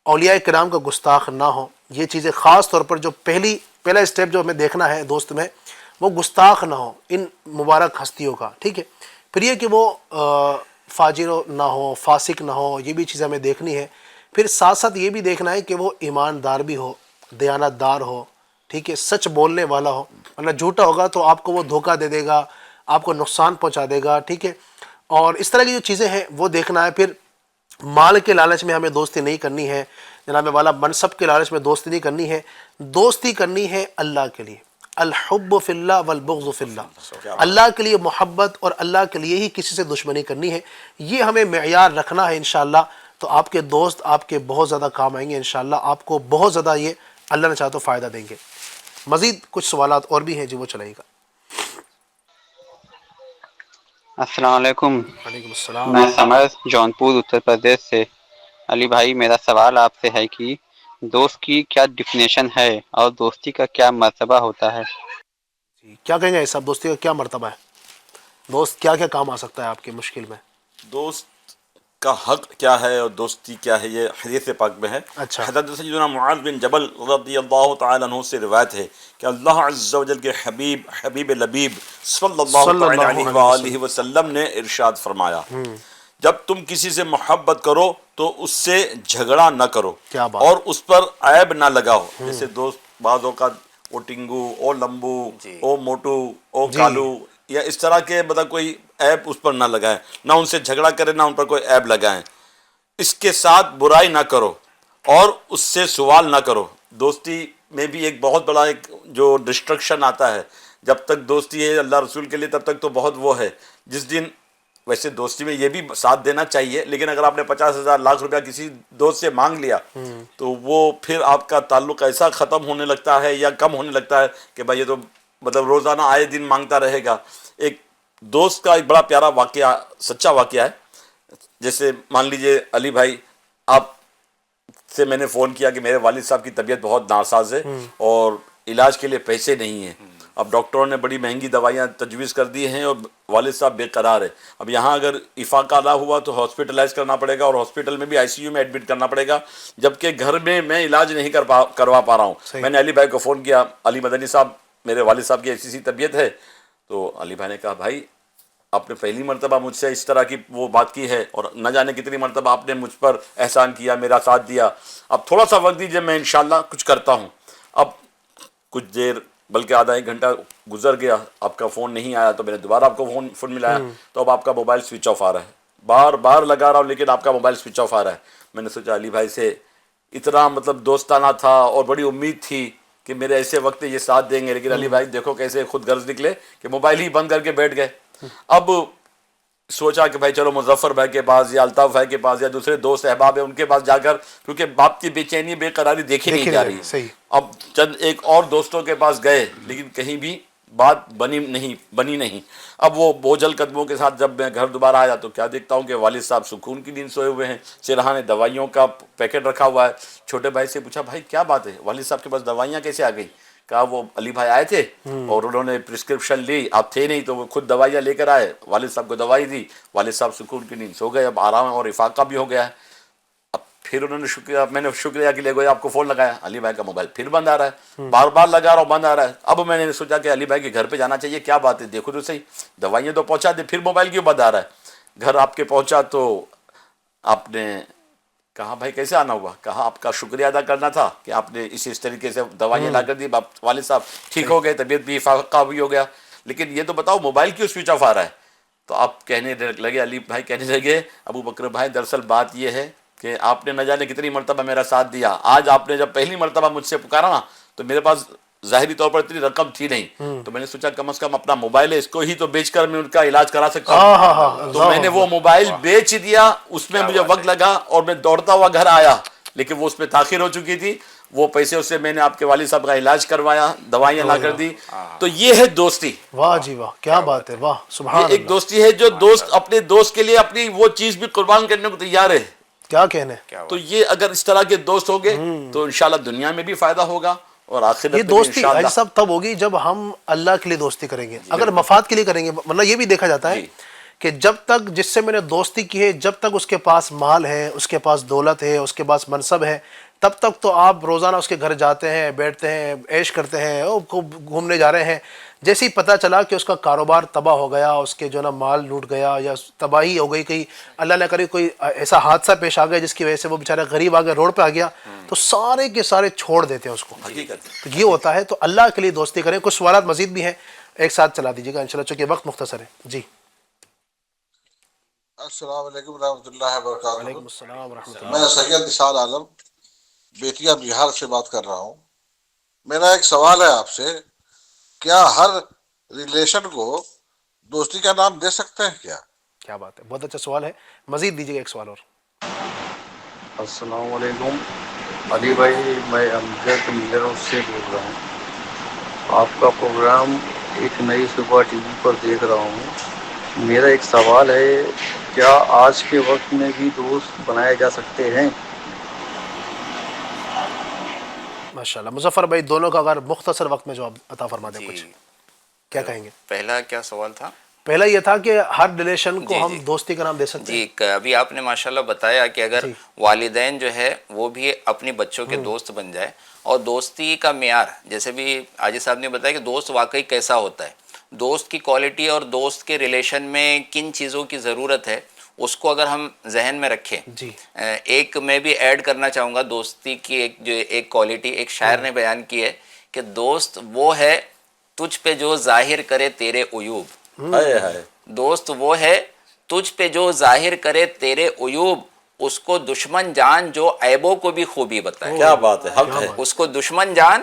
[SPEAKER 2] اولیاء کرام کا گستاخ نہ ہو۔ یہ چیزیں خاص طور پر جو پہلا اسٹیپ جو ہمیں دیکھنا ہے دوست میں، وہ گستاخ نہ ہو ان مبارک ہستیوں کا، ٹھیک ہے۔ پھر یہ کہ وہ فاجر نہ ہو، فاسق نہ ہو، یہ بھی چیزیں ہمیں دیکھنی ہے۔ پھر ساتھ ساتھ یہ بھی دیکھنا ہے کہ وہ ایماندار بھی ہو، دیانت دار ہو، ٹھیک ہے، سچ بولنے والا ہو، ورنہ جھوٹا ہوگا تو آپ کو وہ دھوکہ دے دے گا، آپ کو نقصان پہنچا دے گا، ٹھیک ہے۔ اور اس طرح کی جو چیزیں ہیں وہ دیکھنا ہے۔ پھر مال کے لالچ میں ہمیں دوستی نہیں کرنی ہے، جناب والا منصب کے لالچ میں دوستی نہیں کرنی ہے، دوستی کرنی ہے اللہ کے لیے. الحب فی اللہ والبغض فی اللہ، اللہ کے لیے محبت اور اللہ کے لیے ہی کسی سے دشمنی کرنی ہے. یہ ہمیں معیار رکھنا ہے انشاءاللہ. تو آپ کے دوست آپ کے بہت زیادہ کام آئیں گے انشاءاللہ، آپ کو بہت زیادہ یہ اللہ نے چاہا تو فائدہ دیں گے. مزید کچھ سوالات اور بھی ہیں جی، وہ چلائے گا.
[SPEAKER 8] السلام علیکم.
[SPEAKER 2] وعلیکم السلام.
[SPEAKER 8] میں سمر جونپور اتر پردیش سے. علی بھائی میرا سوال آپ سے ہے کہ دوست کی کیا ڈیفینیشن ہے اور دوستی کا کیا مرتبہ ہوتا ہے؟
[SPEAKER 2] کیا کہیں گے صاحب، دوستی کا کیا مرتبہ ہے؟ دوست کیا کیا کام آ سکتا ہے آپ کی مشکل میں؟
[SPEAKER 5] دوست کا حق کیا ہے اور دوستی کیا ہے، یہ حدیث پاک میں ہے.
[SPEAKER 2] اچھا.
[SPEAKER 5] حضرت سیدنا معاذ بن جبل رضی اللہ تعالیٰ عنہ سے روایت ہے کہ اللہ عز و جل کے حبیب لبیب صلی اللہ تعالیٰ علیہ وآلہ وسلم نے ارشاد فرمایا، جب تم کسی سے محبت کرو تو اس سے جھگڑا نہ کرو اور اس پر عیب نہ لگاؤ. جیسے دوست بعض اوقات او ٹنگو، او لمبو، او موٹو، او کالو، یا اس طرح کے مطلب کوئی عیب اس پر نہ لگائیں، نہ ان سے جھگڑا کریں نہ ان پر کوئی عیب لگائیں. اس کے ساتھ برائی نہ کرو اور اس سے سوال نہ کرو. دوستی میں بھی ایک بہت بڑا ایک جو ڈسٹرکشن آتا ہے، جب تک دوستی ہے اللہ رسول کے لیے تب تک تو بہت وہ ہے. جس دن ویسے دوستی میں یہ بھی ساتھ دینا چاہیے، لیکن اگر آپ نے 50,000 لاکھ روپیہ کسی دوست سے مانگ لیا تو وہ پھر آپ کا تعلق ایسا ختم ہونے لگتا ہے یا کم ہونے لگتا ہے کہ بھائی یہ تو مطلب روزانہ آئے دن مانگتا رہے گا. ایک دوست کا ایک بڑا پیارا واقعہ، سچا واقعہ ہے. جیسے مان لیجئے علی بھائی، آپ سے میں نے فون کیا کہ میرے والد صاحب کی طبیعت بہت ناساز ہے اور علاج کے لیے پیسے نہیں ہیں. اب ڈاکٹروں نے بڑی مہنگی دوائیاں تجویز کر دی ہیں اور والد صاحب بے قرار ہے. اب یہاں اگر افاقہ نہ ہوا تو ہاسپٹلائز کرنا پڑے گا اور ہاسپٹل میں بھی ICU میں ایڈمٹ کرنا پڑے گا، جبکہ گھر میں علاج نہیں کروا پا رہا ہوں. میں نے علی بھائی کو فون کیا، علی مدنی صاحب میرے والد صاحب کی ایسی طبیعت ہے. تو علی بھائی نے کہا بھائی آپ نے پہلی مرتبہ مجھ سے اس طرح کی وہ بات کی ہے اور نہ جانے کتنی مرتبہ آپ نے مجھ پر احسان کیا، میرا ساتھ دیا. اب تھوڑا سا وقت دیجیے، میں انشاءاللہ کچھ کرتا ہوں. اب کچھ دیر بلکہ آدھا ایک گھنٹہ گزر گیا، آپ کا فون نہیں آیا. تو میں نے دوبارہ آپ کو فون ملایا تو اب آپ کا موبائل سوئچ آف آ رہا ہے. بار بار لگا رہا ہوں لیکن آپ کا موبائل سوئچ آف آ رہا ہے. میں نے سوچا علی بھائی سے اتنا مطلب دوستانہ تھا اور بڑی امید تھی کہ میرے ایسے وقت یہ ساتھ دیں گے، لیکن علی بھائی دیکھو کیسے خود غرض نکلے کہ موبائل ہی بند کر کے بیٹھ گئے. اب سوچا کہ بھائی چلو مظفر بھائی کے پاس یا الطاف بھائی کے پاس یا دوسرے دوست احباب ہیں ان کے پاس جا کر، کیونکہ باپ کی بے چینی بے قراری دیکھی نہیں جا رہی. اب چند ایک اور دوستوں کے پاس گئے لیکن کہیں بھی بات بنی نہیں. اب وہ بوجھل قدموں کے ساتھ جب میں گھر دوبارہ آیا تو کیا دیکھتا ہوں کہ والد صاحب سکون کی نیند سوئے ہوئے ہیں، سرہانے دوائیوں کا پیکٹ رکھا ہوا ہے. چھوٹے بھائی سے پوچھا بھائی کیا بات ہے، والد صاحب کے پاس دوائیاں کیسے آ گئی؟ کہا وہ علی بھائی آئے تھے اور انہوں نے پرسکرپشن لی، آپ تھے نہیں تو وہ خود دوائیاں لے کر آئے، والد صاحب کو دوائی دی، والد صاحب سکون کی نیند سو گئے. اب آرام اور افاقہ بھی ہو گیا ہے. پھر انہوں نے میں نے شکریہ کے لیے گویا آپ کو فون لگایا، علی بھائی کا موبائل پھر بند آ رہا ہے، بار بار لگا رہا ہوں بند آ رہا ہے. اب میں نے سوچا کہ علی بھائی کے گھر پہ جانا چاہیے، کیا بات ہے دیکھو تو صحیح، دوائیاں تو پہنچا دے، پھر موبائل کیوں بند آ رہا ہے؟ گھر آپ کے پہنچا تو آپ نے کہا بھائی کیسے آنا ہوا؟ کہا آپ کا شکریہ ادا کرنا تھا کہ آپ نے اس طریقے سے دوائیاں لا کر دی. والد صاحب ٹھیک ہو گئے، طبیعت بھی افاقہ بھی ہو گیا، لیکن یہ تو بتاؤ موبائل کیوں سوئچ آف آ رہا ہے؟ تو آپ کہنے لگے، علی بھائی کہنے لگے ابو بکر بھائی دراصل بات یہ ہے کہ آپ نے نہ جانے کتنی مرتبہ میرا ساتھ دیا، آج آپ نے جب پہلی مرتبہ مجھ سے پکارا نا تو میرے پاس ظاہری طور پر اتنی رقم تھی نہیں، تو میں نے سوچا کم از کم اپنا موبائل ہے اس کو ہی تو بیچ کر میں ان کا علاج کرا سکتا ہوں. تو میں نے وہ موبائل بیچ دیا. اس میں مجھے وقت لگا اور میں دوڑتا ہوا گھر آیا، لیکن وہ اس میں تاخیر ہو چکی تھی. وہ پیسے اس سے میں نے آپ کے والد صاحب کا علاج کروایا، دوائیاں لا کر دی. تو یہ ہے دوستی.
[SPEAKER 2] واہ جی واہ، کیا بات ہے، واہ سبحان اللہ.
[SPEAKER 5] ایک دوستی ہے جو دوست اپنے دوست کے لیے اپنی وہ چیز بھی قربان کرنے کو تیار ہے.
[SPEAKER 2] کیا کہنے.
[SPEAKER 5] تو یہ اگر اس طرح کے دوست ہوں گے تو انشاءاللہ دنیا میں بھی فائدہ ہوگا اور آخرت
[SPEAKER 2] یہ
[SPEAKER 5] میں
[SPEAKER 2] دوستی
[SPEAKER 5] انشاءاللہ.
[SPEAKER 2] حاجی صاحب تب ہوگی جب ہم اللہ کے لیے دوستی کریں گے، اگر مفاد کے لیے کریں گے. ورنہ یہ بھی دیکھا جاتا ہے کہ جب تک جس سے میں نے دوستی کی ہے جب تک اس کے پاس مال ہے، اس کے پاس دولت ہے، اس کے پاس منصب ہے، تب تک تو آپ روزانہ اس کے گھر جاتے ہیں، بیٹھتے ہیں، عیش کرتے ہیں، گھومنے جا رہے ہیں. جیسے ہی پتہ چلا کہ اس کا کاروبار تباہ ہو گیا، اس کے جو نا مال لوٹ گیا یا تباہی ہو گئی، کہیں اللہ نہ کرے کوئی ایسا حادثہ پیش آ گیا جس کی وجہ سے وہ بیچارہ غریب آ گیا، روڈ پہ آ گیا، تو سارے کے سارے چھوڑ دیتے ہیں اس کو. تو یہ ہوتا ہے. تو اللہ کے لیے دوستی کریں. کچھ سوالات مزید بھی ہیں، ایک ساتھ چلا دیجیے گا انشاءاللہ چونکہ وقت مختصر ہے. جی
[SPEAKER 9] السلام علیکم ورحمۃ اللہ وبرکاتہ.
[SPEAKER 2] وعلیکم السلام ورحمۃ اللہ.
[SPEAKER 9] میں سید نثار عالم بیتیا بہار سے بات کر رہا ہوں. میرا ایک سوال ہے آپ سے, کیا ہر ریلیشن کو دوستی کا نام دے سکتے ہیں کیا؟
[SPEAKER 2] کیا بات ہے, بہت اچھا سوال ہے. مزید دیجیے گا ایک سوال اور.
[SPEAKER 10] السلام علیکم علی بھائی, میں امجد ملر سے بول رہا ہوں. آپ کا پروگرام ایک نئی صبح ٹی وی پر دیکھ رہا ہوں. میرا ایک سوال ہے, کیا آج کے وقت میں بھی دوست بنائے جا سکتے ہیں؟
[SPEAKER 2] ماشاء اللہ. مظفر بھائی دونوں کا اگر مختصر وقت میں جواب عطا فرما دیں, کچھ کیا کہیں گے؟
[SPEAKER 3] پہلا کیا سوال تھا؟
[SPEAKER 2] پہلا یہ تھا کہ ہر ریلیشن کو ہم دوستی کا نام دے سکتے ہیں.
[SPEAKER 3] جی, ابھی آپ نے ماشاءاللہ بتایا کہ اگر والدین جو ہے وہ بھی اپنی بچوں کے دوست بن جائے, اور دوستی کا معیار جیسے بھی حاجی صاحب نے بتایا کہ دوست واقعی کیسا ہوتا ہے, دوست کی کوالٹی اور دوست کے ریلیشن میں کن چیزوں کی ضرورت ہے, اس کو اگر ہم ذہن میں رکھیں. ایک میں بھی ایڈ کرنا چاہوں گا دوستی کی ایک کوالٹی ایک شاعر نے بیان کی ہے کہ دوست وہ ہے تجھ پہ جو ظاہر کرے تیرے عیوب. دوست وہ ہے تجھ پہ جو ظاہر کرے تیرے عیوب, اس کو دشمن جان جو عیبوں کو بھی خوبی بتائے.
[SPEAKER 5] کیا بات ہے, حق ہے.
[SPEAKER 3] اس کو دشمن جان,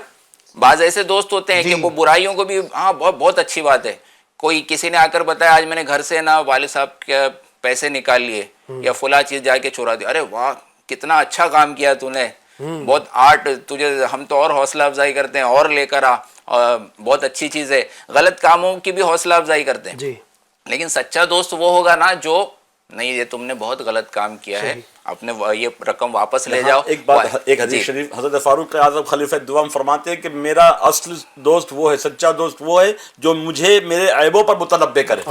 [SPEAKER 3] بعض ایسے دوست ہوتے ہیں کہ وہ برائیوں کو بھی, ہاں بہت اچھی بات ہے, کوئی کسی نے آ کر بتایا آج میں نے گھر سے نا والد صاحب کے پیسے نکال لیے یا فلاں چیز جا کے چورا دی, ارے واہ کتنا اچھا کام کیا تو نے, بہت آرٹ تجھے, ہم تو اور حوصلہ افزائی کرتے ہیں اور لے کر آ, بہت اچھی چیز ہے. غلط کاموں کی بھی حوصلہ افزائی کرتے ہیں, لیکن سچا دوست وہ ہوگا نا جو نہیں یہ تم نے بہت غلط کام کیا ہے, اپنے یہ رقم واپس لے جاؤ.
[SPEAKER 5] ایک بات, ایک حدیث شریف حضرت فاروق اعظم خلیفہ دوم فرماتے ہیں کہ میرا اصل دوست وہ ہے, سچا دوست وہ ہے جو مجھے میرے عیبوں پر متنبہ کرے,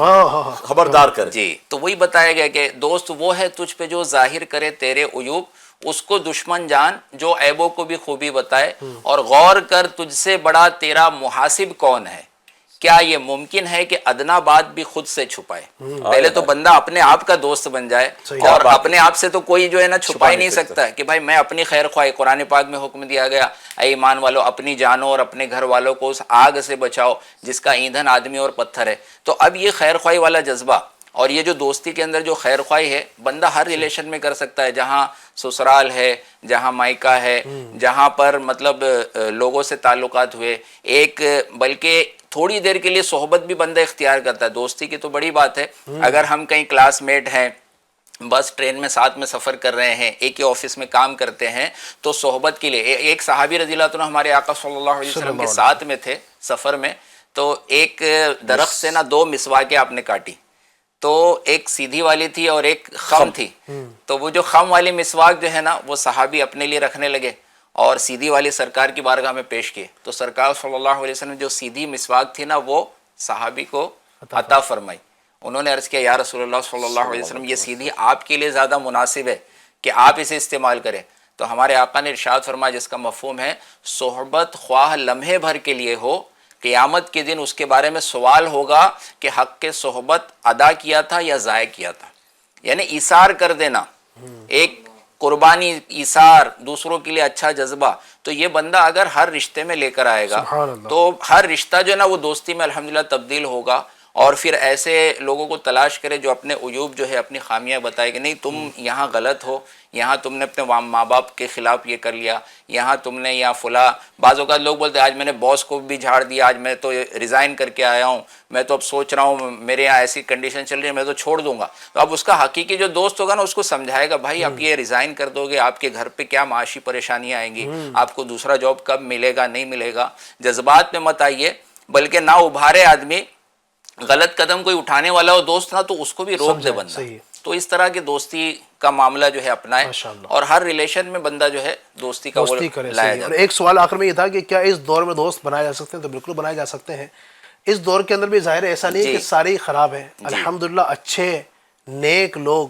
[SPEAKER 5] خبردار کرے.
[SPEAKER 3] جی, تو وہی بتایا گیا کہ دوست وہ ہے تجھ پہ جو ظاہر کرے تیرے عیوب, اس کو دشمن جان جو عیبوں کو بھی خوبی بتائے, اور غور کر تجھ سے بڑا تیرا محاسب کون ہے, کیا یہ ممکن ہے کہ ادنا بات بھی خود سے چھپائے. پہلے تو بندہ اپنے آپ کا دوست بن جائے, اور اپنے آپ سے تو کوئی جو ہے نا چھپا ہی نہیں سکتا کہ بھائی میں اپنی خیر خواہ. قرآن پاک میں حکم دیا گیا اے ایمان والو اپنی جانوں اور اپنے گھر والوں کو اس آگ سے بچاؤ جس کا ایندھن آدمی اور پتھر ہے. تو اب یہ خیر خواہی والا جذبہ اور یہ جو دوستی کے اندر جو خیر خواہی ہے بندہ ہر ریلیشن میں کر سکتا ہے, جہاں سسرال ہے, جہاں مائکہ ہے, جہاں پر مطلب لوگوں سے تعلقات ہوئے, ایک بلکہ تھوڑی دیر کے لیے صحبت بھی بندہ اختیار کرتا ہے. دوستی کی تو بڑی بات ہے, اگر ہم کہیں کلاس میٹ ہیں, بس ٹرین میں ساتھ میں سفر کر رہے ہیں, ایک ہی آفس میں کام کرتے ہیں, تو صحبت کے لیے ایک صحابی رضی اللہ عنہ ہمارے آقا صلی اللہ علیہ وسلم کے ساتھ میں تھے سفر میں, تو ایک درخت سے نا 2 مسواکیں آپ نے کاٹی, تو ایک سیدھی والی تھی اور ایک خم تھی. تو وہ جو خم والی مسواک جو ہے نا وہ صحابی اپنے لیے رکھنے لگے اور سیدھی والی سرکار کی بارگاہ میں پیش کیے. تو سرکار صلی اللہ علیہ وسلم جو سیدھی مسواک تھی نا وہ صحابی کو عطا فرمائی. انہوں نے عرض کیا یا رسول اللہ صلی اللہ علیہ وسلم یہ سیدھی آپ کے لیے زیادہ مناسب ہے کہ آپ اسے استعمال کریں. تو ہمارے آقا نے ارشاد فرمایا جس کا مفہوم ہے صحبت خواہ لمحے بھر کے لیے ہو, قیامت کے دن اس کے بارے میں سوال ہوگا کہ حق کے صحبت ادا کیا تھا یا ضائع کیا تھا. یعنی ایثار کر دینا, ایک قربانی, ایثار, دوسروں کے لیے اچھا جذبہ, تو یہ بندہ اگر ہر رشتے میں لے کر آئے گا تو ہر رشتہ جو ہے نا وہ دوستی میں الحمدللہ تبدیل ہوگا. اور پھر ایسے لوگوں کو تلاش کرے جو اپنے عیوب جو ہے اپنی خامیاں بتائے کہ نہیں تم یہاں غلط ہو, یہاں تم نے اپنے ماں باپ کے خلاف یہ کر لیا, یہاں تم نے یا فلاں. بعض اوقات لوگ بولتے ہیں آج میں نے باس کو بھی جھاڑ دیا, آج میں تو ریزائن کر کے آیا ہوں, میں تو اب سوچ رہا ہوں میرے یہاں ایسی کنڈیشن چل رہی ہے میں تو چھوڑ دوں گا. تو اب اس کا حقیقی جو دوست ہوگا نا اس کو سمجھائے گا بھائی آپ یہ ریزائن کر دو گے آپ کے گھر پہ کیا معاشی پریشانیاں آئیں گی, آپ کو دوسرا جاب کب ملے گا نہیں ملے گا. جذبات میں مت آئیے, بلکہ نہ ابھارے آدمی غلط قدم کوئی اٹھانے والا ہو دوست نا تو اس کو بھی روک دے بندہ. تو اس طرح کی دوستی کا معاملہ جو ہے اپنائے, اور ہر ریلیشن میں بندہ جو ہے دوستی کا وہ لایا جائے.
[SPEAKER 2] اور ایک سوال آخر میں یہ تھا کہ کیا اس دور میں دوست بنائے جا سکتے ہیں؟ تو بالکل بنائے جا سکتے ہیں. اس دور کے اندر بھی ظاہر ہے ایسا نہیں ہے کہ سارے ہی خراب ہیں, الحمدللہ اچھے نیک لوگ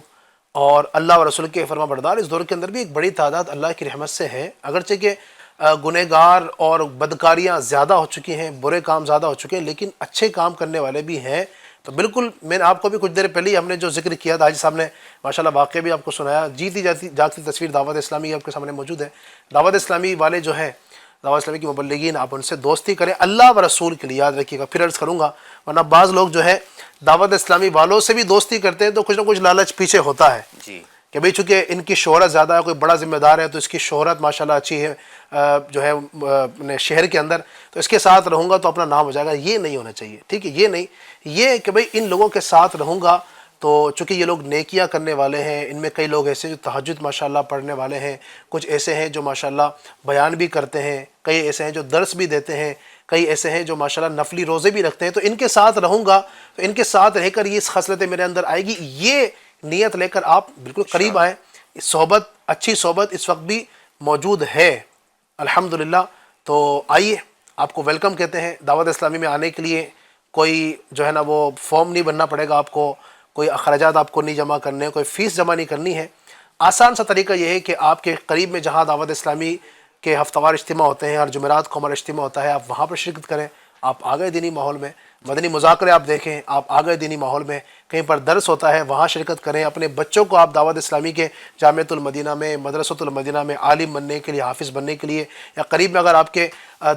[SPEAKER 2] اور اللہ و رسول کے فرما بردار اس دور کے اندر بھی ایک بڑی تعداد اللہ کی رحمت سے ہے. اگرچہ کہ گنہگار اور بدکاریاں زیادہ ہو چکی ہیں, برے کام زیادہ ہو چکے ہیں, لیکن اچھے کام کرنے والے بھی ہیں. تو بالکل میں نے آپ کو بھی کچھ دیر پہلے ہم نے جو ذکر کیا تھا حاجی صاحب نے ماشاءاللہ واقعہ بھی آپ کو سنایا. جیتی جاگتی تصویر دعوت اسلامی آپ کے سامنے موجود ہے. دعوت اسلامی والے جو ہیں, دعوت اسلامی کی مبلغین, آپ ان سے دوستی کریں اللہ و رسول کے لیے, یاد رکھیے گا. پھر عرض کروں گا ورنہ بعض لوگ جو ہے دعوت اسلامی والوں سے بھی دوستی کرتے ہیں تو کچھ نہ کچھ لالچ پیچھے ہوتا ہے کہ کہ بھئی چونکہ ان کی شہرت زیادہ ہے، کوئی بڑا ذمہ دار ہے تو اس کی شہرت ماشاءاللہ اچھی ہے جو ہے اپنے شہر کے اندر، تو اس کے ساتھ رہوں گا تو اپنا نام ہو جائے گا. یہ نہیں ہونا چاہیے، ٹھیک ہے، یہ نہیں، یہ کہ بھئی ان لوگوں کے ساتھ رہوں گا تو چونکہ یہ لوگ نیکیاں کرنے والے ہیں، ان میں کئی لوگ ایسے جو تہجد ماشاءاللہ پڑھنے والے ہیں، کچھ ایسے ہیں جو ماشاءاللہ بیان بھی کرتے ہیں، کئی ایسے ہیں جو درس بھی دیتے ہیں، کئی ایسے ہیں جو ماشاءاللہ نفلی روزے بھی رکھتے ہیں، تو ان کے ساتھ رہوں گا تو ان کے ساتھ رہ کر یہ صخصلتیں میرے اندر آئے گی. یہ نیت لے کر آپ بالکل قریب آئیں. صحبت، اچھی صحبت اس وقت بھی موجود ہے الحمدللہ. تو آئیے، آپ کو ویلکم کہتے ہیں. دعوت اسلامی میں آنے کے لیے کوئی جو ہے نا وہ فارم نہیں بننا پڑے گا آپ کو، کوئی اخراجات آپ کو نہیں جمع کرنے، کوئی فیس جمع نہیں کرنی ہے. آسان سا طریقہ یہ ہے کہ آپ کے قریب میں جہاں دعوت اسلامی کے ہفتہ وار اجتماع ہوتے ہیں، ہر جمعرات کو ہمارا اجتماع ہوتا ہے، آپ وہاں پر شرکت کریں. آپ آ گئے دینی ماحول میں، مدنی مذاکرے آپ دیکھیں، آپ آ گئے دینی ماحول میں، کہیں پر درس ہوتا ہے وہاں شرکت کریں. اپنے بچوں کو آپ دعوت اسلامی کے جامعۃ المدینہ میں، مدرسۃ المدینہ میں عالم بننے کے لیے، حافظ بننے کے لیے، یا قریب میں اگر آپ کے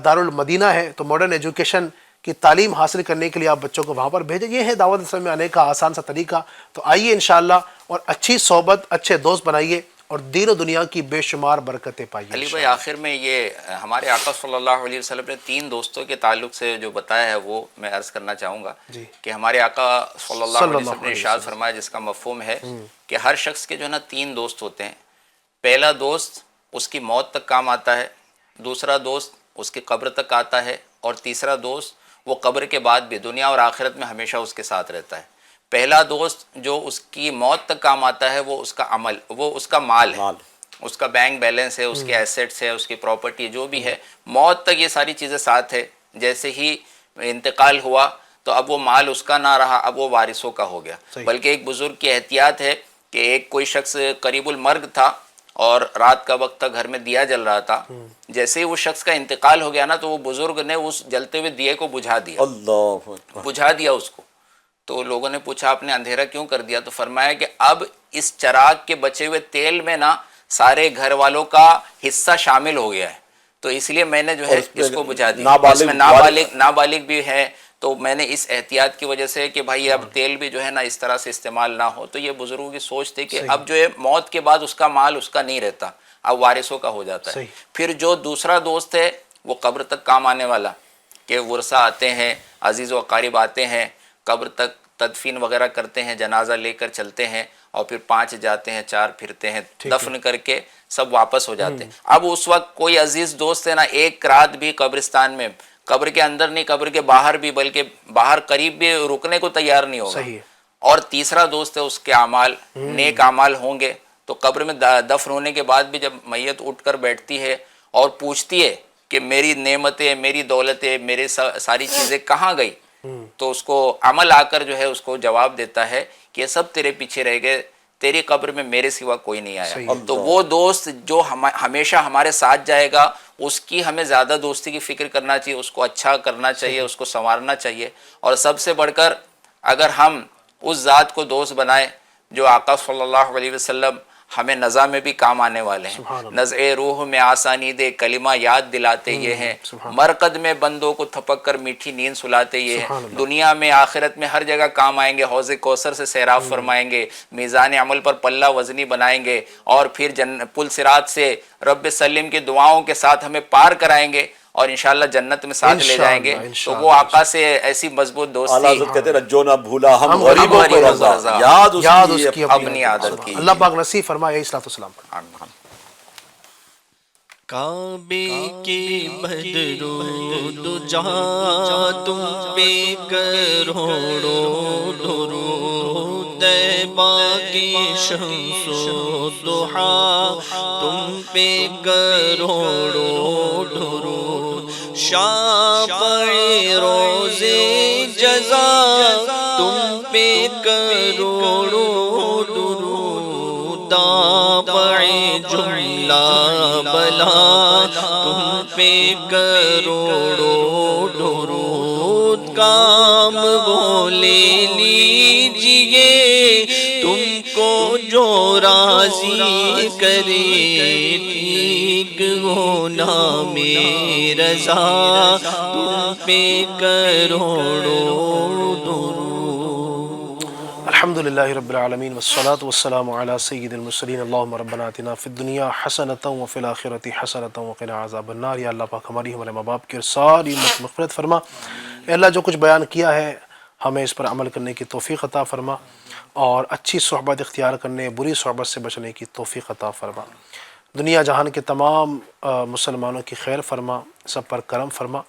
[SPEAKER 2] دارالمدینہ ہے تو ماڈرن ایجوکیشن کی تعلیم حاصل کرنے کے لیے آپ بچوں کو وہاں پر بھیجیں. یہ ہے دعوت اسلامی میں آنے کا آسان سا طریقہ. تو آئیے انشاءاللہ اور اچھی صحبت، اچھے دوست بنائیے اور دین و دنیا کی بے شمار برکتیں پائیے.
[SPEAKER 3] علی بھائی آخر میں یہ ہمارے آقا صلی اللہ علیہ وسلم نے 3 دوستوں کے تعلق سے جو بتایا ہے وہ میں عرض کرنا چاہوں گا کہ ہمارے آقا صلی اللہ علیہ وسلم نے ارشاد فرمایا، جس کا مفہوم ہے کہ ہر شخص کے جو ہے نا 3 دوست ہوتے ہیں. پہلا دوست اس کی موت تک کام آتا ہے، دوسرا دوست اس کی قبر تک آتا ہے، اور تیسرا دوست وہ قبر کے بعد بھی دنیا اور آخرت میں ہمیشہ اس کے ساتھ رہتا ہے. پہلا دوست جو اس کی موت تک کام آتا ہے وہ اس کا عمل، وہ اس کا مال ہے، اس کا بینک بیلنس ہے، اس کے ایسیٹس ہے، اس کی پراپرٹی جو بھی ہے. موت تک یہ ساری چیزیں ساتھ ہے. جیسے ہی انتقال ہوا تو اب وہ مال اس کا نہ رہا، اب وہ وارثوں کا ہو گیا. بلکہ ایک بزرگ کی احتیاط ہے کہ ایک کوئی شخص قریب المرگ تھا اور رات کا وقت تھا، گھر میں دیا جل رہا تھا. جیسے ہی وہ شخص کا انتقال ہو گیا نا تو وہ بزرگ نے اس جلتے ہوئے دیے کو بجھا دیا، بجھا دیا اس کو. تو لوگوں نے پوچھا آپ نے اندھیرا کیوں کر دیا؟ تو فرمایا کہ اب اس چراغ کے بچے ہوئے تیل میں نا سارے گھر والوں کا حصہ شامل ہو گیا ہے، تو اس لیے میں نے جو ہے اس کو بجھا دیا. اس میں نابالغ بھی ہے، تو میں نے اس احتیاط کی وجہ سے کہ بھائی اب تیل بھی جو ہے نا اس طرح سے استعمال نہ ہو. تو یہ بزرگوں کی سوچ تھی کہ اب جو ہے موت کے بعد اس کا مال اس کا نہیں رہتا، اب وارثوں کا ہو جاتا ہے. پھر جو دوسرا دوست ہے وہ قبر تک کام آنے والا، کہ ورثہ آتے ہیں، عزیز و اقارب آتے ہیں، قبر تک تدفین وغیرہ کرتے ہیں، جنازہ لے کر چلتے ہیں، اور پھر 5 جاتے ہیں، 4 پھرتے ہیں، دفن کر کے سب واپس ہو جاتے ہیں. اب اس وقت کوئی عزیز دوست ہے نا ایک رات بھی قبرستان میں، قبر کے اندر نہیں، قبر کے باہر بھی، بلکہ باہر قریب بھی رکنے کو تیار نہیں ہوگا. اور تیسرا دوست ہے اس کے اعمال، نیک اعمال ہوں گے تو قبر میں دفن ہونے کے بعد بھی جب میت اٹھ کر بیٹھتی ہے اور پوچھتی ہے کہ میری نعمتیں، میری دولتیں، میرے ساری چیزیں کہاں گئی، تو اس کو عمل آ کر جو ہے اس کو جواب دیتا ہے کہ یہ سب تیرے پیچھے رہ گئے، تیری قبر میں میرے سوا کوئی نہیں آیا. تو وہ دوست جو ہمیشہ ہمارے ساتھ جائے گا اس کی ہمیں زیادہ دوستی کی فکر کرنا چاہیے، اس کو اچھا کرنا چاہیے، اس کو سنوارنا چاہیے. اور سب سے بڑھ کر اگر ہم اس ذات کو دوست بنائیں جو آقا صلی اللہ علیہ وسلم ہمیں نزع میں بھی کام آنے والے ہیں. نزع روح میں آسانی دے، کلمہ یاد دلاتے یہ ہیں، مرقد میں بندوں کو تھپک کر میٹھی نیند سلاتے یہ ہیں. دنیا میں آخرت میں ہر جگہ کام آئیں گے، حوض کوثر سے سیراب فرمائیں گے، میزان عمل پر پلہ وزنی بنائیں گے، اور پھر پل صراط سے رب سلم کی دعاؤں کے ساتھ ہمیں پار کرائیں گے، اور انشاءاللہ جنت میں ساتھ لے جائیں گے. تو وہ آقا سے ایسی مضبوط دوستی،
[SPEAKER 5] اعلیٰ حضرت کہتے ہیں رجو نہ بھولا ہم غریبوں کو رضا، یاد اس کی
[SPEAKER 3] اپنی عادت کی.
[SPEAKER 2] اللہ پاک نصیب فرمائے الصلوۃ والسلام.
[SPEAKER 1] کعبے کے بدرود جہاں تم پہ کروڑوں درود، طیبہ کی شمس و ضحیٰ تم پہ کروڑوں درود، شافع روز جزا تم پہ کروڑوں درود، دافع جملہ بلا تم پہ کروڑوں درود، کام وہ لے لیجئے تم کو جو راضی کرے، ٹھیک ہو نام رضا تم پہ کروڑوں درود.
[SPEAKER 2] الحمدللہ رب العالمین والصلاة والسلام علی سید المرسلین اللہم ربنا آتنا فی الدنیا حسنۃ وفی الآخرۃ حسنۃ وقنا عذاب النار۔ یا اللہ پاک ہماری ہمارے ماں باپ کی اور ساری امت مغفرت فرما۔ اے اللہ جو کچھ بیان کیا ہے ہمیں اس پر عمل کرنے کی توفیق عطا فرما، اور اچھی صحبت اختیار کرنے، بری صحبت سے بچنے کی توفیق عطا فرما۔ دنیا جہان کے تمام مسلمانوں کی خیر فرما، سب پر کرم فرما۔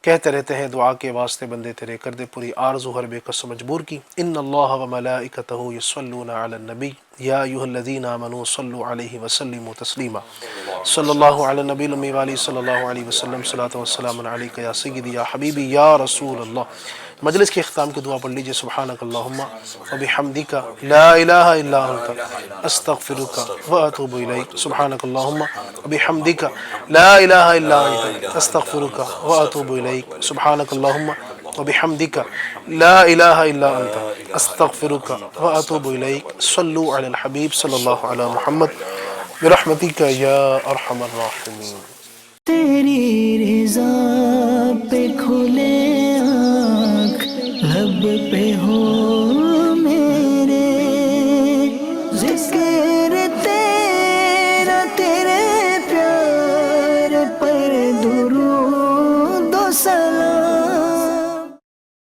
[SPEAKER 2] کہتے رہتے ہیں دعا کے واسطے بندے تیرے کر دے پوری آرزو ہر بے کس مجبور کی۔ ان اللہ و ملائکتہ یصلون علی النبی یا ایھا الذین آمنوا صلوا علیہ وسلموا تسلیما۔ صلی اللہ علی النبی الامی وآلہ صلی اللہ علیہ وسلم، صلاۃ و سلام علیک یا سیدی یا حبیبی یا رسول اللہ۔ مجلس کے اختتام کی دعا پڑھ لیجئے۔ سبحانک اللہم وبحمدک لا الہ الا انت استغفرک واتوب الیک۔ سبحانک اللہم وبحمدک لا الہ الا انت استغفرک واتوب الیک۔ سبحانک اللہم وبحمدک لا الہ الا انت استغفرک واتوب الیک۔ صلو علی الحبیب صلی اللہ علی محمد برحمتک یا ارحم الراحمین۔
[SPEAKER 11] تیری رضا پہ کھلے آنکھ، لب پہ ہو